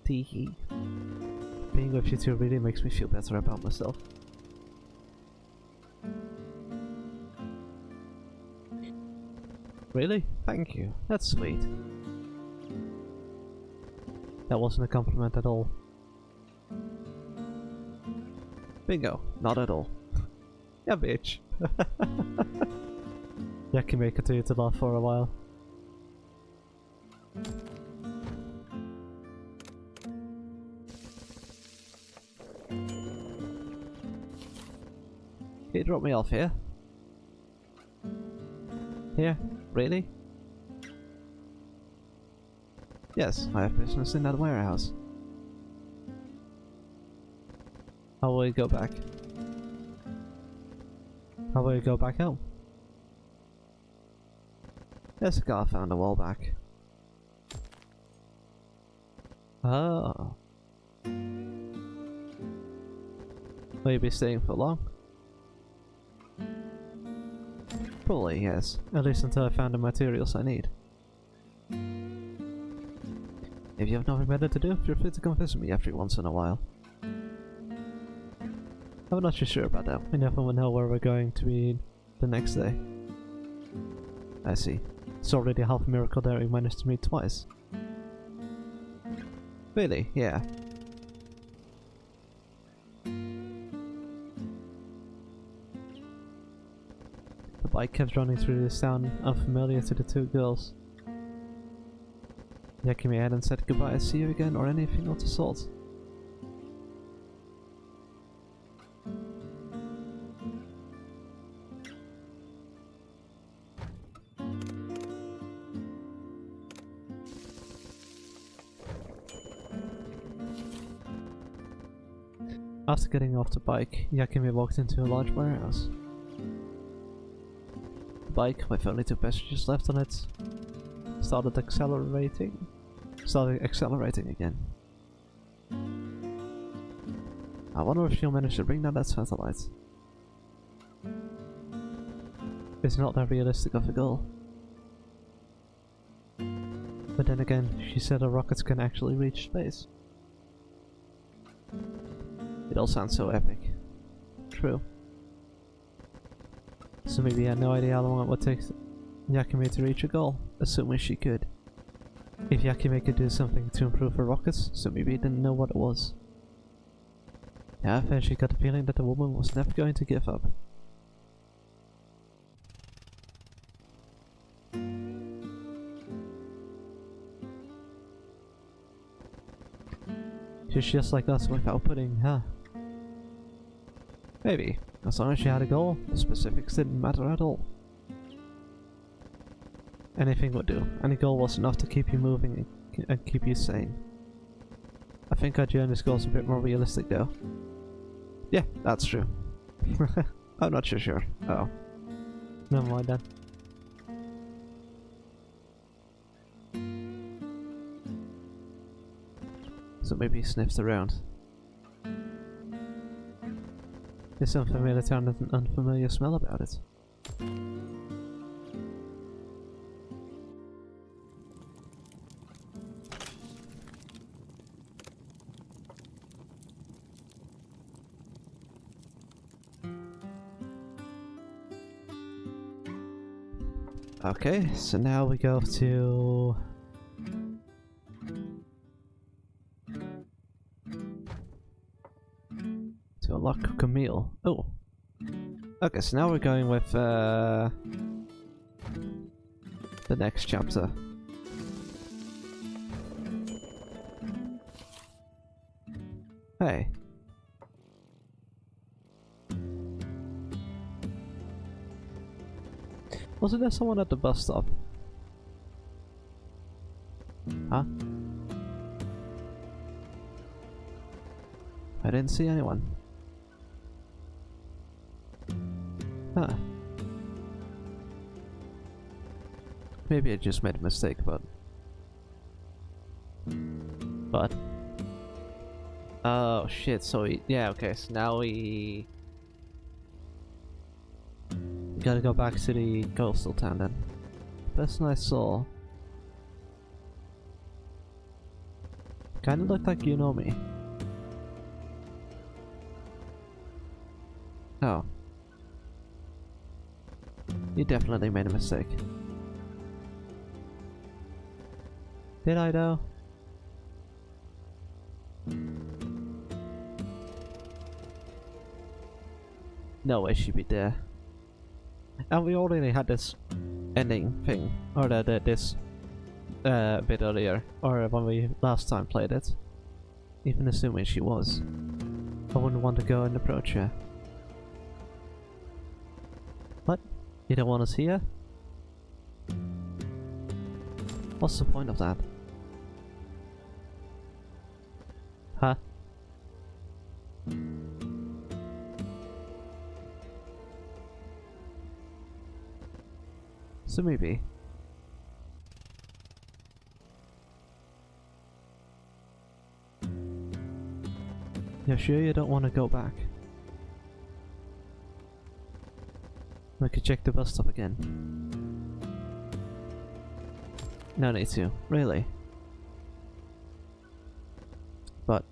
Teehee. Being with you two really makes me feel better about myself. Really? Thank you. That's sweet. That wasn't a compliment at all. Bingo. Not at all. Yeah, bitch. Yakime continued to laugh for a while. Can you drop me off here? Here? Really? Yes, I have business in that warehouse. How will you go back? How will you go back home? There's a car I found a while back. Oh. Will you be staying for long? Probably, yes. At least until I found the materials I need. If you have nothing better to do, feel free to come visit me every once in a while. I'm not too sure about that. We never will know where we're going to be the next day. I see. It's already half a miracle that we managed to meet twice. Really? Yeah. The bike kept running through this town, unfamiliar to the two girls. Yakime hadn't said goodbye, see you again, or anything of the sort. After getting off the bike, Yakime walked into a large warehouse. The bike, with only 2 passengers left on it, started accelerating again. I wonder if she'll manage to bring down that satellite. It's not that realistic of a goal. But then again, she said our rockets can actually reach space. It all sounds so epic. True. So maybe I had no idea how long it would take Yakime to reach a goal, assuming she could. If Yakime could do something to improve her rockets, so maybe he didn't know what it was. Yeah, I eventually got the feeling that the woman was never going to give up. She's just like us without pudding, huh? Maybe. As long as she had a goal, the specifics didn't matter at all. Anything would do. Any goal was enough to keep you moving and keep you sane. I think our journey's goal is a bit more realistic though. Yeah, that's true. I'm not so sure. Oh. Never mind then. So maybe he sniffs around. There's some familiar sound and an unfamiliar smell about it. Okay, so now we go to a unlock Camille. Oh. Okay, so now we're going with the next chapter. Hey. Wasn't there someone at the bus stop? Huh? I didn't see anyone. Huh. Maybe I just made a mistake, but... Oh shit, so yeah, okay, so now we gotta go back to the coastal town then. Person I saw kinda looked like you know me. Oh. You definitely made a mistake. Did I though? No way she'd be there. And we already had this ending thing, or this bit earlier, or when we last time played it. Even assuming she was, I wouldn't want to go and approach her. What? You don't want to see her? What's the point of that? Huh? So maybe. You're sure you don't want to go back? I could check the bus stop again. No need to, really. But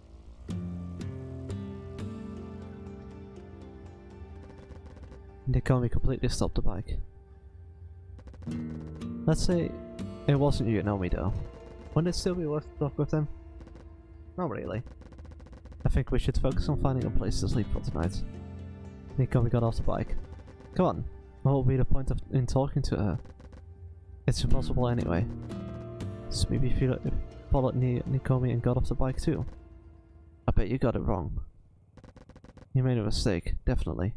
Nakomi completely stopped the bike. Let's say it wasn't you, Naomi, though. Wouldn't it still be worth to talk with them? Not really. I think we should focus on finding a place to sleep for tonight. Nakomi got off the bike. Come on, what will be the point in talking to her? It's impossible anyway. So maybe if you followed Nakomi and got off the bike too. I bet you got it wrong. You made a mistake, definitely.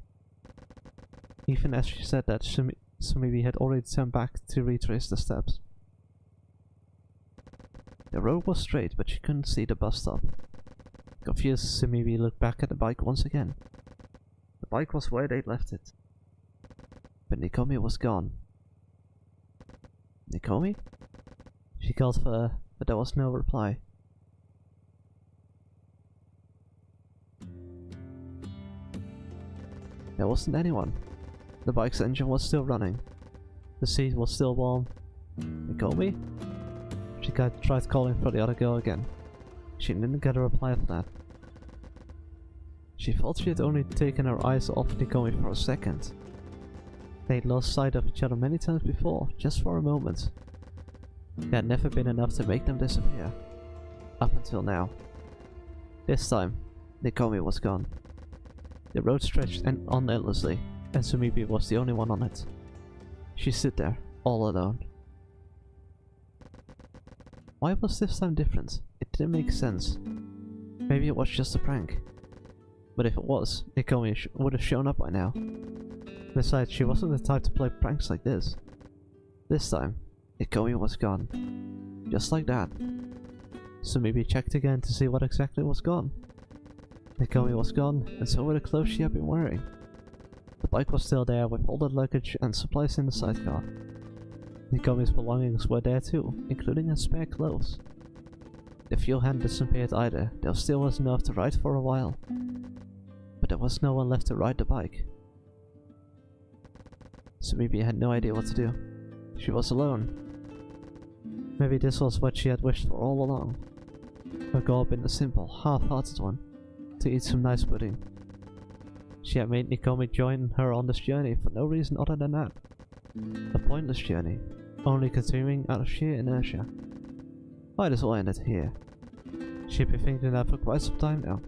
Even as she said that, Sumibi had already turned back to retrace the steps. The road was straight, but she couldn't see the bus stop. Confused, Sumibi looked back at the bike once again. The bike was where they'd left it. But Nakomi was gone. Nakomi? She called for her, but there was no reply. There wasn't anyone. The bike's engine was still running. The seat was still warm. Nakomi? She tried calling for the other girl again. She didn't get a reply for that. She thought she had only taken her eyes off Nakomi for a second. They'd lost sight of each other many times before, just for a moment. It had never been enough to make them disappear. Up until now. This time, Nakomi was gone. The road stretched on endlessly, and Sumibi was the only one on it. She stood there, all alone. Why was this time different? It didn't make sense. Maybe it was just a prank. But if it was, Nakomi would have shown up by now. Besides, she wasn't the type to play pranks like this. This time, Nakomi was gone. Just like that. Sumibi checked again to see what exactly was gone. Nakomi was gone, and so were the clothes she had been wearing. The bike was still there with all the luggage and supplies in the sidecar. Nakomi's belongings were there too, including her spare clothes. The fuel hadn't disappeared either, there still was enough to ride for a while. But there was no one left to ride the bike. Sumibi had no idea what to do. She was alone. Maybe this was what she had wished for all along. Her goal had been a simple, half-hearted one. To eat some nice pudding. She had made Nakomi join her on this journey for no reason other than that. A pointless journey, only continuing out of sheer inertia. Might as well end it here. She'd been thinking that for quite some time now.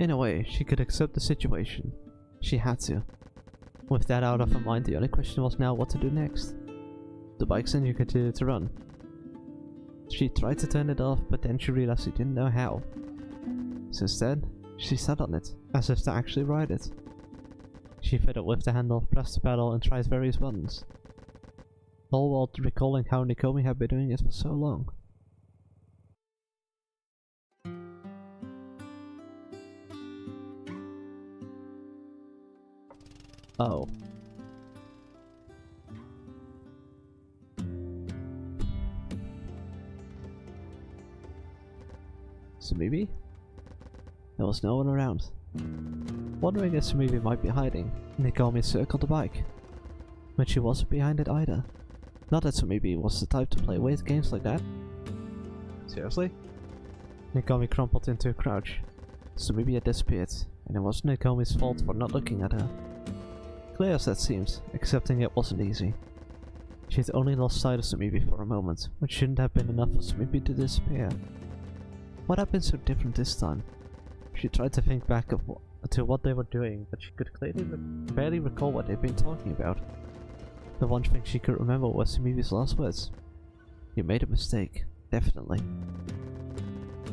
In a way, she could accept the situation. She had to. With that out of her mind, the only question was now what to do next. The bike's engine continued to run. She tried to turn it off, but then she realized she didn't know how. So instead, she sat on it, as if to actually ride it. She fiddled with the handle, pressed the pedal, and tried various buttons. All while recalling how Nakomi had been doing it for so long. Oh. Sumibi? There was no one around. Wondering if Sumibi might be hiding, Nakomi circled the bike. But she wasn't behind it either. Not that Sumibi was the type to play weird games like that. Seriously? Nakomi crumpled into a crouch. Sumibi had disappeared, and it was Nakomi's fault for not looking at her. Clear as that seems, accepting it wasn't easy. She had only lost sight of Sumibi for a moment, which shouldn't have been enough for Sumibi to disappear. What had been so different this time? She tried to think back to what they were doing, but she could clearly barely recall what they'd been talking about. The one thing she could remember was Sumibi's last words. "You made a mistake, definitely."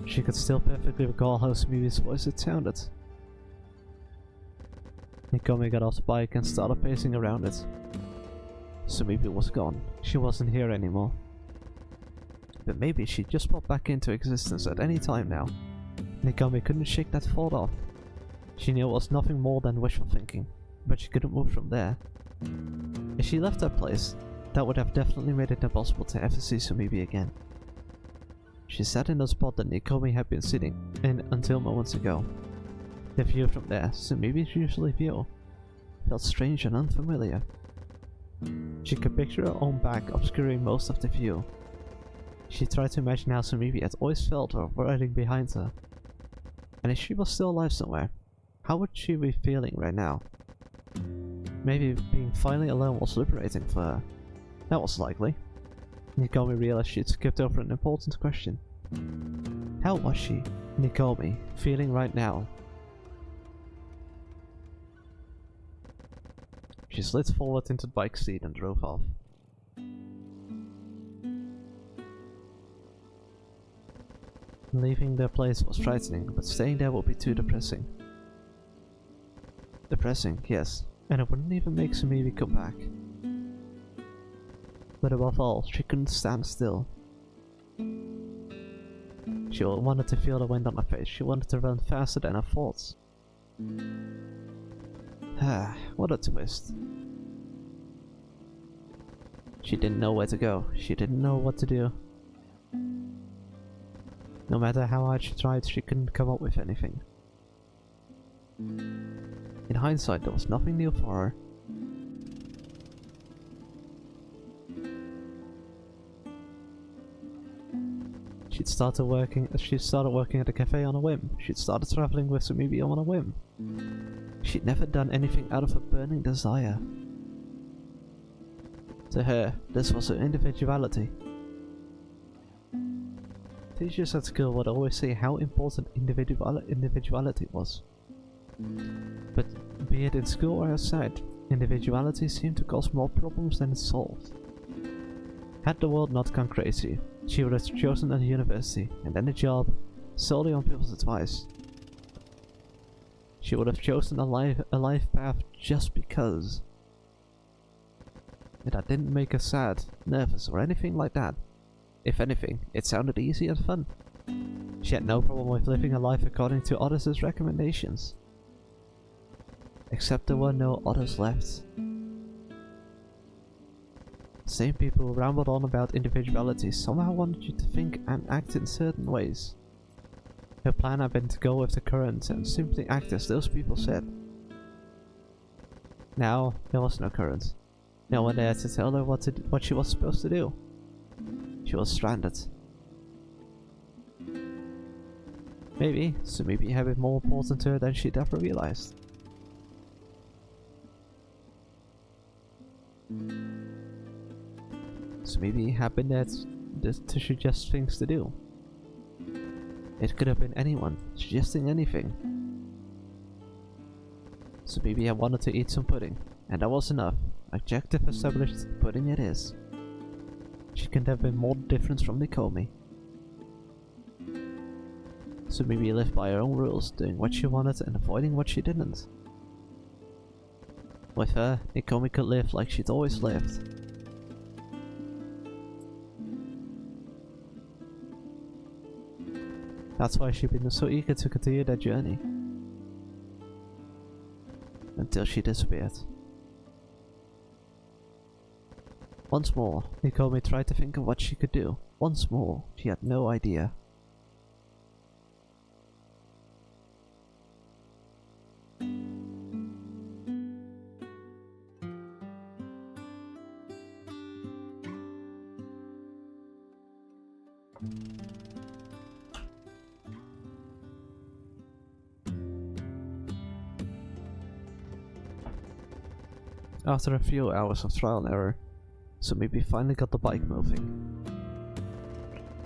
She could still perfectly recall how Sumibi's voice had sounded. Nakomi got off the bike and started pacing around it. Sumibi was gone. She wasn't here anymore. But maybe she'd just pop back into existence at any time now. Nakomi couldn't shake that thought off. She knew it was nothing more than wishful thinking, but she couldn't move from there. If she left that place, that would have definitely made it impossible to ever see Sumibi again. She sat in the spot that Nakomi had been sitting in until moments ago. The view from there, Sumibi's usually view, felt strange and unfamiliar. She could picture her own back obscuring most of the view. She tried to imagine how Sumibi had always felt her riding behind her. And if she was still alive somewhere, how would she be feeling right now? Maybe being finally alone was liberating for her. That was likely. Nakomi realized she'd skipped over an important question. How was she, Nakomi, feeling right now? She slid forward into the bike seat and drove off. Leaving their place was frightening, but staying there would be too depressing. Depressing, yes, and it wouldn't even make Sumibi come back. But above all, she couldn't stand still. She wanted to feel the wind on her face, she wanted to run faster than her thoughts. Ah, what a twist. She didn't know where to go, she didn't know what to do. No matter how hard she tried, she couldn't come up with anything. In hindsight, there was nothing new for her. She started working at a cafe on a whim. She'd started traveling with Sumibi on a whim. She'd never done anything out of a burning desire. To her, this was her individuality. Teachers at school would always say how important individuality was. But be it in school or outside, individuality seemed to cause more problems than it solved. Had the world not gone crazy, she would have chosen a university and then a job solely on people's advice. She would have chosen a life path just because. And that didn't make her sad, nervous, or anything like that. If anything, it sounded easy and fun. She had no problem with living her life according to others' recommendations. Except there were no others left. The same people who rambled on about individuality somehow wanted you to think and act in certain ways. Her plan had been to go with the current and simply act as those people said. Now, there was no current. No one there to tell her what she was supposed to do. She was stranded. Maybe Sumibi had been more important to her than she'd ever realized. Sumibi had been there to suggest things to do. It could have been anyone, suggesting anything. So maybe I wanted to eat some pudding, and that was enough. Objective established, pudding it is. She couldn't have been more different from Nakomi. So maybe lived by her own rules, doing what she wanted and avoiding what she didn't. With her, Nakomi could live like she'd always lived. That's why she'd been so eager to continue that journey. Until she disappeared. Once more, Nakomi tried to think of what she could do. Once more, she had no idea. After a few hours of trial and error, Sumimi finally got the bike moving.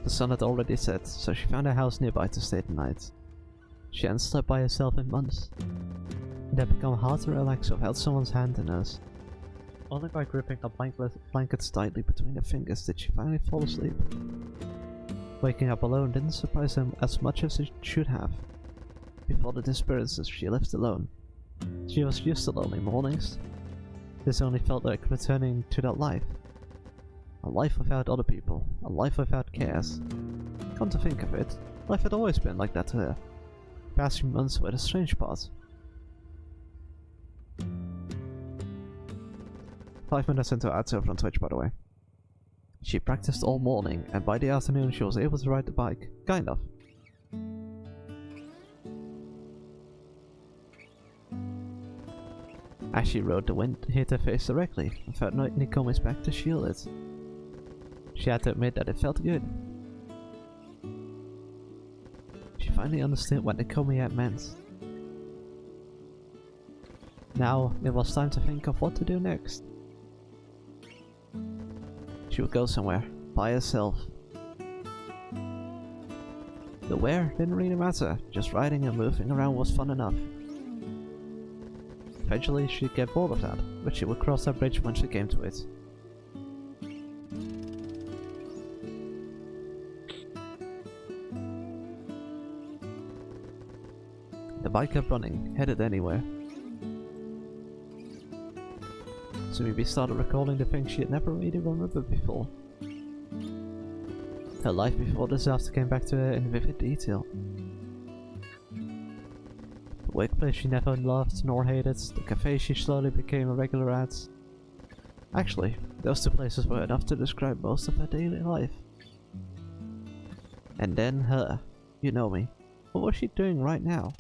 The sun had already set, so she found a house nearby to stay the night. She hadn't slept by herself in months. It had become hard to relax without someone's hand in hers. Only by gripping the blankets tightly between her fingers did she finally fall asleep. Waking up alone didn't surprise them as much as it should have. Before the disappearances, she lived alone. She was used to lonely mornings. This only felt like returning to that life. A life without other people, a life without cares. Come to think of it, life had always been like that to her. Past few months were the strange part. 5 minutes into ad server on Twitch, by the way. She practiced all morning, and by the afternoon she was able to ride the bike. Kind of. As she rode, the wind hit her face directly, and felt Nakomi's back to shield it. She had to admit that it felt good. She finally understood what Nakomi had meant. Now, it was time to think of what to do next. She would go somewhere, by herself. The where didn't really matter, just riding and moving around was fun enough. Eventually she'd get bored of that, but she would cross that bridge when she came to it. The bike kept running, headed anywhere. Sumimi started recalling the things she had never really remembered before. Her life before disaster came back to her in vivid detail. The workplace she never loved nor hated, the cafe she slowly became a regular at. Actually, those two places were enough to describe most of her daily life. And then her, you know me. What was she doing right now?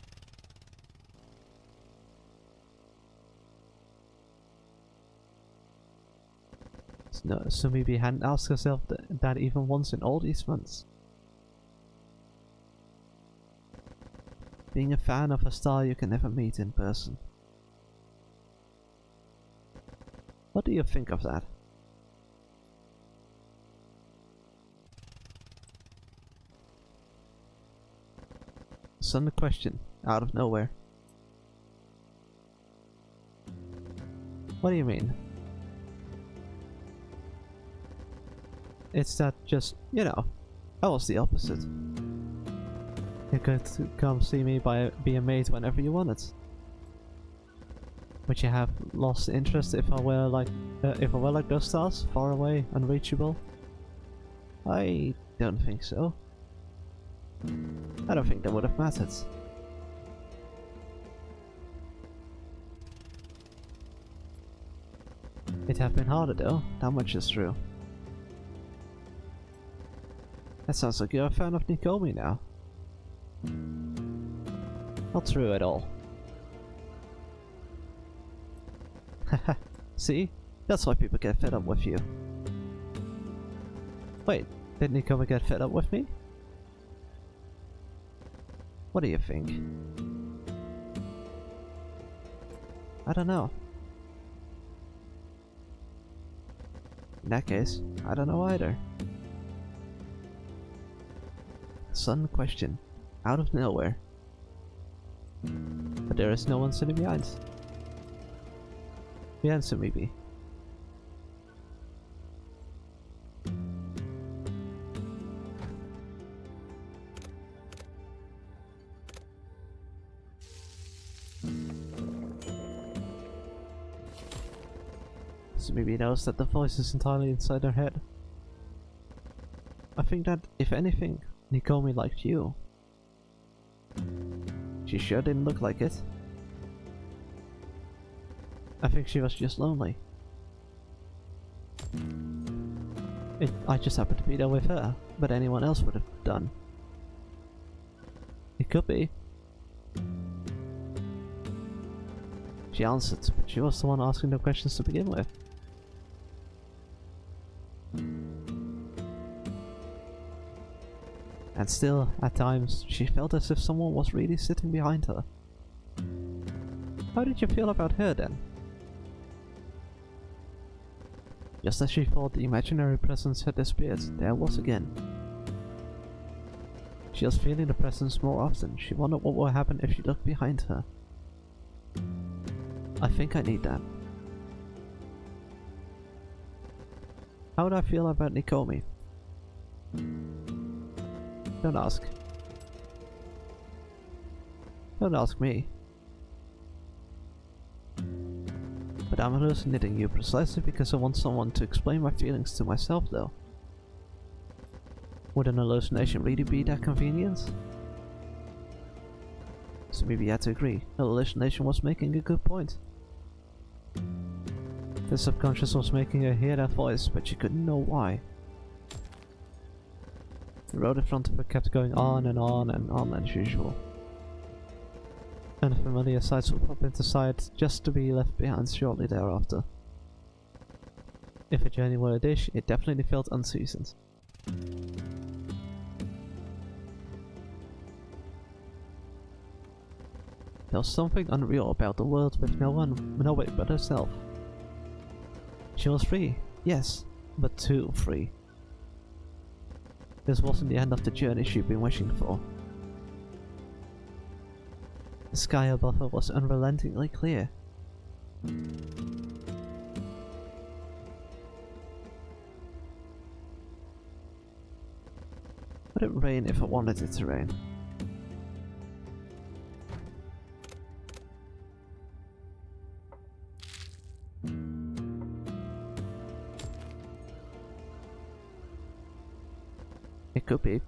No, Sumimi hadn't asked herself that even once in all these months. Being a fan of a star you can never meet in person. What do you think of that? Sudden question, out of nowhere. What do you mean? It's that just, you know, I was the opposite. You could come see me by be a mate whenever you wanted. Would you have lost interest if I were like those stars, far away, unreachable? I don't think so. I don't think that would have mattered. It'd have been harder though, that much is true. That sounds like you're a fan of Nakomi now. Not true at all. Haha, see? That's why people get fed up with you. Wait, did Nakomi get fed up with me? What do you think? I don't know. In that case, I don't know either. Sudden question, out of nowhere. But there is no one sitting behind. the answer, maybe. So maybe knows that the voice is entirely inside her head. I think that, if anything, Nikomi liked you. She sure didn't look like it. I think she was just lonely. I just happened to be there with her, but anyone else would have done. It could be. She answered, but she was the one asking the questions to begin with. And still, at times, she felt as if someone was really sitting behind her. How did you feel about her then? Just as she thought the imaginary presence had disappeared, there it was again. She was feeling the presence more often. She wondered what would happen if she looked behind her. I think I need that. How would I feel about Nikomi? Don't ask. Don't ask me. But I'm hallucinating you precisely because I want someone to explain my feelings to myself, though. Would an hallucination really be that convenient? So maybe you had to agree. The hallucination was making a good point. The subconscious was making her hear that voice, but she couldn't know why. The road in front of her kept going on and on and on as usual. Unfamiliar sights would pop into sight just to be left behind shortly thereafter. If a journey were a dish, it definitely felt unseasoned. There was something unreal about the world with no one but herself. She was free, yes, but too free. This wasn't the end of the journey she'd been wishing for. The sky above her was unrelentingly clear. Would it rain if I wanted it to rain? It could be.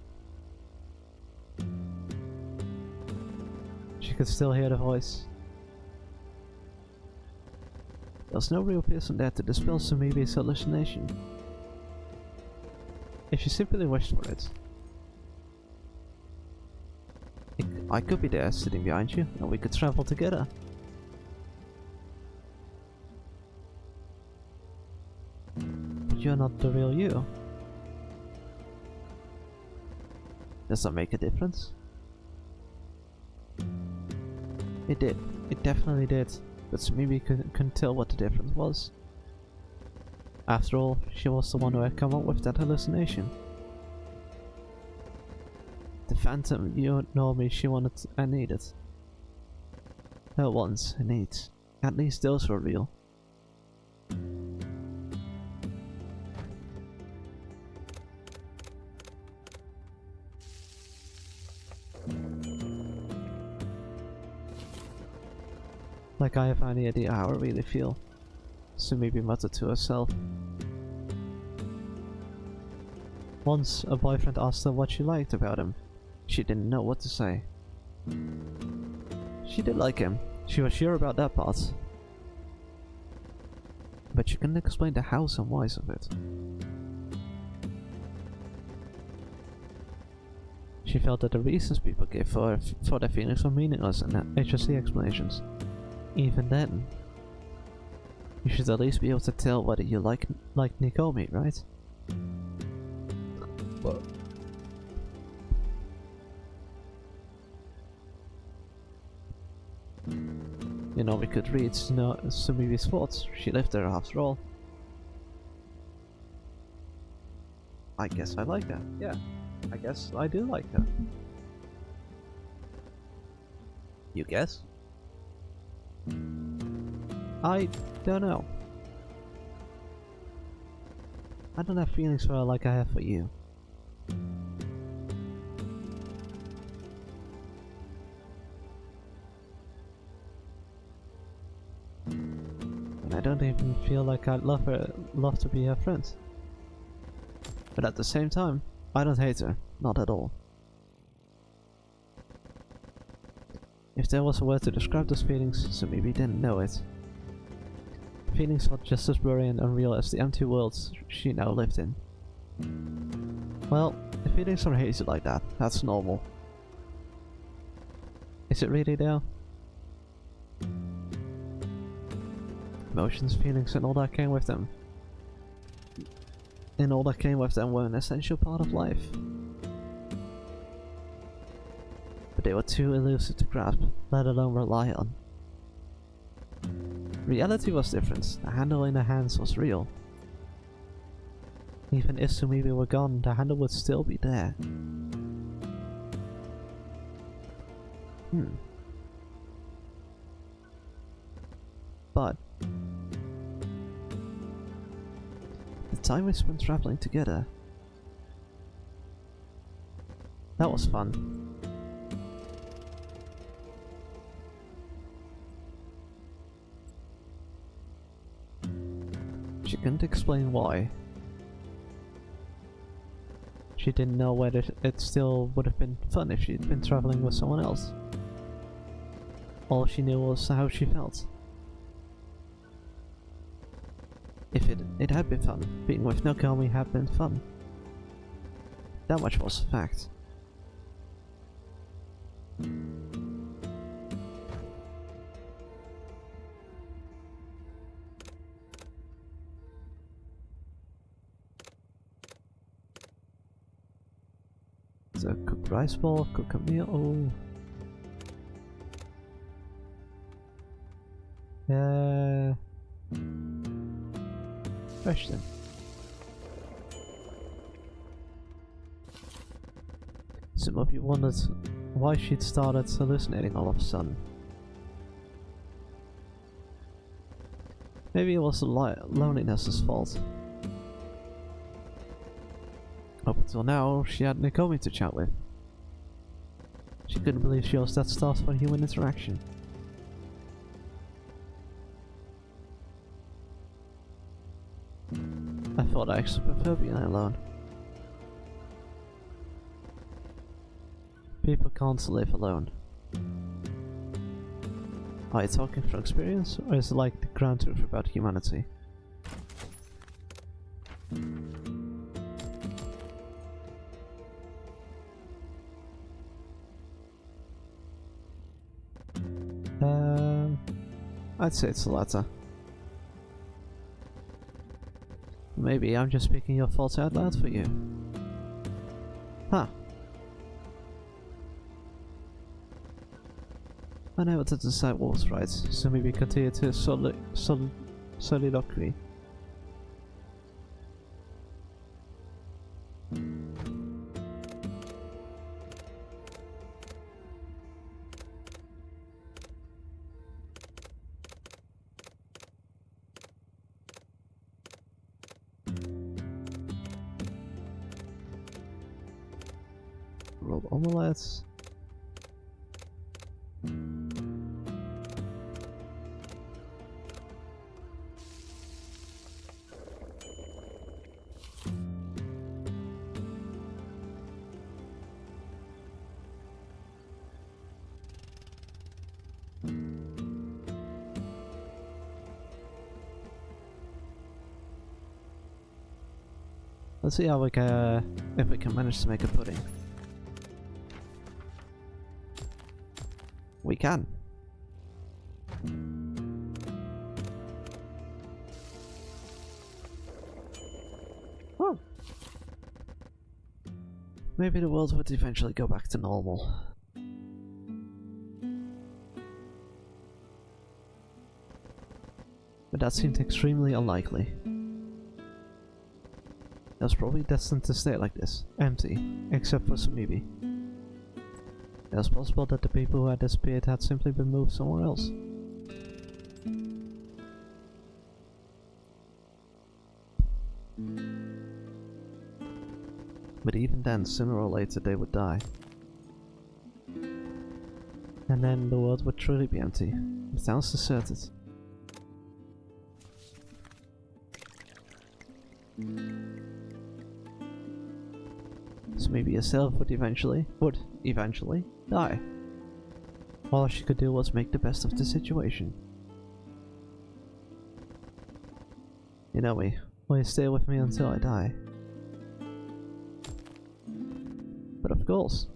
She could still hear the voice. There was no real person there to dispel Sumibi's hallucination. If she simply wished for it. I could be there, sitting behind you, and we could travel together. But you're not the real you. Does that make a difference? It did. It definitely did. But Sumimi couldn't tell what the difference was. After all, she was the one who had come up with that hallucination. The phantom you know me she wanted and needed. Her wants and needs. At least those were real. Like I have any idea how I really feel, Sumimi muttered to herself. Once, a boyfriend asked her what she liked about him. She didn't know what to say. She did like him, she was sure about that part. But she couldn't explain the hows and whys of it. She felt that the reasons people gave for their feelings were meaningless and HSC explanations. Even then, you should at least be able to tell whether you like Nikomi, right? Well, you know, we could read Sumibi's thoughts. She lived there after all. I guess I like her. Yeah, I guess I do like her. You guess? I don't know. I don't have feelings for her like I have for you. And I don't even feel like I'd love to be her friend. But at the same time, I don't hate her. Not at all. If there was a word to describe those feelings, so maybe didn't know it. Feelings felt just as blurry and unreal as the empty worlds she now lived in. Well, if feelings are hazy like that, that's normal. Is it really though? Emotions, feelings and all that came with them. And all that came with them were an essential part of life. But they were too elusive to grasp, let alone rely on. Reality was different. The handle in her hands was real. Even if Sumibi were gone, the handle would still be there. But the time we spent traveling together, that was fun. She couldn't explain why. She didn't know whether it still would have been fun if she'd been traveling with someone else. All she knew was how she felt. If it had been fun, being with Nokomi had been fun. That much was a fact. So cook rice ball, cook a meal. Oh. Question. Some of you wondered why she'd started hallucinating all of a sudden. Maybe it was loneliness's fault. Up until now, she had Nokomi to chat with. She couldn't believe she was that starved for human interaction. I thought I actually prefer being alone. People can't live alone. Are you talking from experience, or is it like the ground truth about humanity? I'd say it's the latter. Maybe I'm just speaking your thoughts out loud for you. Huh. Unable to decide what was right, so maybe continue to soliloquy. Rolled omelets. Let's see how if we can manage to make a pudding. We can. Oh. Maybe the world would eventually go back to normal. But that seemed extremely unlikely. It was probably destined to stay like this, empty, except for Sumibi. It was possible that the people who had disappeared had simply been moved somewhere else. But even then, sooner or later they would die. And then the world would truly be empty. It sounds deserted. So maybe yourself would eventually die. All she could do was make the best of the situation. You know me, will you stay with me until I die? But of course.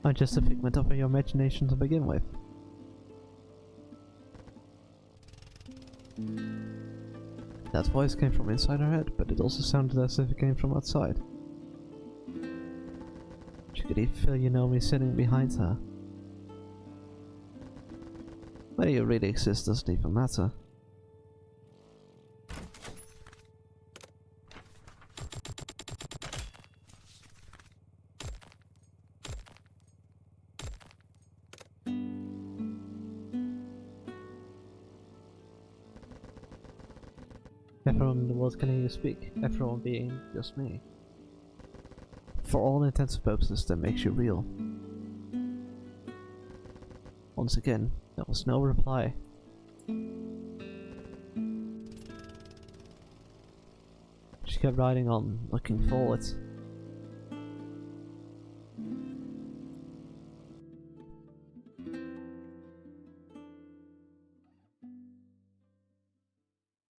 I'm just a figment of your imagination to begin with. That voice came from inside her head, but it also sounded as if it came from outside. She could even feel Yunomi sitting behind her. Whether you really exist doesn't even matter. Everyone in the world can hear you speak, everyone being just me. For all intents and purposes, that makes you real. Once again, there was no reply. She kept riding on, looking forward.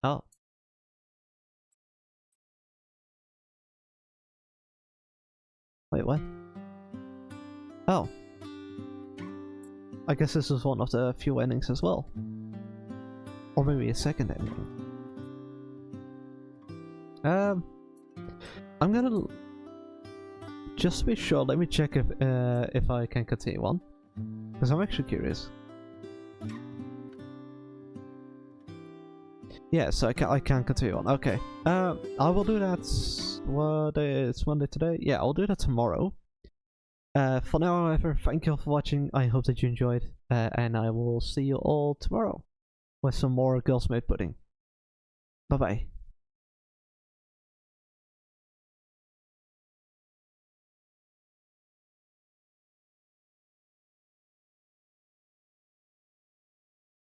Oh. Wait, what? Oh. I guess this was one of the few endings as well. Or maybe a second ending. I'm gonna... Just to be sure, let me check if I can continue on. Because I'm actually curious. Yeah, so I can continue on. Okay. I will do that... What day is Monday today? Yeah, I'll do that tomorrow. For now, however, thank you all for watching. I hope that you enjoyed. And I will see you all tomorrow with some more Girls Made Pudding. Bye bye.